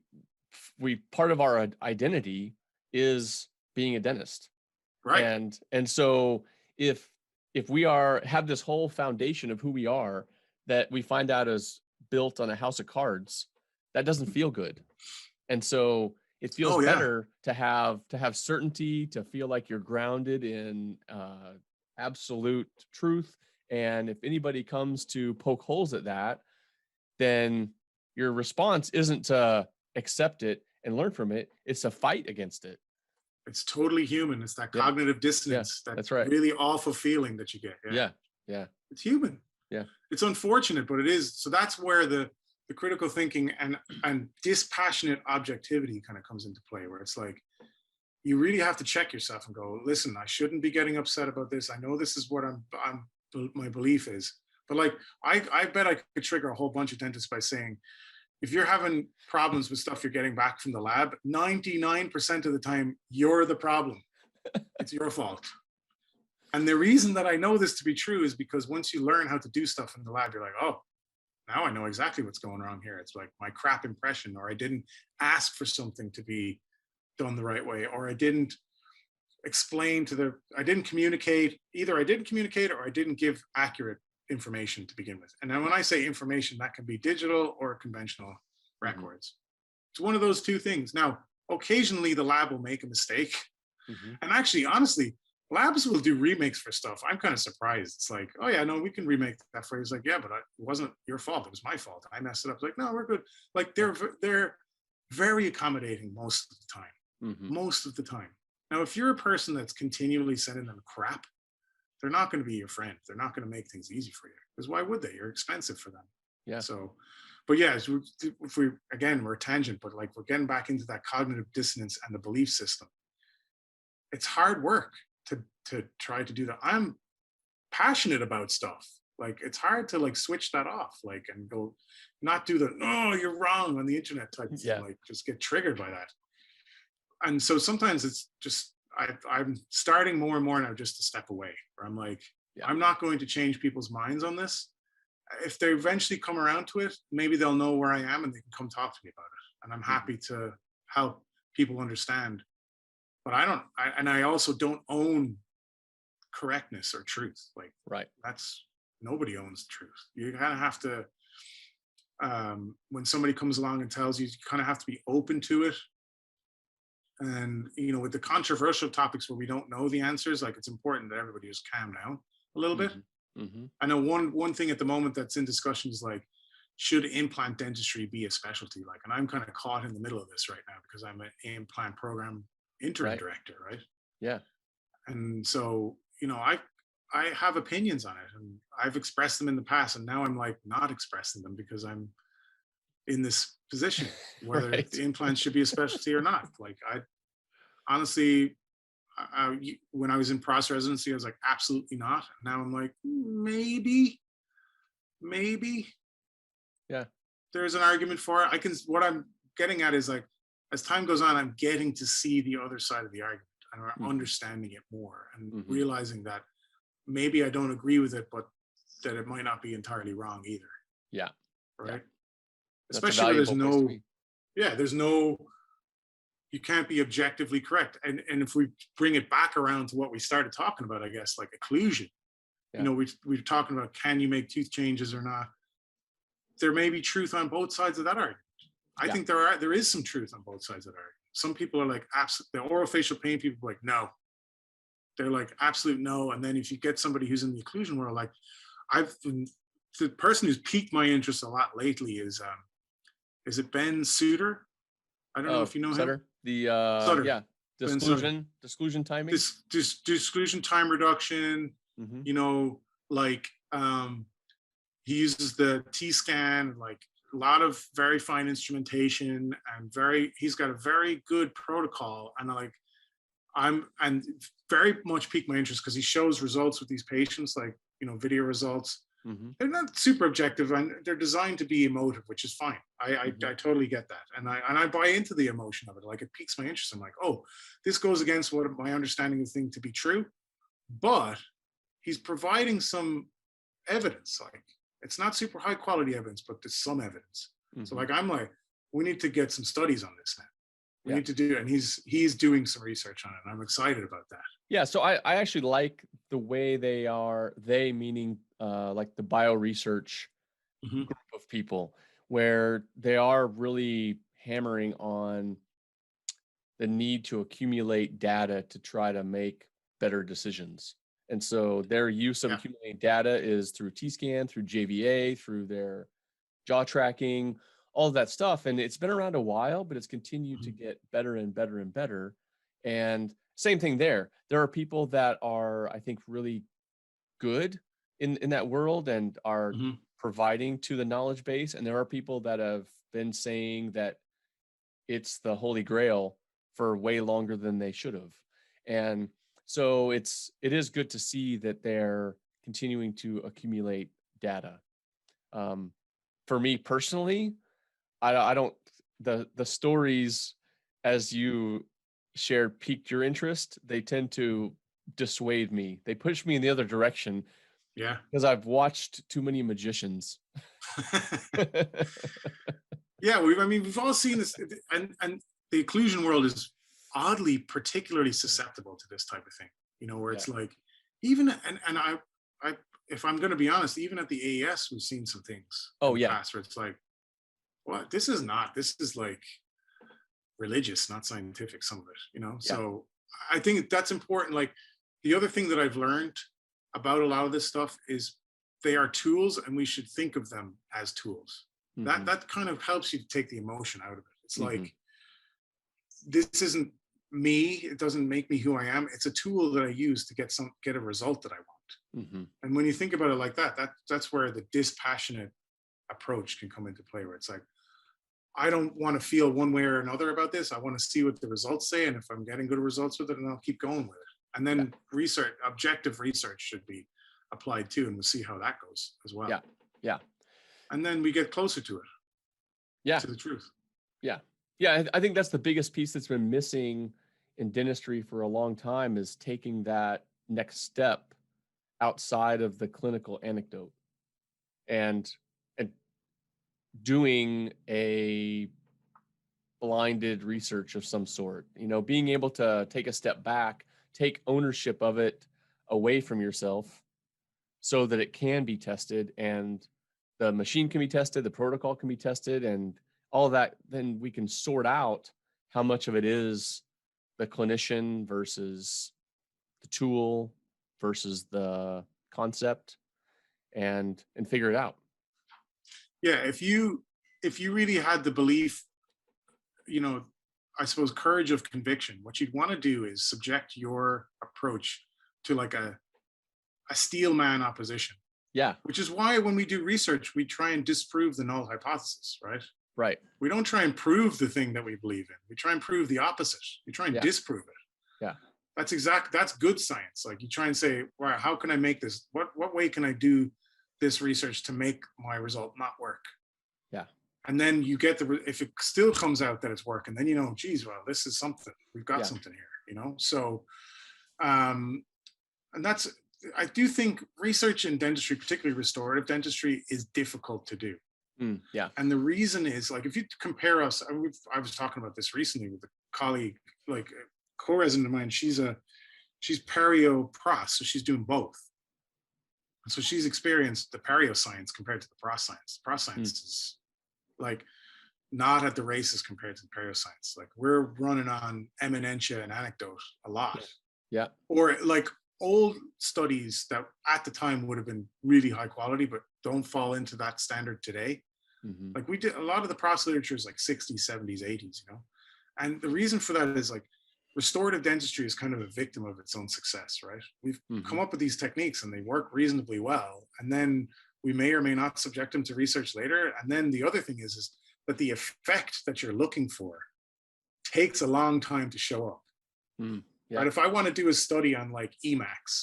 part of our identity is being a dentist. Right. And so if if we have this whole foundation of who we are that we find out is built on a house of cards, that doesn't feel good. And so it feels Oh, yeah. better to have certainty, to feel like you're grounded in absolute truth. And if anybody comes to poke holes at that, then your response isn't to accept it and learn from it. It's to fight against it. It's totally human. It's that Yeah. cognitive dissonance, Yeah, that that's right. really awful feeling that you get. Yeah. Yeah. It's human. Yeah. It's unfortunate, but it is. So that's where the critical thinking and dispassionate objectivity kind of comes into play, where it's like, you really have to check yourself and go, listen, I shouldn't be getting upset about this. I know this is what my belief is, but like, I bet I could trigger a whole bunch of dentists by saying, if you're having problems with stuff you're getting back from the lab, 99% of the time, you're the problem. It's your fault. And the reason that I know this to be true is because once you learn how to do stuff in the lab, you're like, oh, now I know exactly what's going wrong here. It's like my crap impression, or I didn't ask for something to be done the right way, or I didn't I didn't communicate, either I didn't communicate or I didn't give accurate information to begin with. And then when I say information, that can be digital or conventional records. It's one of those two things. Now, occasionally the lab will make a mistake. And actually, honestly, labs will do remakes for stuff. I'm kind of surprised. It's like, oh yeah, no, we can remake that for you. It's like, yeah, but it wasn't your fault. It was my fault. I messed it up. It's like, no, we're good. Like they're very accommodating most of the time. Most of the time. Now, if you're a person that's continually sending them crap, they're not going to be your friend. They're not going to make things easy for you, because why would they? You're expensive for them. Yeah. So, but yeah, if we're a tangent, but like we're getting back into that cognitive dissonance and the belief system. It's hard work to try to do that. I'm passionate about stuff. Like it's hard to like switch that off, like, and go not do the, no, you're wrong on the internet type of thing, like just get triggered by that. And so sometimes it's just, I'm starting more and more now just to step away, where I'm like, I'm not going to change people's minds on this. If they eventually come around to it, maybe they'll know where I am and they can come talk to me about it. And I'm happy to help people understand. But I also don't own correctness or truth. Like, nobody owns the truth. You kind of have to, when somebody comes along and tells you, you kind of have to be open to it. And, you know, with the controversial topics where we don't know the answers, like it's important that everybody just calm down a little bit. I know one thing at the moment that's in discussion is like, should implant dentistry be a specialty? Like, and I'm kind of caught in the middle of this right now because I'm an implant program interim director, right? Yeah. And so, you know, I have opinions on it, and I've expressed them in the past, and now I'm like not expressing them because I'm in this position whether the implants should be a specialty or not. Like I honestly, when I was in pros residency, I was like, absolutely not. Now I'm like, maybe. Yeah. There's an argument for it. What I'm getting at is like, as time goes on, I'm getting to see the other side of the argument and understanding it more, and realizing that maybe I don't agree with it, but that it might not be entirely wrong either. Yeah. Right. Yeah. Especially where there's no, you can't be objectively correct. And if we bring it back around to what we started talking about, I guess, like occlusion, you know, we're talking about, can you make tooth changes or not? There may be truth on both sides of that argument. I think there is some truth on both sides of that argument. Some people are like, the orofacial pain people are like, no. They're like, absolute no. And then if you get somebody who's in the occlusion world, like the person who's piqued my interest a lot lately is it Ben Suter? I don't know if you know Sutter. him. Sutter. Disclusion timing. Disclusion time reduction. You know, like he uses the T-scan, like a lot of very fine instrumentation, and he's got a very good protocol. And like and very much piqued my interest because he shows results with these patients, like, you know, video results. They're not super objective, and they're designed to be emotive, which is fine. I totally get that, and I buy into the emotion of it. Like, it piques my interest. I'm like, oh, this goes against what my understanding of the thing to be true, but he's providing some evidence. Like, it's not super high quality evidence, but there's some evidence. So like, I'm like, we need to get some studies on this now. We Yeah. need to do, and he's doing some research on it, and I'm excited about that. Yeah, so I actually like the way they meaning like the bio research Hmm. group of people, where they are really hammering on the need to accumulate data to try to make better decisions. And so their use of Yeah. accumulating data is through T-scan, through JVA, through their jaw tracking, all of that stuff. And it's been around a while, but it's continued to Hmm. get better and better and better. And same thing there. There are people that are, I think, really good in that world and are Hmm. providing to the knowledge base. And there are people that have been saying that it's the holy grail for way longer than they should have. And so it is good to see that they're continuing to accumulate data. Um, for me personally, I don't the stories as you shared piqued your interest. They tend to dissuade me. They push me in the other direction Yeah. because I've watched too many magicians. Yeah, I mean, we've all seen this, and the occlusion world is oddly particularly susceptible to this type of thing. Where Yeah. it's like, even and I, if I'm going to be honest, even at the AES, we've seen some things in Oh the yeah. past where it's like, what? This is not. This is like religious, not scientific. Some of it, Yeah. So I think that's important. Like the other thing that I've learned about a lot of this stuff is they are tools, and we should think of them as tools. That Hmm. that kind of helps you take the emotion out of it. It's Hmm. like, this isn't me. It doesn't make me who I am. It's a tool that I use to get a result that I want. Hmm. And when you think about it like that, that's where the dispassionate approach can come into play, where it's like, I don't want to feel one way or another about this. I want to see what the results say, and if I'm getting good results with it, then I'll keep going with it. And Yeah. then objective research should be applied too, and we'll see how that goes as well. Yeah. Yeah. And then we get closer to it, Yeah. to the truth. Yeah. Yeah. I think that's the biggest piece that's been missing in dentistry for a long time is taking that next step outside of the clinical anecdote and and doing a blinded research of some sort, being able to take a step back, take ownership of it away from yourself so that it can be tested and the machine can be tested, the protocol can be tested, and all that. Then we can sort out how much of it is the clinician versus the tool versus the concept and figure it out. Yeah, if you really had the belief, you know, I suppose courage of conviction, what you'd want to do is subject your approach to like a steel man opposition, Yeah, which is why when we do research, we try and disprove the null hypothesis, right? right. We don't try and prove the thing that we believe in. We try and prove the opposite. We try and Yeah, disprove it. yeah, That's good science. Like you try and say, well, how can I make this? What way can I do this research to make my result not work? yeah, And then you get if it still comes out that it's working, then geez, well, this is something. We've got yeah. something here. So, um, and that's, I do think research in dentistry, particularly restorative dentistry, is difficult to do. Yeah, And the reason is, like, if you compare us, I was talking about this recently with a colleague, like a co-resident of mine. She's perio pros, so she's doing both. And so she's experienced the perio science compared to the pros science. Pros science is like not at the races compared to the perio science. Like we're running on eminentia and anecdote a lot, yeah, or like old studies that at the time would have been really high quality, but don't fall into that standard today. hmm Like we did a lot of the pros literature is like 60s, 70s, 80s, and the reason for that is like restorative dentistry is kind of a victim of its own success, right? We've hmm come up with these techniques and they work reasonably well, and then we may or may not subject them to research later. And then the other thing is that the effect that you're looking for takes a long time to show up. yeah, Right? If I want to do a study on like Emacs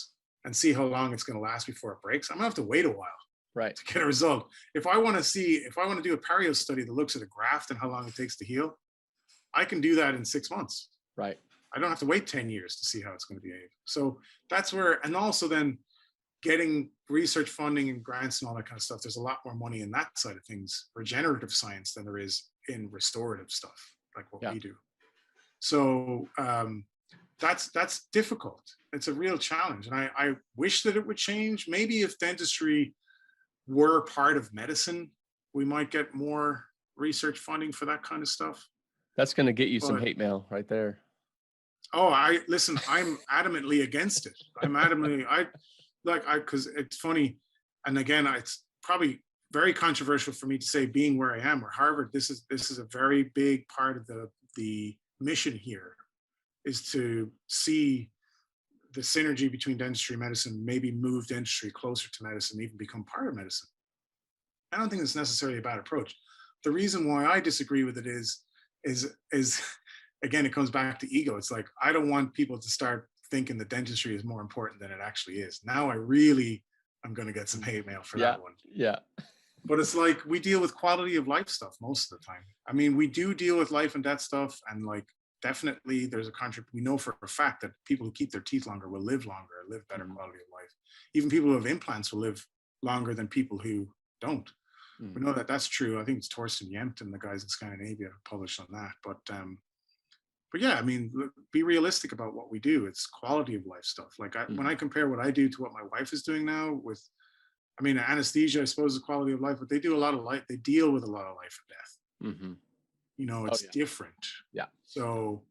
and see how long it's going to last before it breaks, I'm gonna have to wait a while right, to get a result. If I want to do a perio study that looks at a graft and how long it takes to heal, I can do that in 6 months. right. I don't have to wait 10 years to see how it's going to behave. So that's where, and also then getting research funding and grants and all that kind of stuff, there's a lot more money in that side of things, regenerative science, than there is in restorative stuff, like what Yeah. we do. So that's difficult. It's a real challenge, and I wish that it would change. Maybe if dentistry were part of medicine, we might get more research funding for that kind of stuff. That's going to get you some But hate mail right there. oh, I listen. I'm adamantly against it. Because it's funny, and again, it's probably very controversial for me to say, being where I am or Harvard. This is a very big part of the mission here, is to see the synergy between dentistry and medicine, maybe move dentistry closer to medicine, even become part of medicine. I don't think it's necessarily a bad approach. The reason why I disagree with it is again, it comes back to ego. It's like, I don't want people to start thinking that dentistry is more important than it actually is. Now I'm going to get some hate mail for that one. Yeah. But it's like, we deal with quality of life stuff most of the time. I mean, we do deal with life and death stuff, and like, definitely there's we know for a fact that people who keep their teeth longer will live longer, live better quality of life. Even people who have implants will live longer than people who don't. We know that that's true. I think it's Torsten Jent and the guys in Scandinavia published on that. But yeah, I mean, be realistic about what we do. It's quality of life stuff. Like when I compare what I do to what my wife is doing now with, I mean, anesthesia, I suppose, is quality of life, but they do a lot of life. They deal with a lot of life and death. You know, it's different. Yeah. So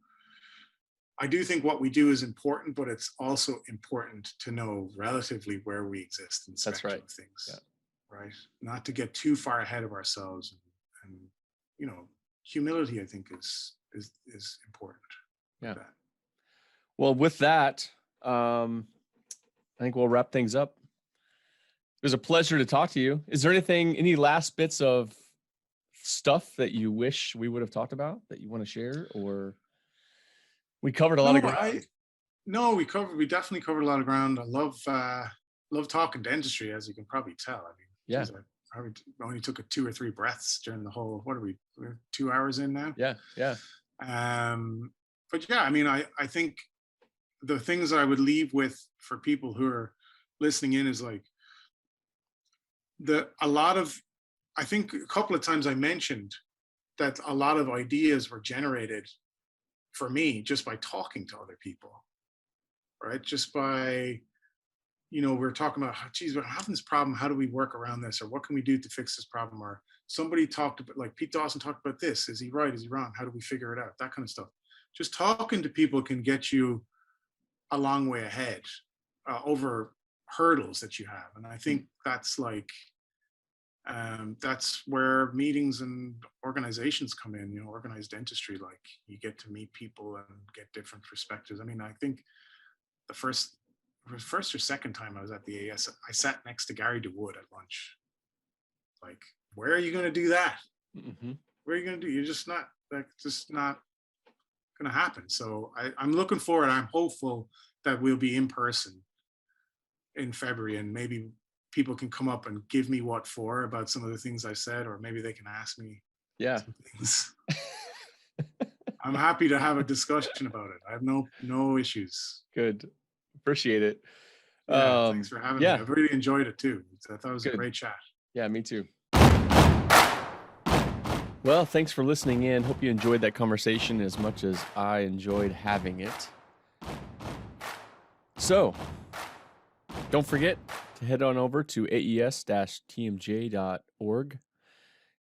I do think what we do is important, but it's also important to know relatively where we exist in the spectrum of things. Yeah. Right? Not to get too far ahead of ourselves, and you know, humility, I think, is important. Yeah. Well, with that, I think we'll wrap things up. It was a pleasure to talk to you. Is there any last bits of stuff that you wish we would have talked about that you want to share, or we covered a lot of ground? We definitely covered a lot of ground. I love talking dentistry, as you can probably tell. I mean, yeah. Geez, I only took 2 or 3 breaths during the whole. What are we? We're 2 hours in now. Yeah. But yeah, I mean, I think the things I would leave with for people who are listening in is like I think a couple of times I mentioned that a lot of ideas were generated for me just by talking to other people, right? Just by, you know, we're talking about, geez, we're having this problem. How do we work around this? Or what can we do to fix this problem? Or somebody talked about, like Pete Dawson talked about this. Is he right? Is he wrong? How do we figure it out? That kind of stuff. Just talking to people can get you a long way ahead over hurdles that you have. And I think that's like, that's where meetings and organizations come in, you know, organized dentistry. Like, you get to meet people and get different perspectives. I mean, I think the first or second time I was at the AS, I sat next to Gary DeWood at lunch. Like, where are you going to do that? Where are you going to do? You're just not, like, just not going to happen. So I'm looking forward. I'm hopeful that we'll be in person in February, and maybe people can come up and give me what for about some of the things I said, or maybe they can ask me some things. I'm happy to have a discussion about it. I have no issues. Good. Appreciate it. Yeah, thanks for having me. I've really enjoyed it too. I thought it was a great chat. Yeah, me too. Well, thanks for listening in. Hope you enjoyed that conversation as much as I enjoyed having it. So, don't forget to head on over to aes-tmj.org.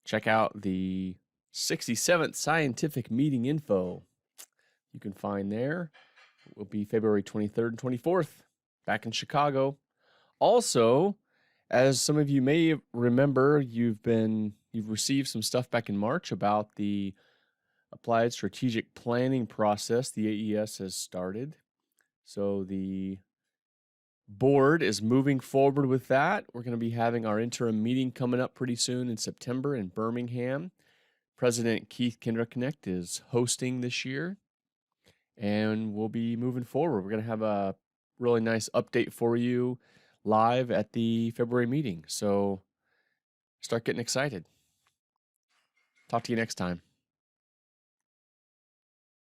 Check out the 67th scientific meeting info. You can find there. It will be February 23rd and 24th, back in Chicago. Also, as some of you may remember, you've received some stuff back in March about the Applied Strategic Planning process the AES has started. So the board is moving forward with that. We're going to be having our interim meeting coming up pretty soon in September in Birmingham. President Keith Kinderknecht is hosting this year, and we'll be moving forward. We're going to have a really nice update for you live at the February meeting. So start getting excited. Talk to you next time.